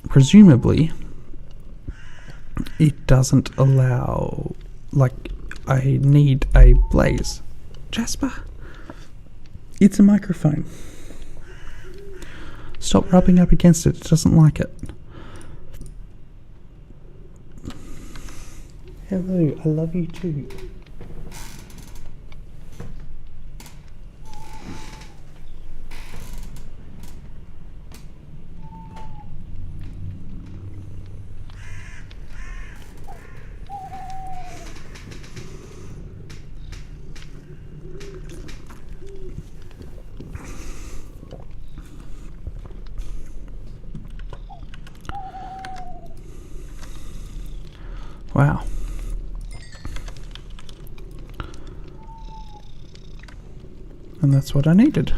S1: Presumably, it doesn't allow... Like, I need a blaze. Jasper? It's a microphone. Stop rubbing up against it. It doesn't like it. Hello, I love you too. Wow. And that's what I needed.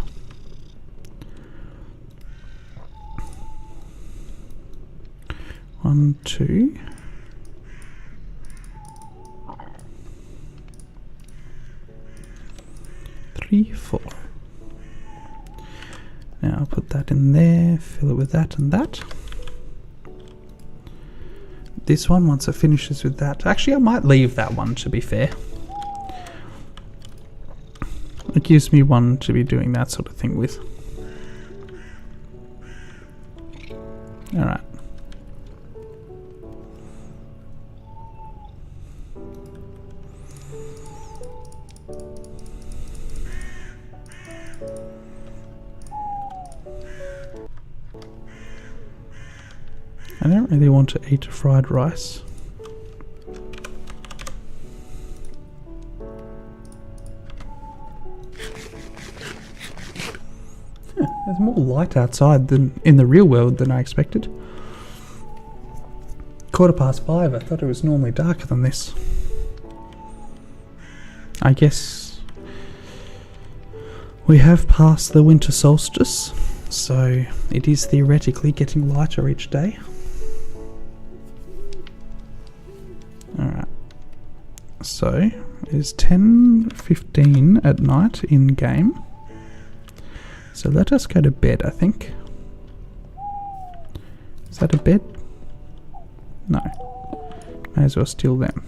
S1: One, two. Three, four. Now I'll put that in there, fill it with that and that. This one, once it finishes with that, actually I might leave that one, to be fair. It gives me one to be doing that sort of thing with. Alright. I don't really want to eat fried rice. There's more light outside than in the real world than I expected. 5:15. I thought it was normally darker than this. I guess we have passed the winter solstice, so it is theoretically getting lighter each day. Alright, so it is 10:15 at night in game. So let us go to bed, I think. Is that a bed? No. May as well steal them.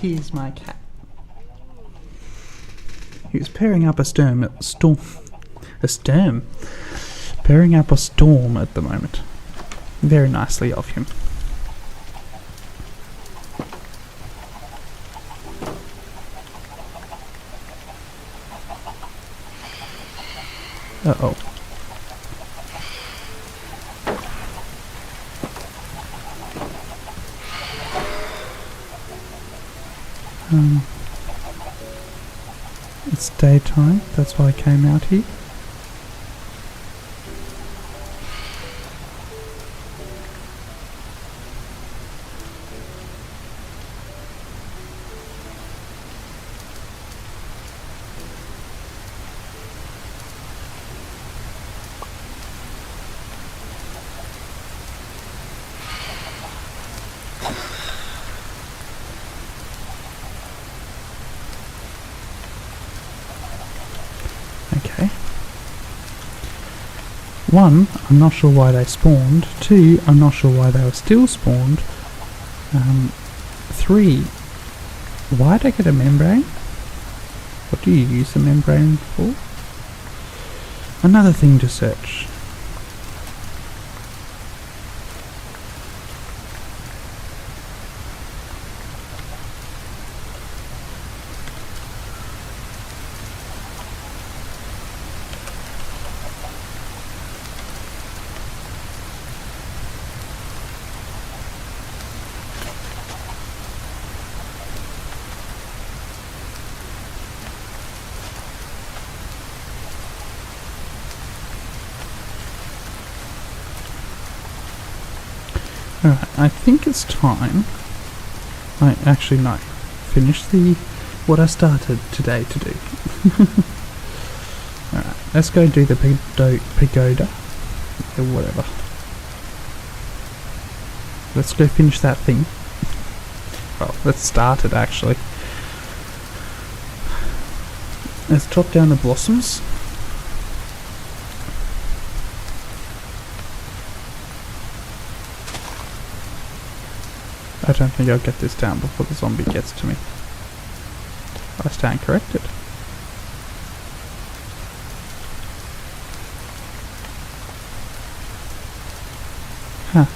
S1: Here's my cat. He was pairing up pairing up a storm at the moment. Very nicely of him. Uh-oh. It's daytime, that's why I came out here. Okay. One, I'm not sure why they spawned. Two, I'm not sure why they were still spawned. Three, why'd I get a membrane? What do you use the membrane for? Another thing to search. Alright, I think it's time. Actually, no. Finish what I started today to do. Alright, let's go do the pagoda. Or whatever. Let's go finish that thing. Well, let's start it actually. Let's chop down the blossoms. I don't think I'll get this down before the zombie gets to me. I stand corrected. Huh.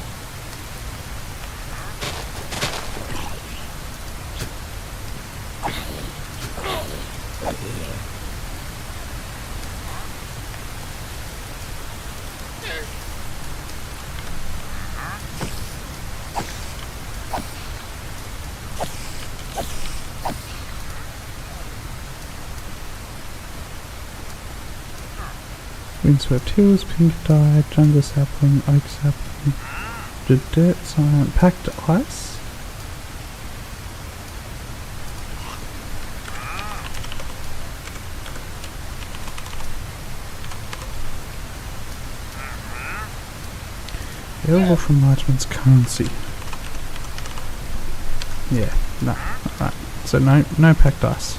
S1: Windswept hills, pink dye, jungle sapling, oak sapling, the dirt sign, packed ice. Available from Largeman's currency. Yeah, no, alright. So no packed ice.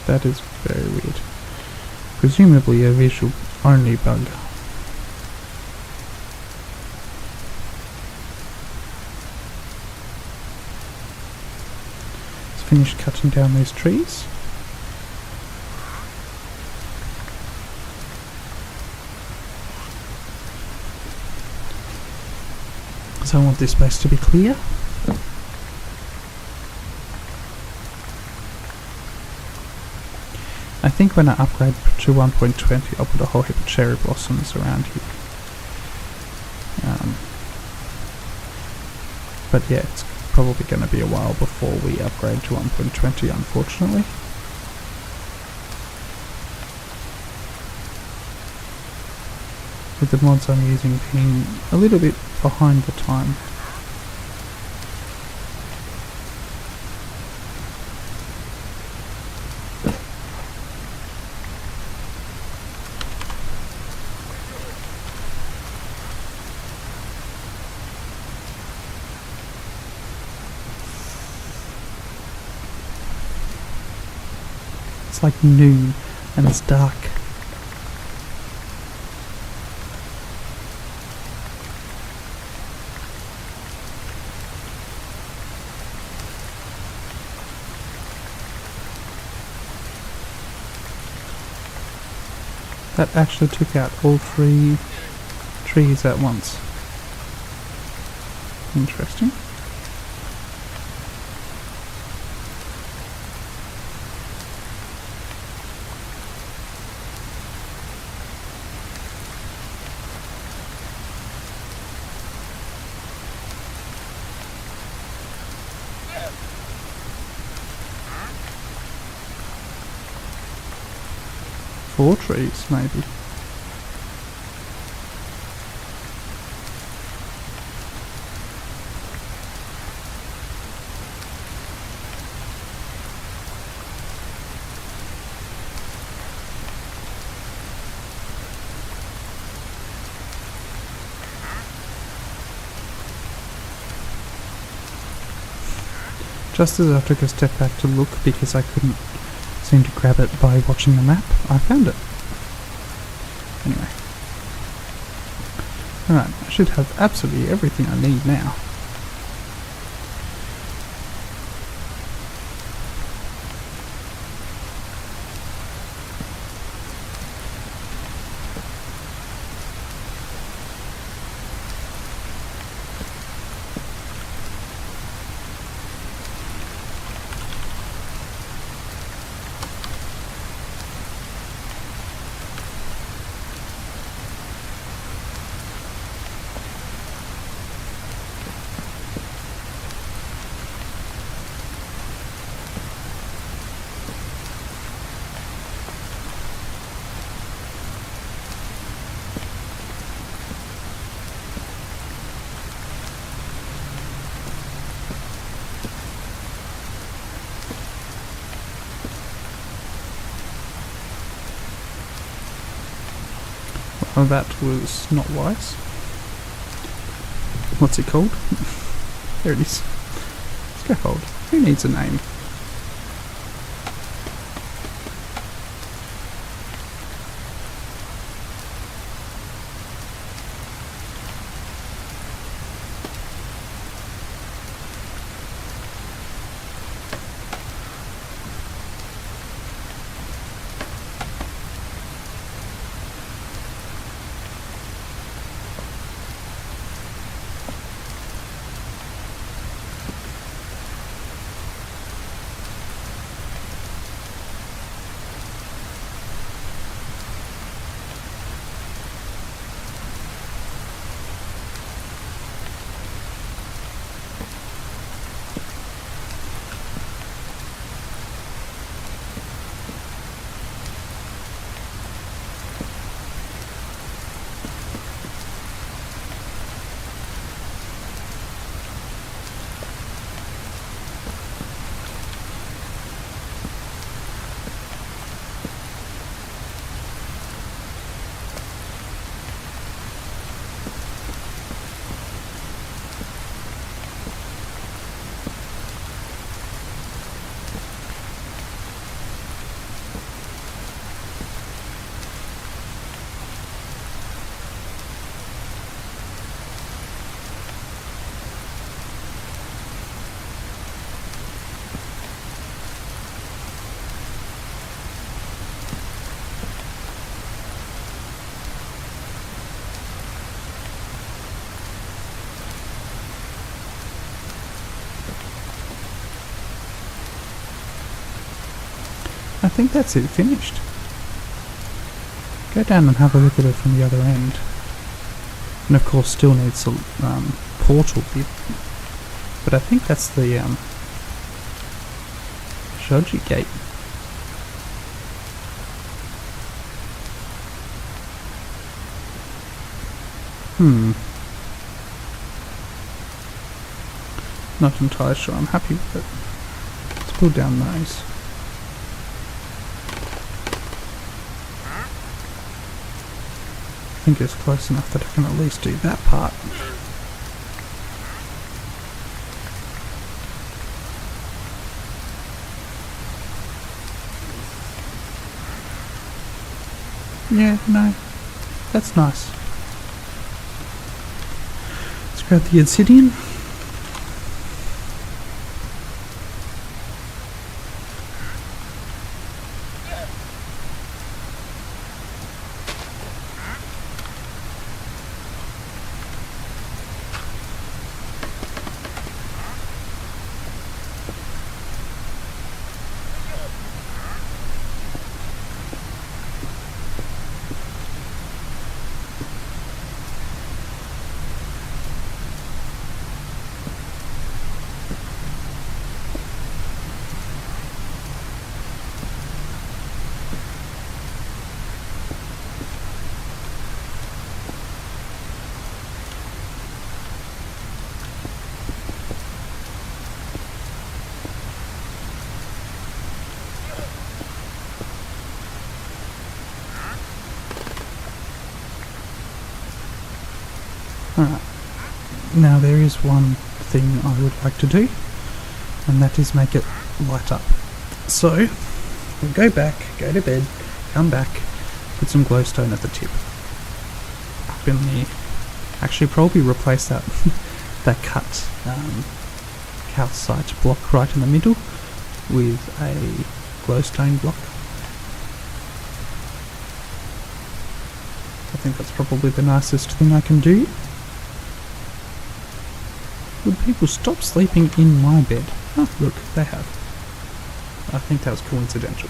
S1: That is very weird. Presumably a visual only bug. Let's finish cutting down these trees. So I want this space to be clear. I think when I upgrade to 1.20 I'll put a whole heap of cherry blossoms around here. But yeah, it's probably going to be a while before we upgrade to 1.20, unfortunately. With the mods I'm using being a little bit behind the time. It's like noon and it's dark. That actually took out all 3 trees at once. Interesting. Four trees, maybe. Just as I took a step back to look because I couldn't seem to grab it by watching the map, I found it. Anyway. Alright, I should have absolutely everything I need now. Oh, that was not wise. What's it called? There it is. Scaffold. Who needs a name? I think that's it, finished. Go down and have a look at it from the other end. And of course still needs a portal bit. But I think that's the Shoji gate. Not entirely sure I'm happy with it. Let's pull down those. I think it's close enough that I can at least do that part. Yeah, no, that's nice. Let's grab the obsidian. Alright, now there is one thing I would like to do, and that is make it light up. So, we'll go back, go to bed, come back, put some glowstone at the tip. Up in the... Actually probably replace that, that cut calcite block right in the middle with a glowstone block. I think that's probably the nicest thing I can do. Would people stop sleeping in my bed? Oh, look, they have. I think that was coincidental.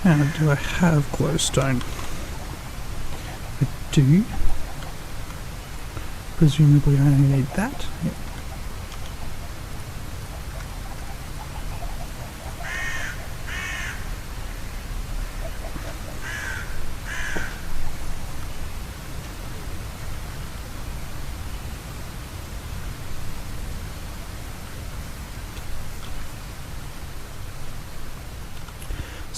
S1: Now, do I have glowstone? I do. Presumably I only need that. Yep.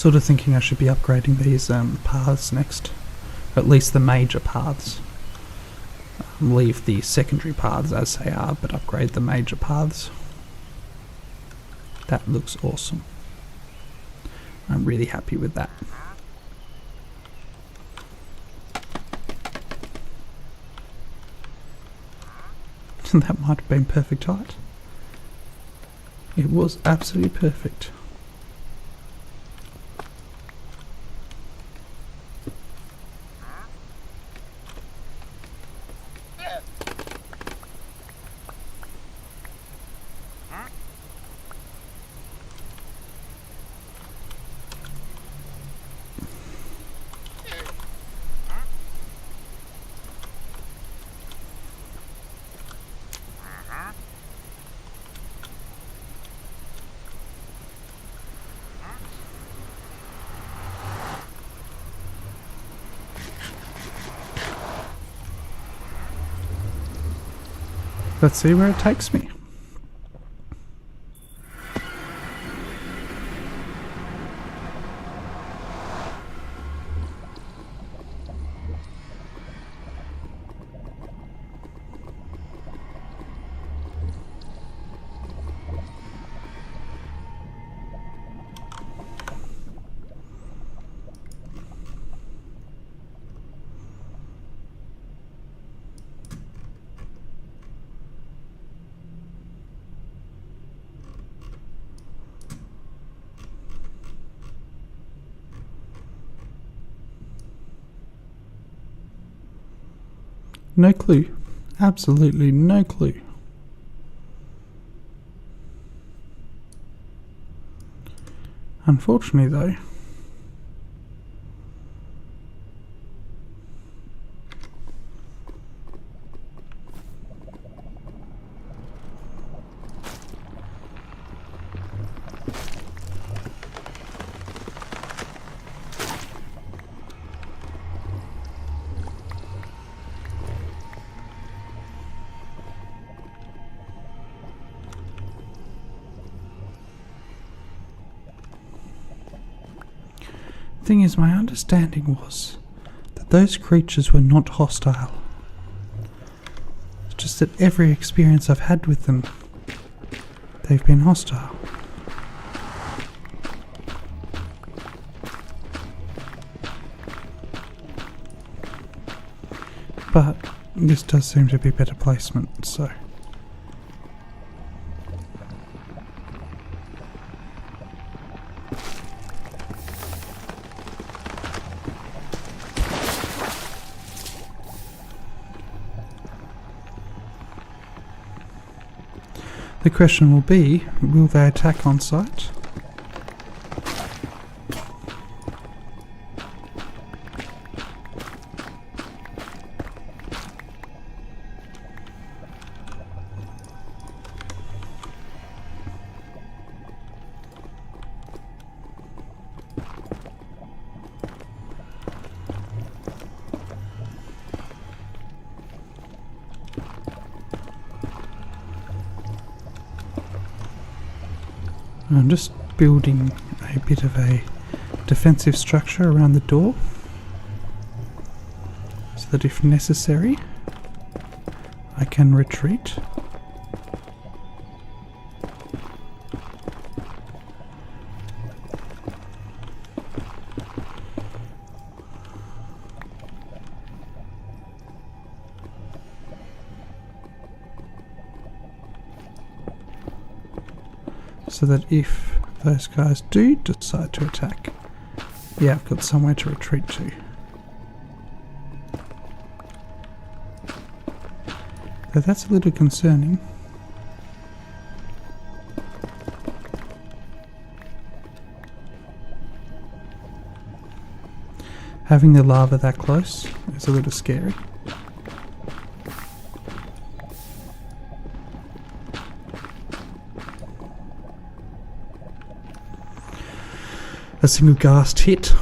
S1: Sort of thinking I should be upgrading these paths next. At least the major paths. Leave the secondary paths as they are, but upgrade the major paths. That looks awesome. I'm really happy with that. That might have been perfect height. It was absolutely perfect. Let's see where it takes me. No clue. Absolutely no clue. Unfortunately though, thing is, my understanding was that those creatures were not hostile. It's just that every experience I've had with them, they've been hostile. But this does seem to be better placement, so... The question will be, will they attack on sight? I'm just building a bit of a defensive structure around the door so that if necessary I can retreat. So that if those guys do decide to attack, yeah, I've got somewhere to retreat to. Though that's a little concerning. Having the lava that close is a little scary. A single ghast hit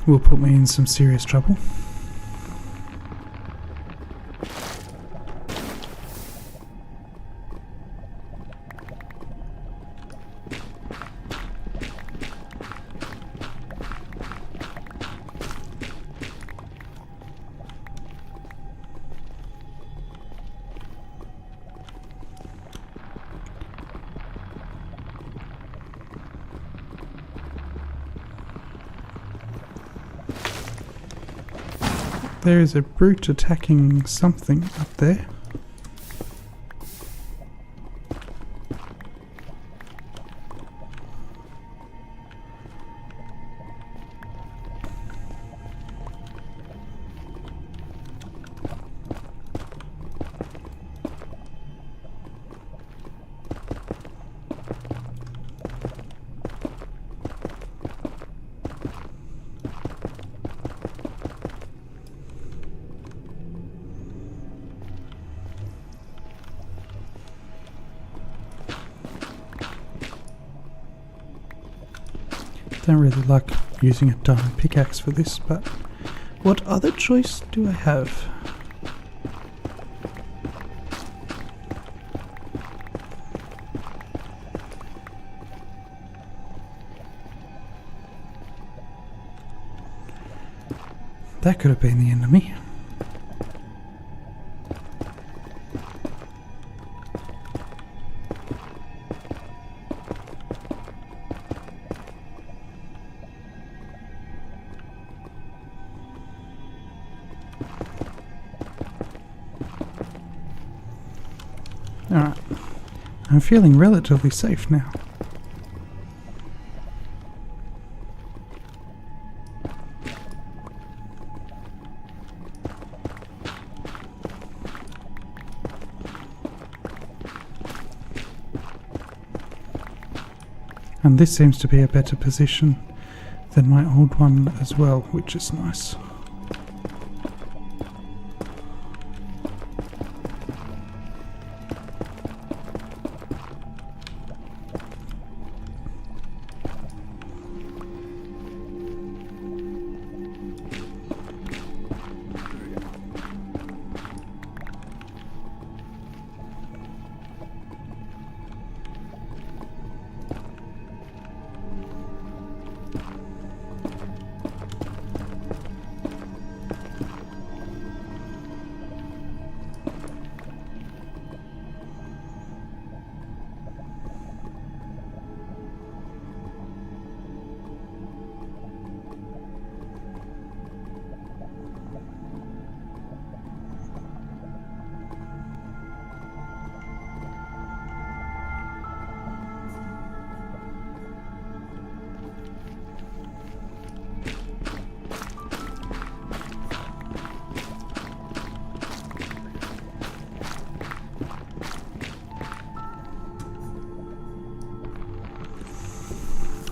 S1: will put me in some serious trouble. There is a brute attacking something up there. Don't really like using a diamond pickaxe for this, but what other choice do I have? That could have been the enemy. Alright, I'm feeling relatively safe now. And this seems to be a better position than my old one as well, which is nice.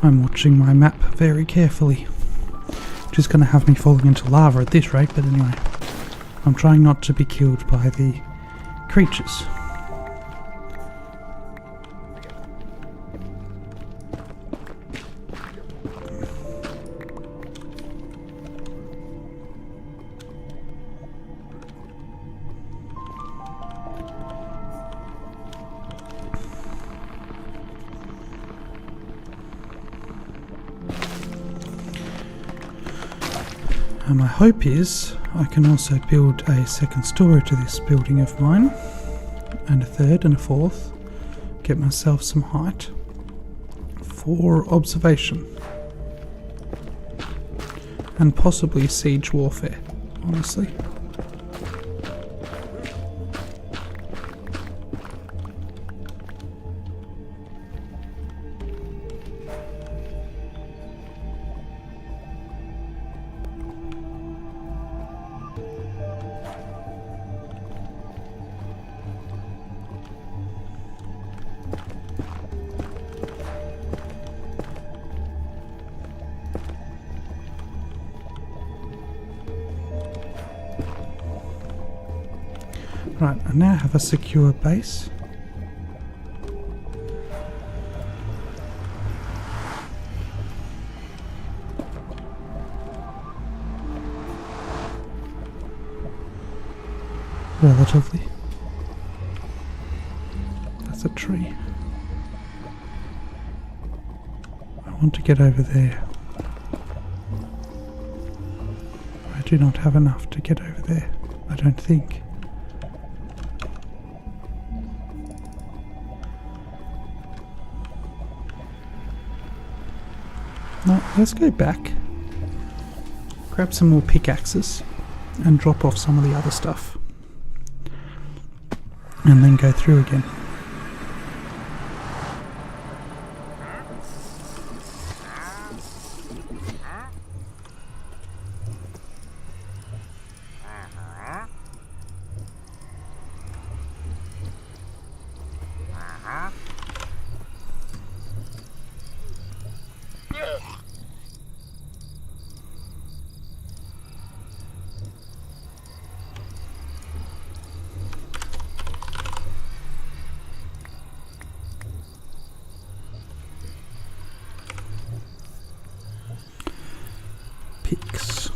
S1: I'm watching my map very carefully, which is going to have me falling into lava at this rate, but anyway, I'm trying not to be killed by the creatures. And my hope is I can also build a second story to this building of mine, and a third and a fourth, get myself some height for observation and possibly siege warfare, honestly. Right, I now have a secure base. Relatively. That's a tree. I want to get over there. I do not have enough to get over there, I don't think. No, let's go back. Grab some more pickaxes and drop off some of the other stuff. And then go through again. Picks.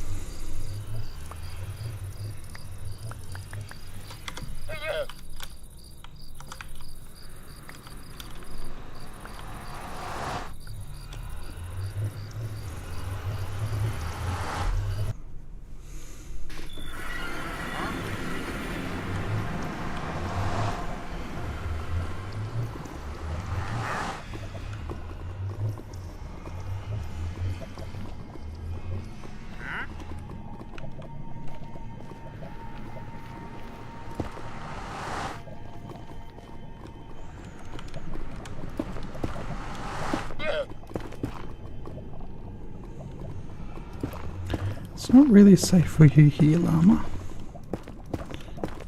S1: It's not really safe for you here, llama.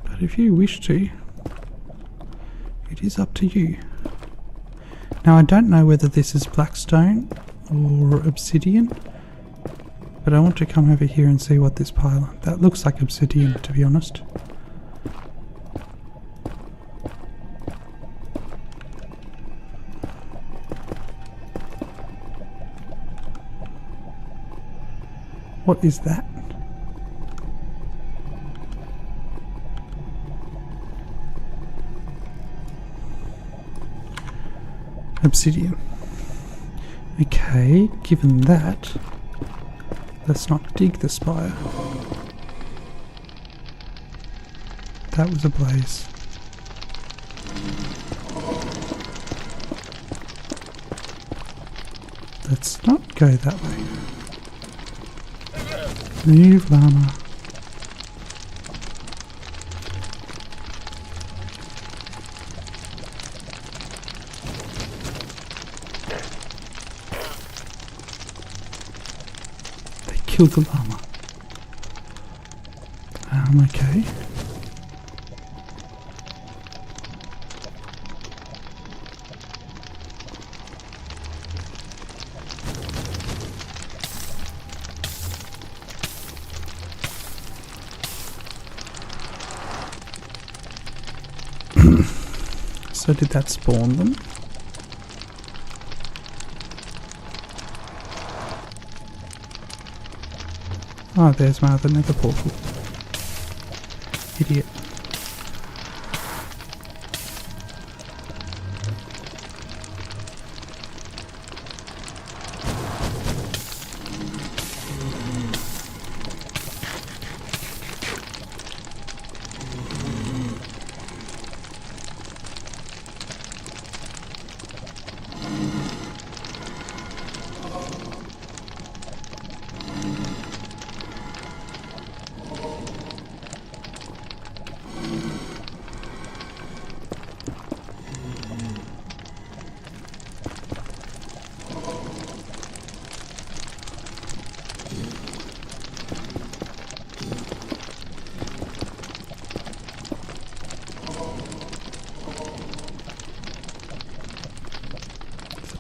S1: But if you wish to, it is up to you. Now I don't know whether this is blackstone or obsidian, but I want to come over here and see what this pile... That looks like obsidian, to be honest. What is that? Obsidian. Okay, given that, let's not dig the spire. That was a blaze. Let's not go that way. Move, llama. They killed the llama. Okay. So did that spawn them? Oh, there's my other nether portal. Idiot.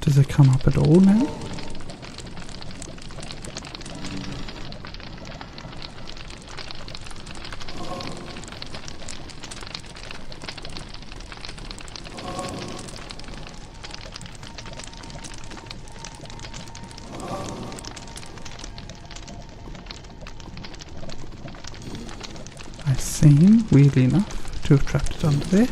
S1: Does it come up at all now? I seem, weirdly enough, to have trapped it under there.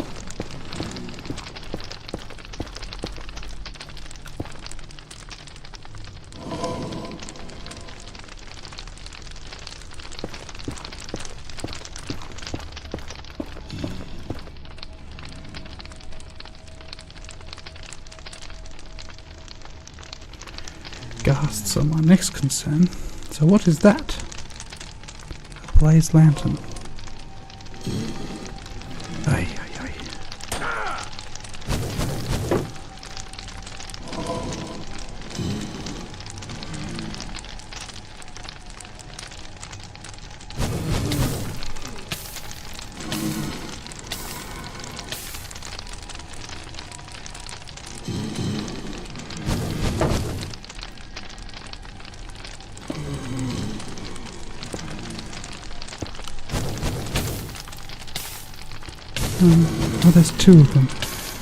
S1: Ghasts are my next concern. So what is that? A blaze lantern. Ay, ay, ay. Oh, there's two of them.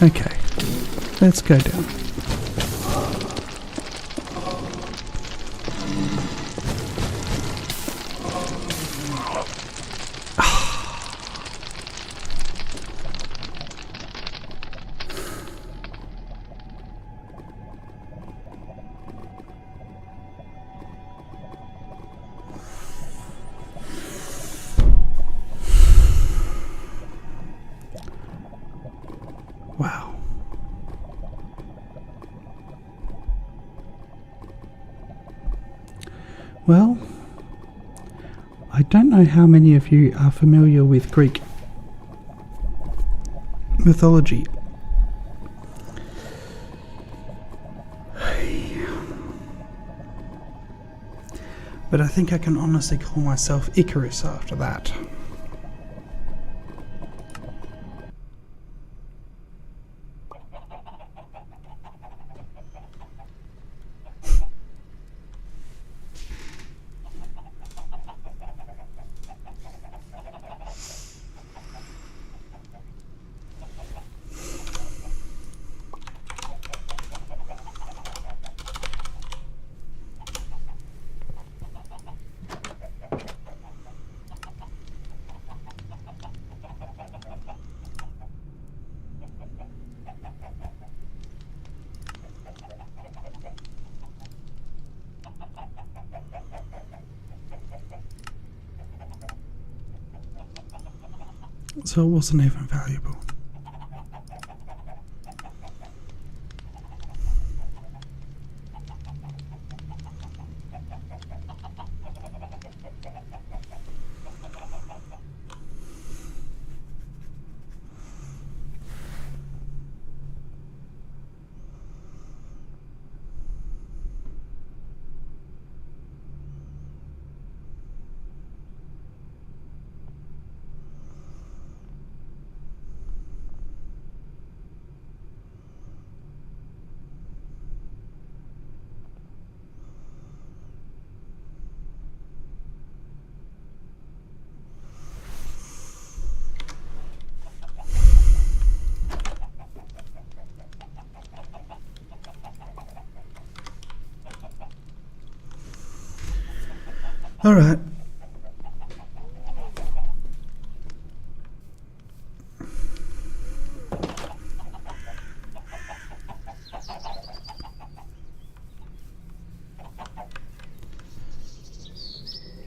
S1: Okay, let's go down. Wow. Well, I don't know how many of you are familiar with Greek mythology. But I think I can honestly call myself Icarus after that. So it wasn't even valuable. All right.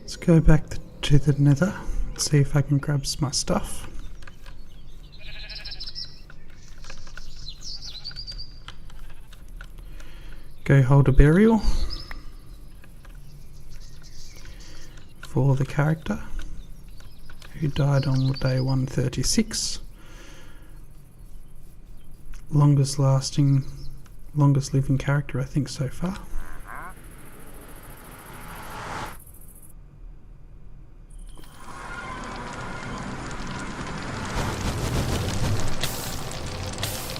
S1: Let's go back to the nether, see if I can grab my stuff. Go hold a burial for the character who died on day 136. Longest living character I think so far.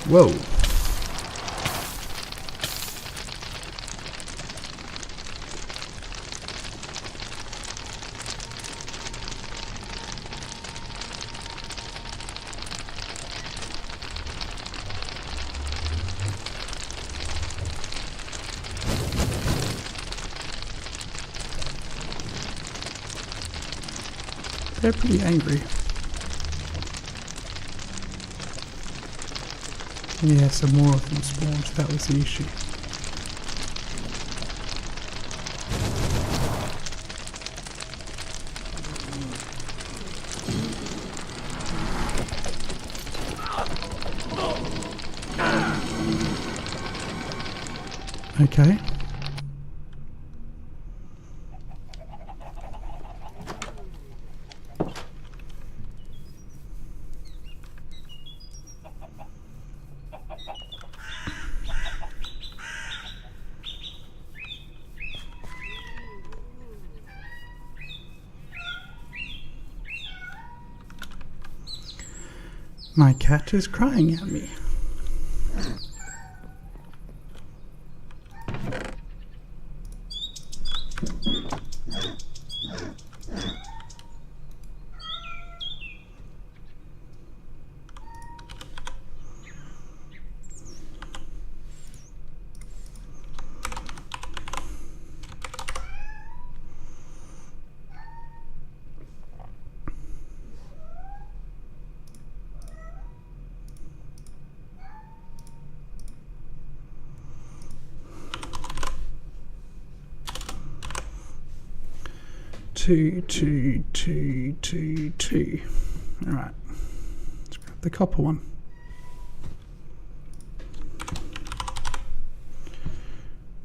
S1: Whoa. They're pretty angry. Yeah, some more of them spawned, that was the issue. Okay. My cat is crying at me. Two. Alright. Let's grab the copper one.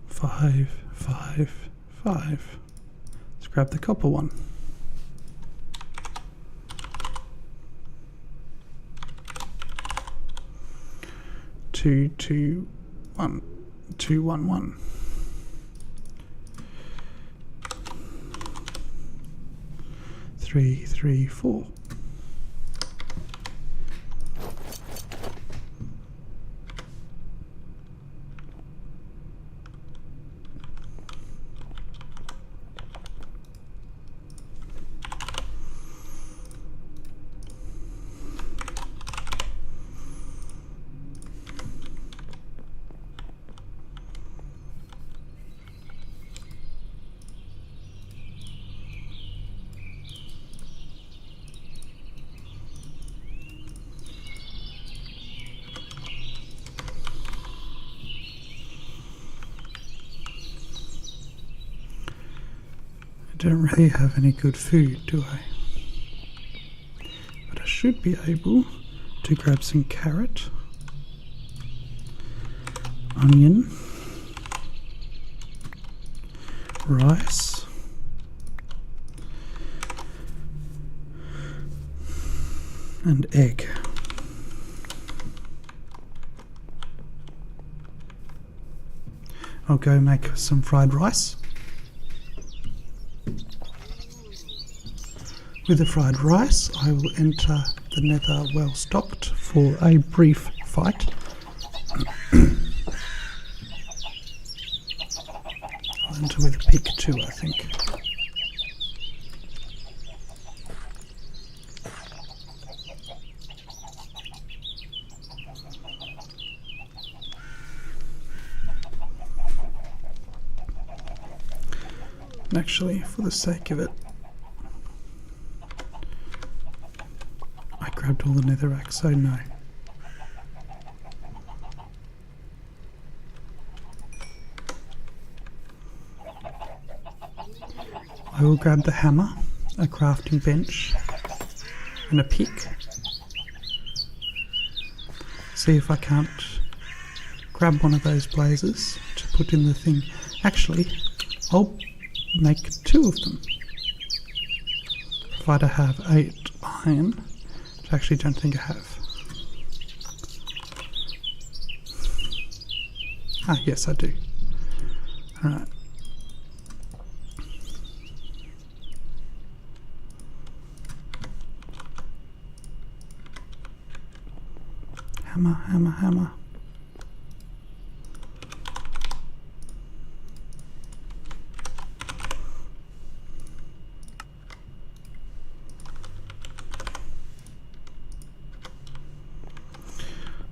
S1: Five. Let's grab the copper one. Two, one. 3, 4. I don't really have any good food, do I? But I should be able to grab some carrot, onion, rice, and egg. I'll go make some fried rice. With the fried rice, I will enter the nether well stocked for a brief fight. I'll enter with a pick too, I think. Actually, for the sake of it, I grabbed all the netherrack, so no. I will grab the hammer, a crafting bench, and a pick. See if I can't grab one of those blazes to put in the thing. Actually, I'll make 2 of them. Provided I have 8 iron, which I actually don't think I have. Ah, yes I do. Alright. Hammer.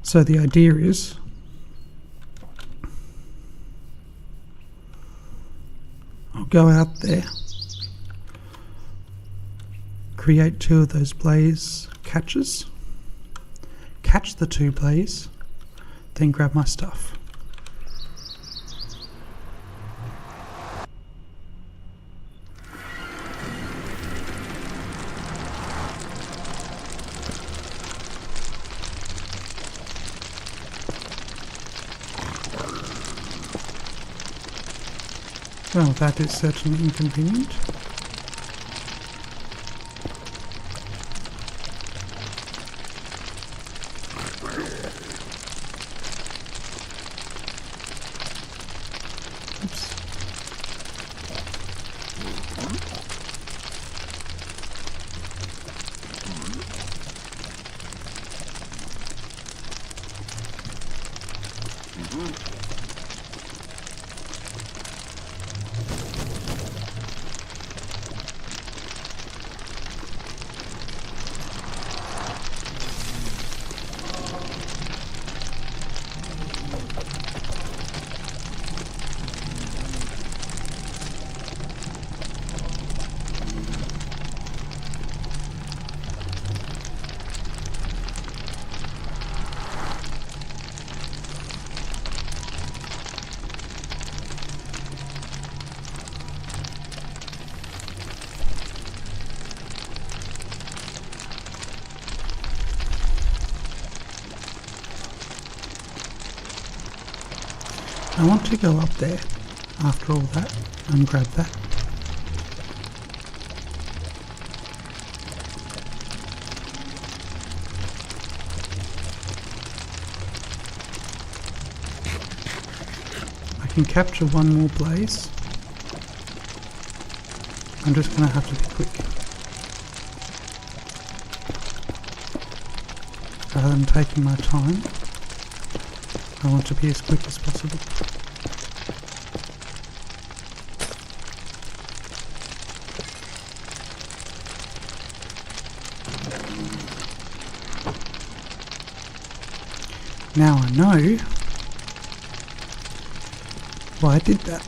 S1: So the idea is I'll go out there, create 2 of those blaze catches, catch the 2 blaze, then grab my stuff. Well, that is certainly inconvenient. Oops. I want to go up there after all that and grab that. I can capture one more blaze. I'm just going to have to be quick. Rather than taking my time, I want to be as quick as possible. Now I know why I did that.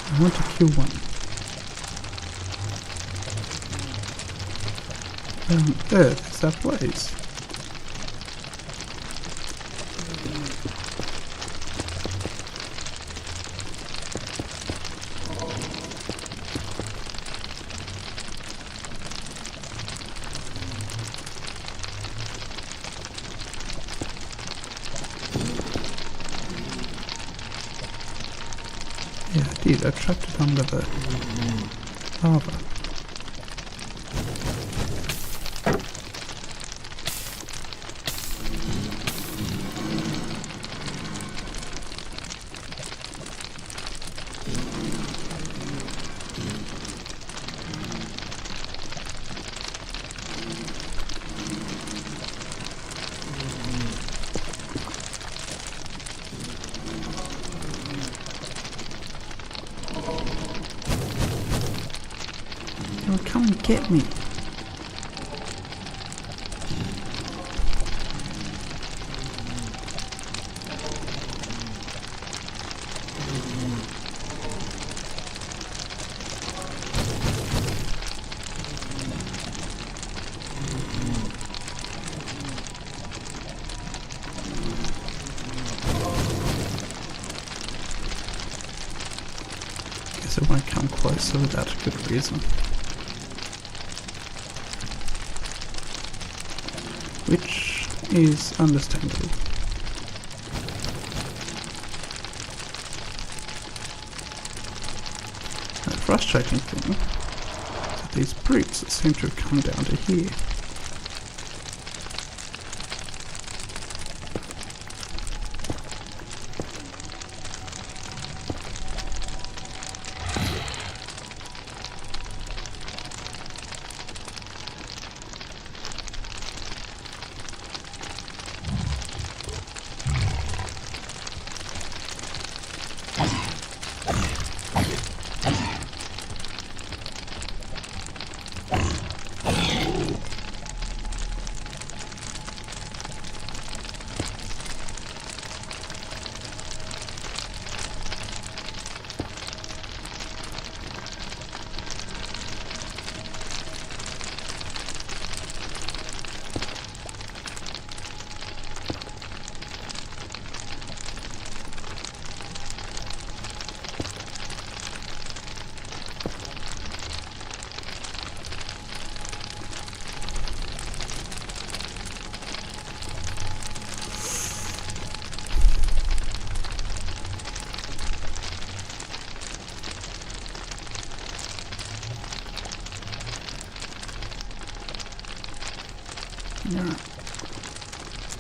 S1: I want to kill one. Where on earth is that blaze? Yeah, I did. I trapped it under the lava. Oh, come and get me. Guess it won't come closer without a good reason. Which is understandable. The frustrating thing is that these brutes seem to have come down to here.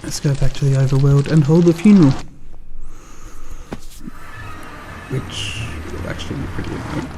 S1: Let's go back to the overworld and hold the funeral. Which will actually be pretty annoying.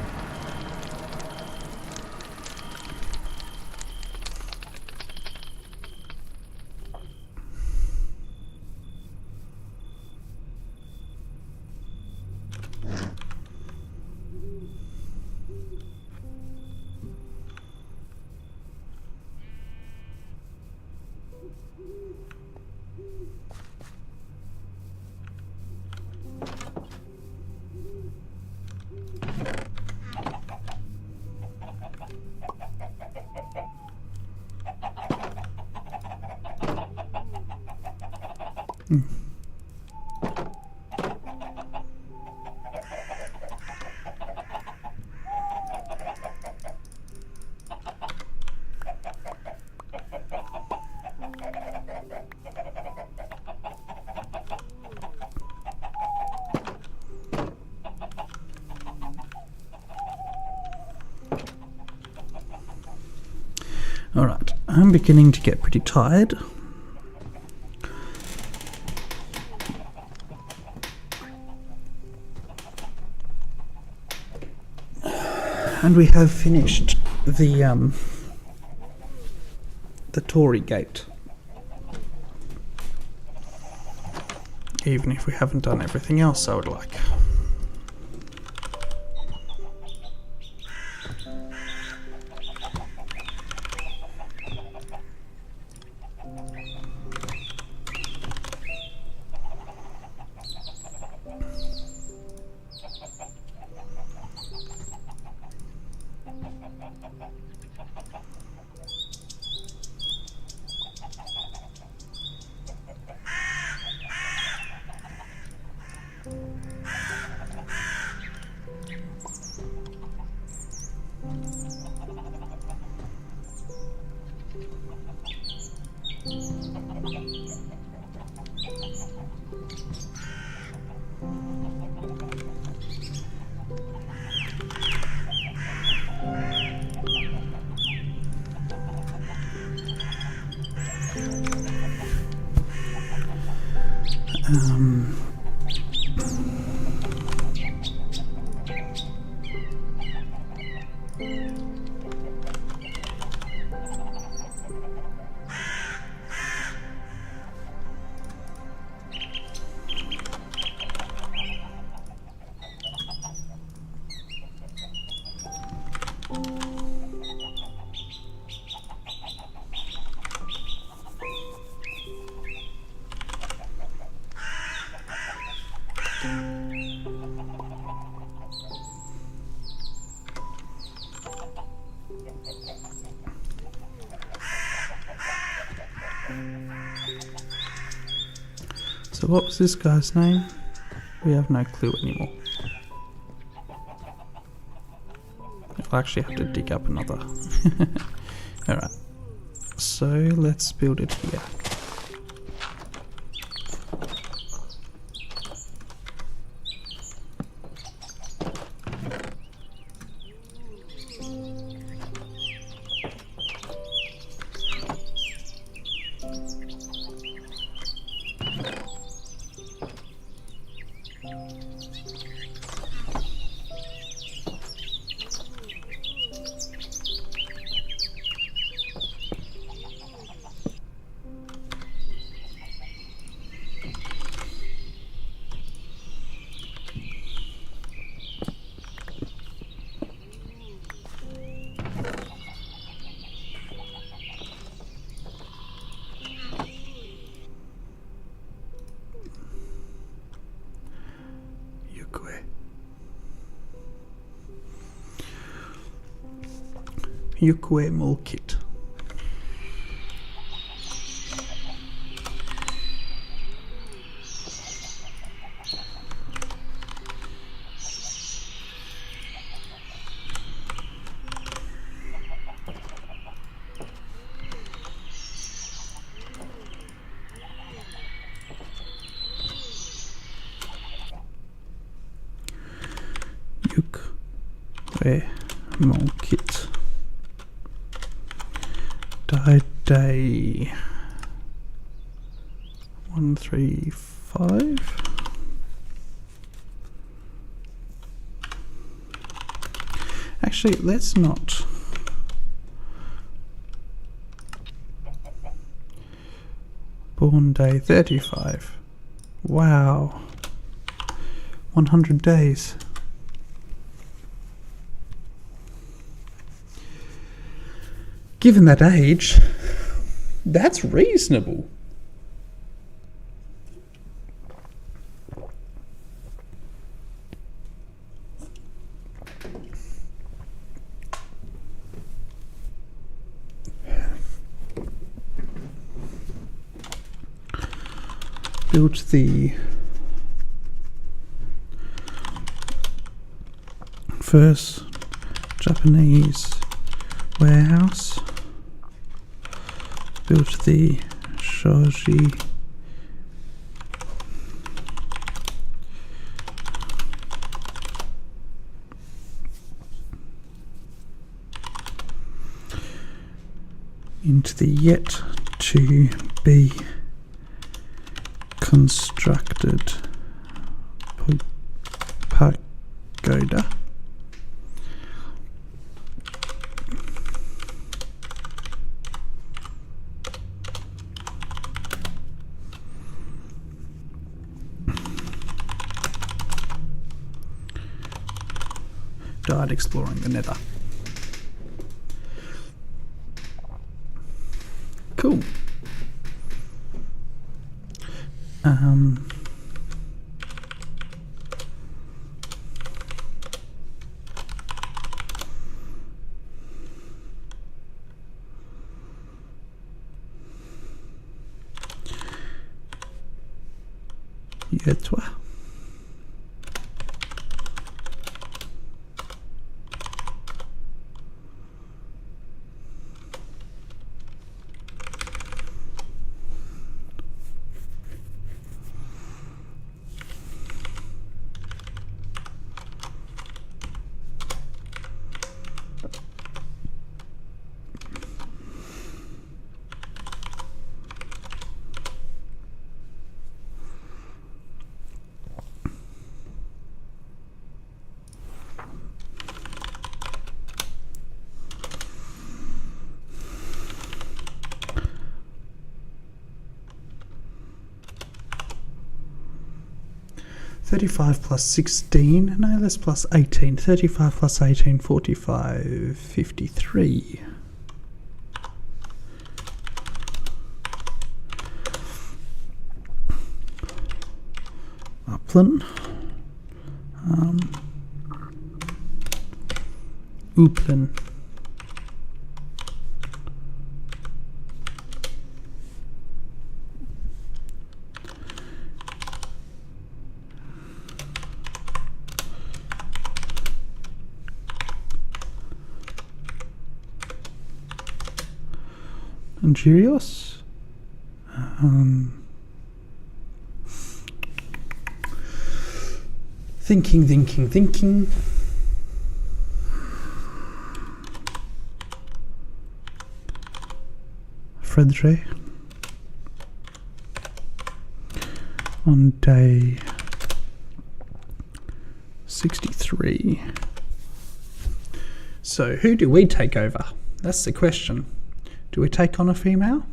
S1: Alright, I'm beginning to get pretty tired. And we have finished the Torii gate. Even if we haven't done everything else I would like. So what was this guy's name? We have no clue anymore. I'll actually have to dig up another. Alright, so let's build it here. Yukue Mulkit. Yukue Mulkit. Day 135. Actually, let's not. Born day 35. Wow. 100 days. Given that age, that's reasonable. Built the first Japanese warehouse. Built the shoji into the yet to be constructed pagoda. Died exploring the nether. Cool. Yetwa. $35 plus 16, no, that's plus 18. 35 plus 18, 45, 53. Upland. Upland. Angerios. Thinking. Fredre. On day 63. So who do we take over? That's the question. Do we take on a female?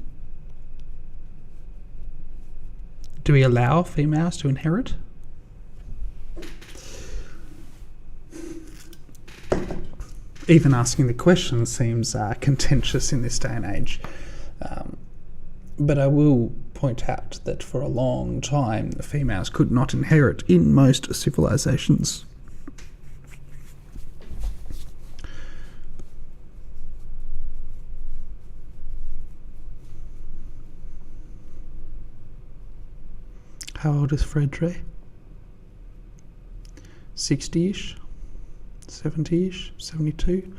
S1: Do we allow females to inherit? Even asking the question seems contentious in this day and age. But I will point out that for a long time, the females could not inherit in most civilizations. How old is Fredre? 60-ish? 70-ish? 72?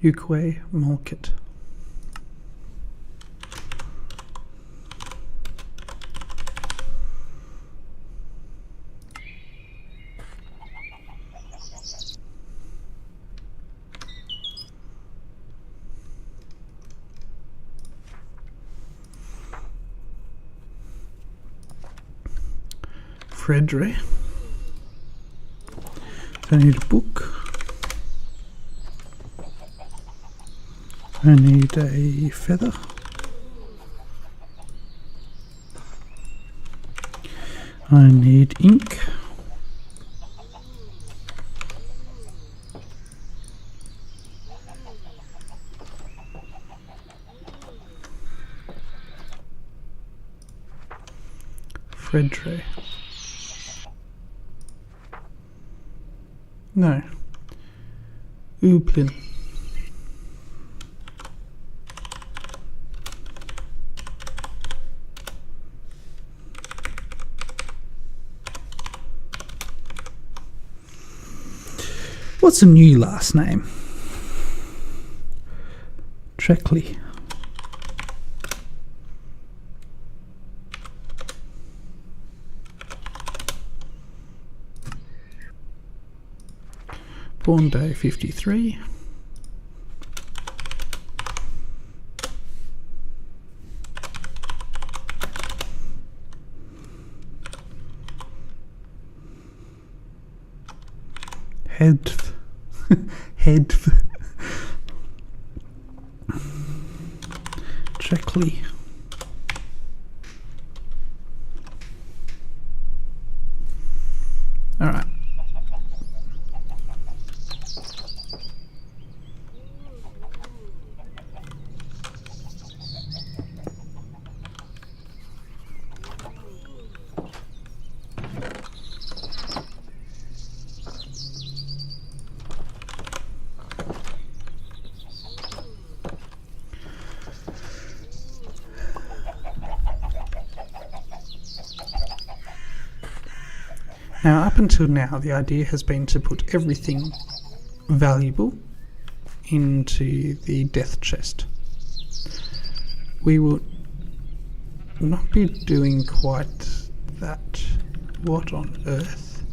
S1: Ukwe Malkit. Fredre. I need a book. I need a feather. I need ink. Fredre. No. Uplin. What's a new last name? Treckley. Born day 53. Head. Treckley. All right. Now, up until now, the idea has been to put everything valuable into the death chest. We will not be doing quite that. What on earth?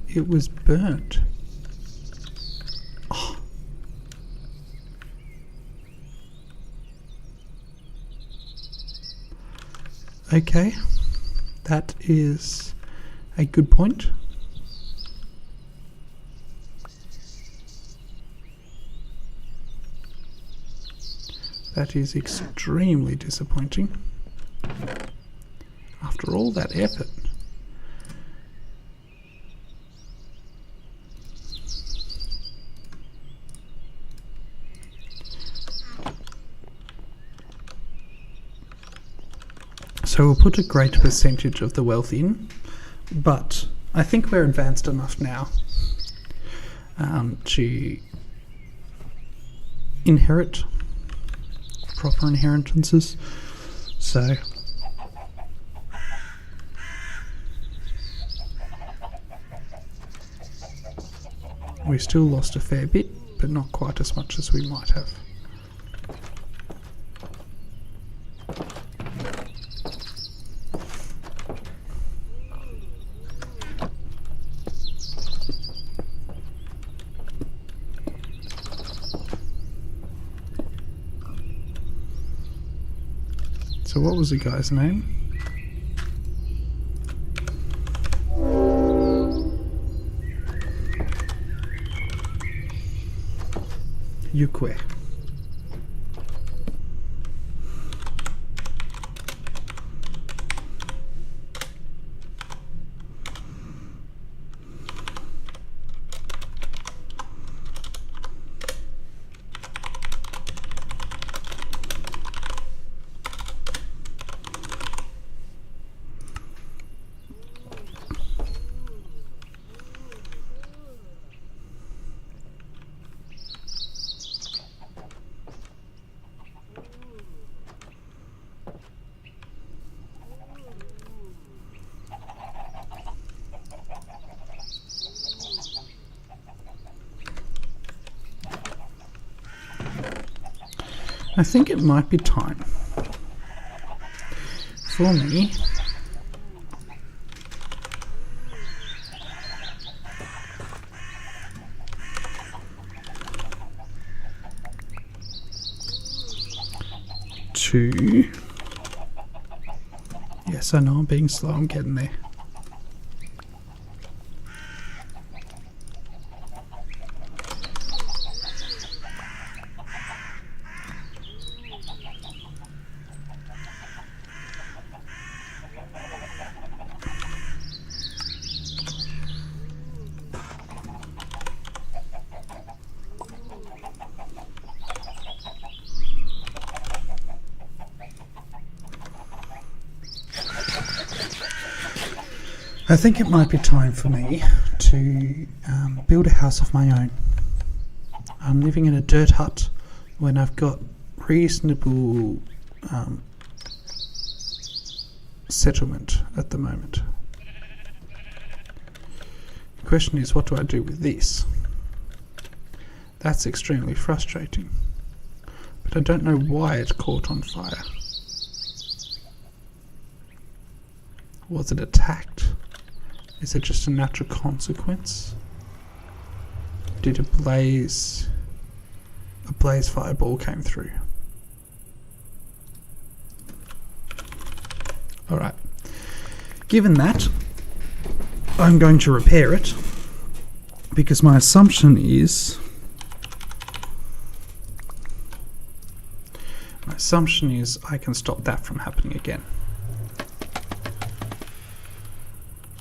S1: It was burnt. Oh. Okay, that is a good point. That is extremely disappointing. After all that effort. So we'll put a great percentage of the wealth in, but I think we're advanced enough now to inherit proper inheritances. So we still lost a fair bit, but not quite as much as we might have. So what was the guy's name? Yukwe. I think it might be time for me to Yes, I know I'm being slow, I'm getting there. I think it might be time for me to build a house of my own. I'm living in a dirt hut when I've got reasonable settlement at the moment. The question is, what do I do with this? That's extremely frustrating, but I don't know why it caught on fire. Was it attacked? Is it just a natural consequence? Did a blaze fireball came through? Alright. Given that, I'm going to repair it, because my assumption is I can stop that from happening again.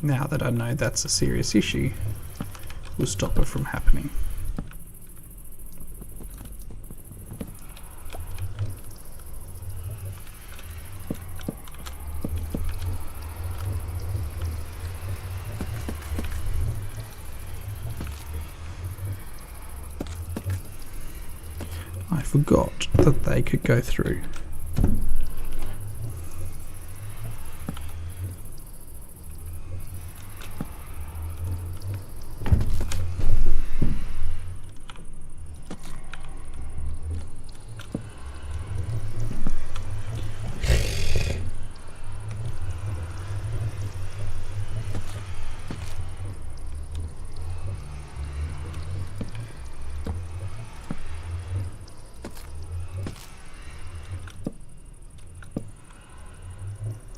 S1: Now that I know that's a serious issue, we'll stop it from happening. I forgot that they could go through.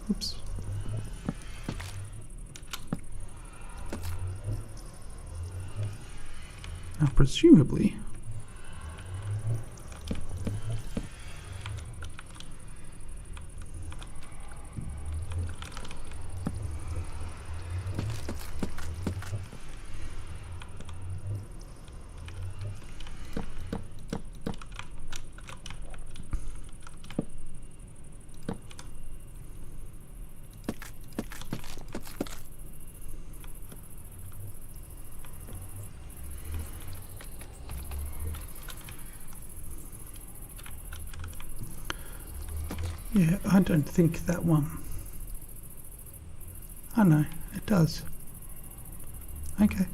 S1: Oops. Now, presumably, yeah, I don't think that one. Oh no, it does. Okay.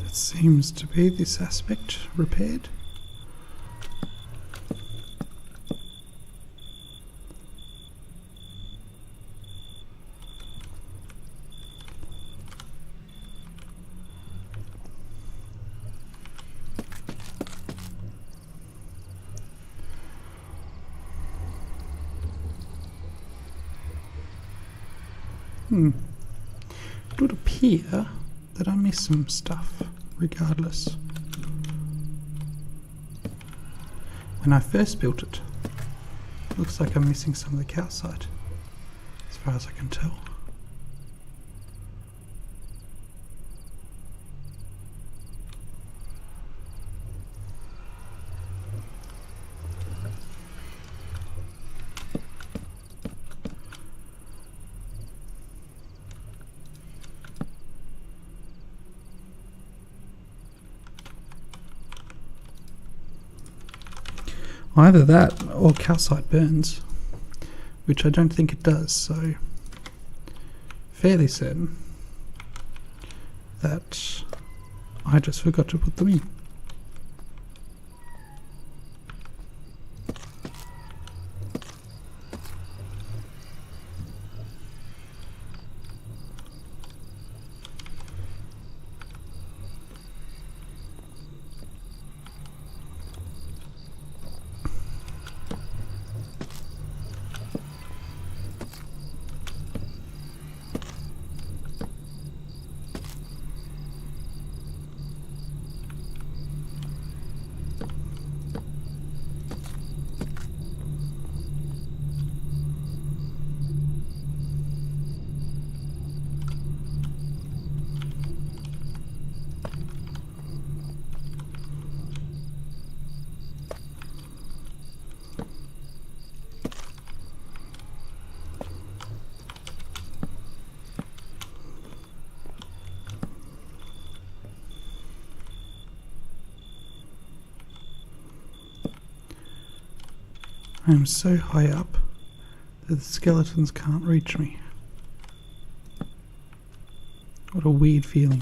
S1: It seems to be this aspect repaired. It would appear that I missed some stuff, regardless. When I first built it, looks like I'm missing some of the calcite. It's far as I can tell. Either that or calcite burns, which I don't think it does, so fairly certain that I just forgot to put them in. I am so high up that the skeletons can't reach me. What a weird feeling.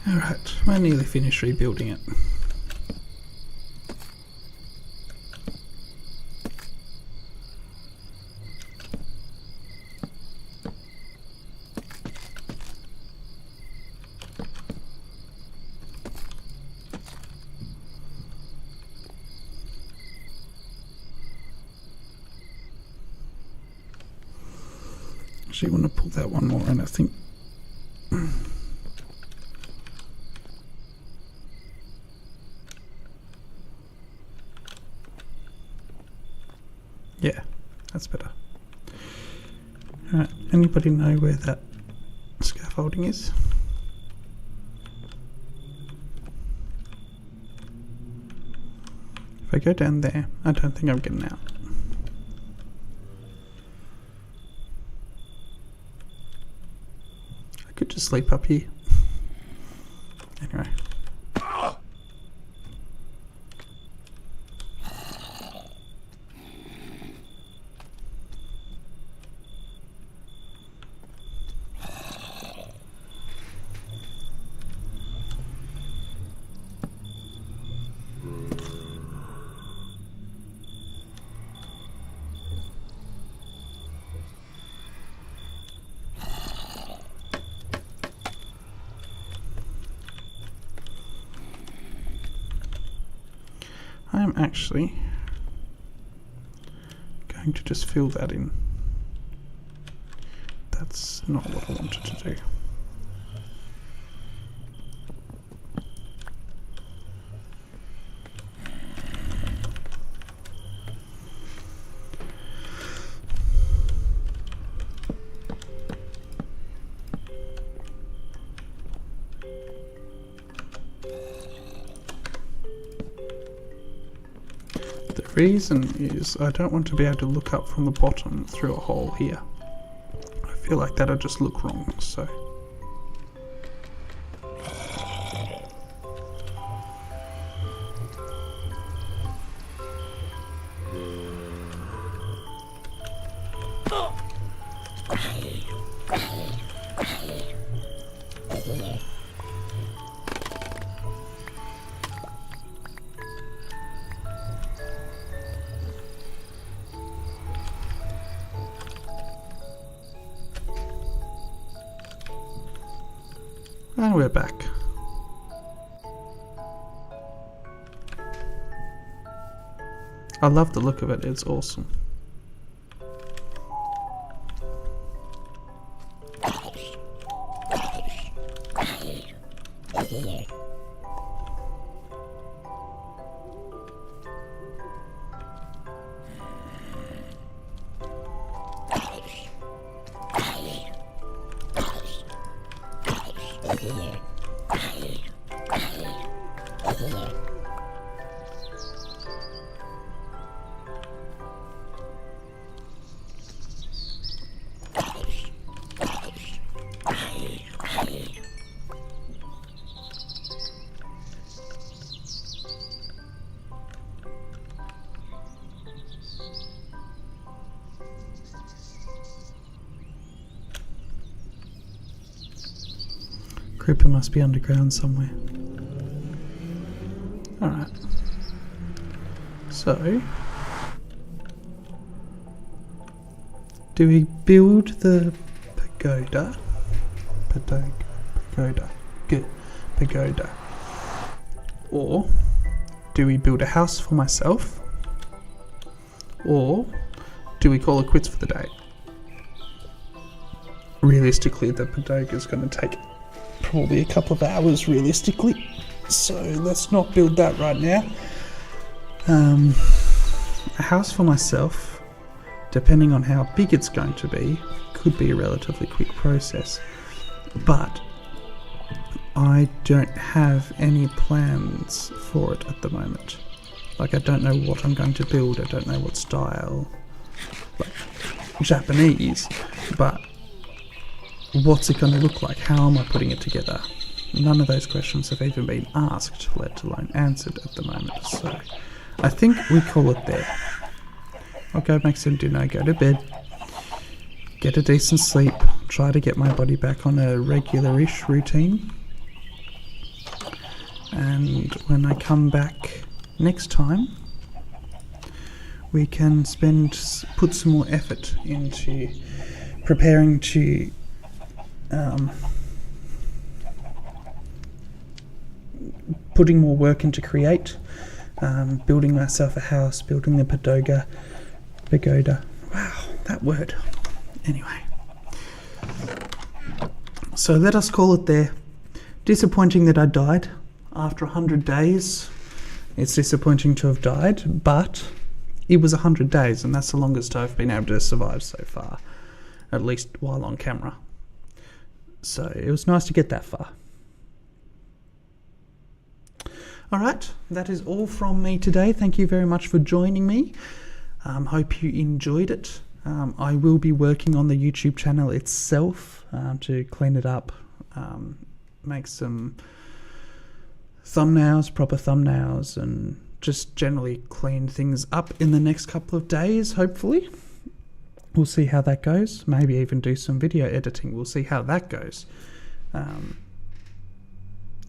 S1: Alright, we're nearly finished rebuilding it. Actually, want to pull that one more in, I think. Yeah, that's better. Alright, anybody know where that scaffolding is? If I go down there, I don't think I'm getting out. I could just sleep up here Anyway. I'm actually going to just fill that in. That's not what I wanted to do. The reason is I don't want to be able to look up from the bottom through a hole here. I feel like that'll just look wrong, so. And we're back. I love the look of it, it's awesome. Creeper must be underground somewhere. Alright. So, do we build the pagoda? Pagoda. Or do we build a house for myself? Or do we call it quits for the day? Realistically, the padoga is going to take probably a couple of hours realistically, so let's not build that right now. A house for myself, depending on how big it's going to be, could be a relatively quick process, but I don't have any plans for it at the moment. Like, I don't know what I'm going to build, I don't know what style, like Japanese, but what's it going to look like? How am I putting it together? None of those questions have even been asked, let alone answered at the moment. So I think we call it there. I'll go make some dinner, go to bed, get a decent sleep, try to get my body back on a regular-ish routine. And when I come back next time, we can put some more effort into preparing to putting more work into create, building myself a house, building the pagoda. Wow, that word. Anyway, so let us call it there. Disappointing that I died after 100 days. It's disappointing to have died, but it was 100 days, and that's the longest I've been able to survive so far, at least while on camera. So it was nice to get that far. Alright, that is all from me today. Thank you very much for joining me. Hope you enjoyed it. I will be working on the YouTube channel itself to clean it up, make some thumbnails, proper thumbnails, and just generally clean things up in the next couple of days, hopefully. We'll see how that goes. Maybe even do some video editing. We'll see how that goes.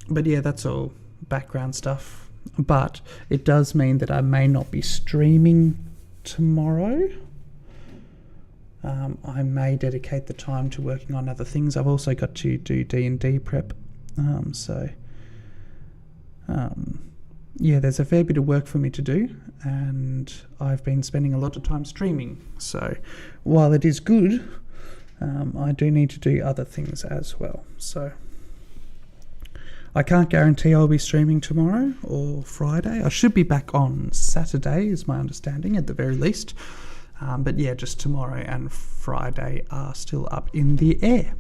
S1: But yeah, that's all background stuff. But it does mean that I may not be streaming tomorrow. I may dedicate the time to working on other things. I've also got to do D&D prep. Yeah, there's a fair bit of work for me to do, and I've been spending a lot of time streaming. So while it is good, I do need to do other things as well. So I can't guarantee I'll be streaming tomorrow or Friday. I should be back on Saturday, is my understanding, at the very least. But yeah, just tomorrow and Friday are still up in the air.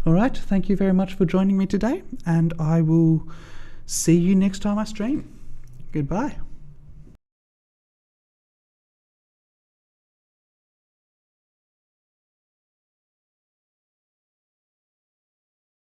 S1: All right, thank you very much for joining me today, and I will see you next time I stream. Goodbye.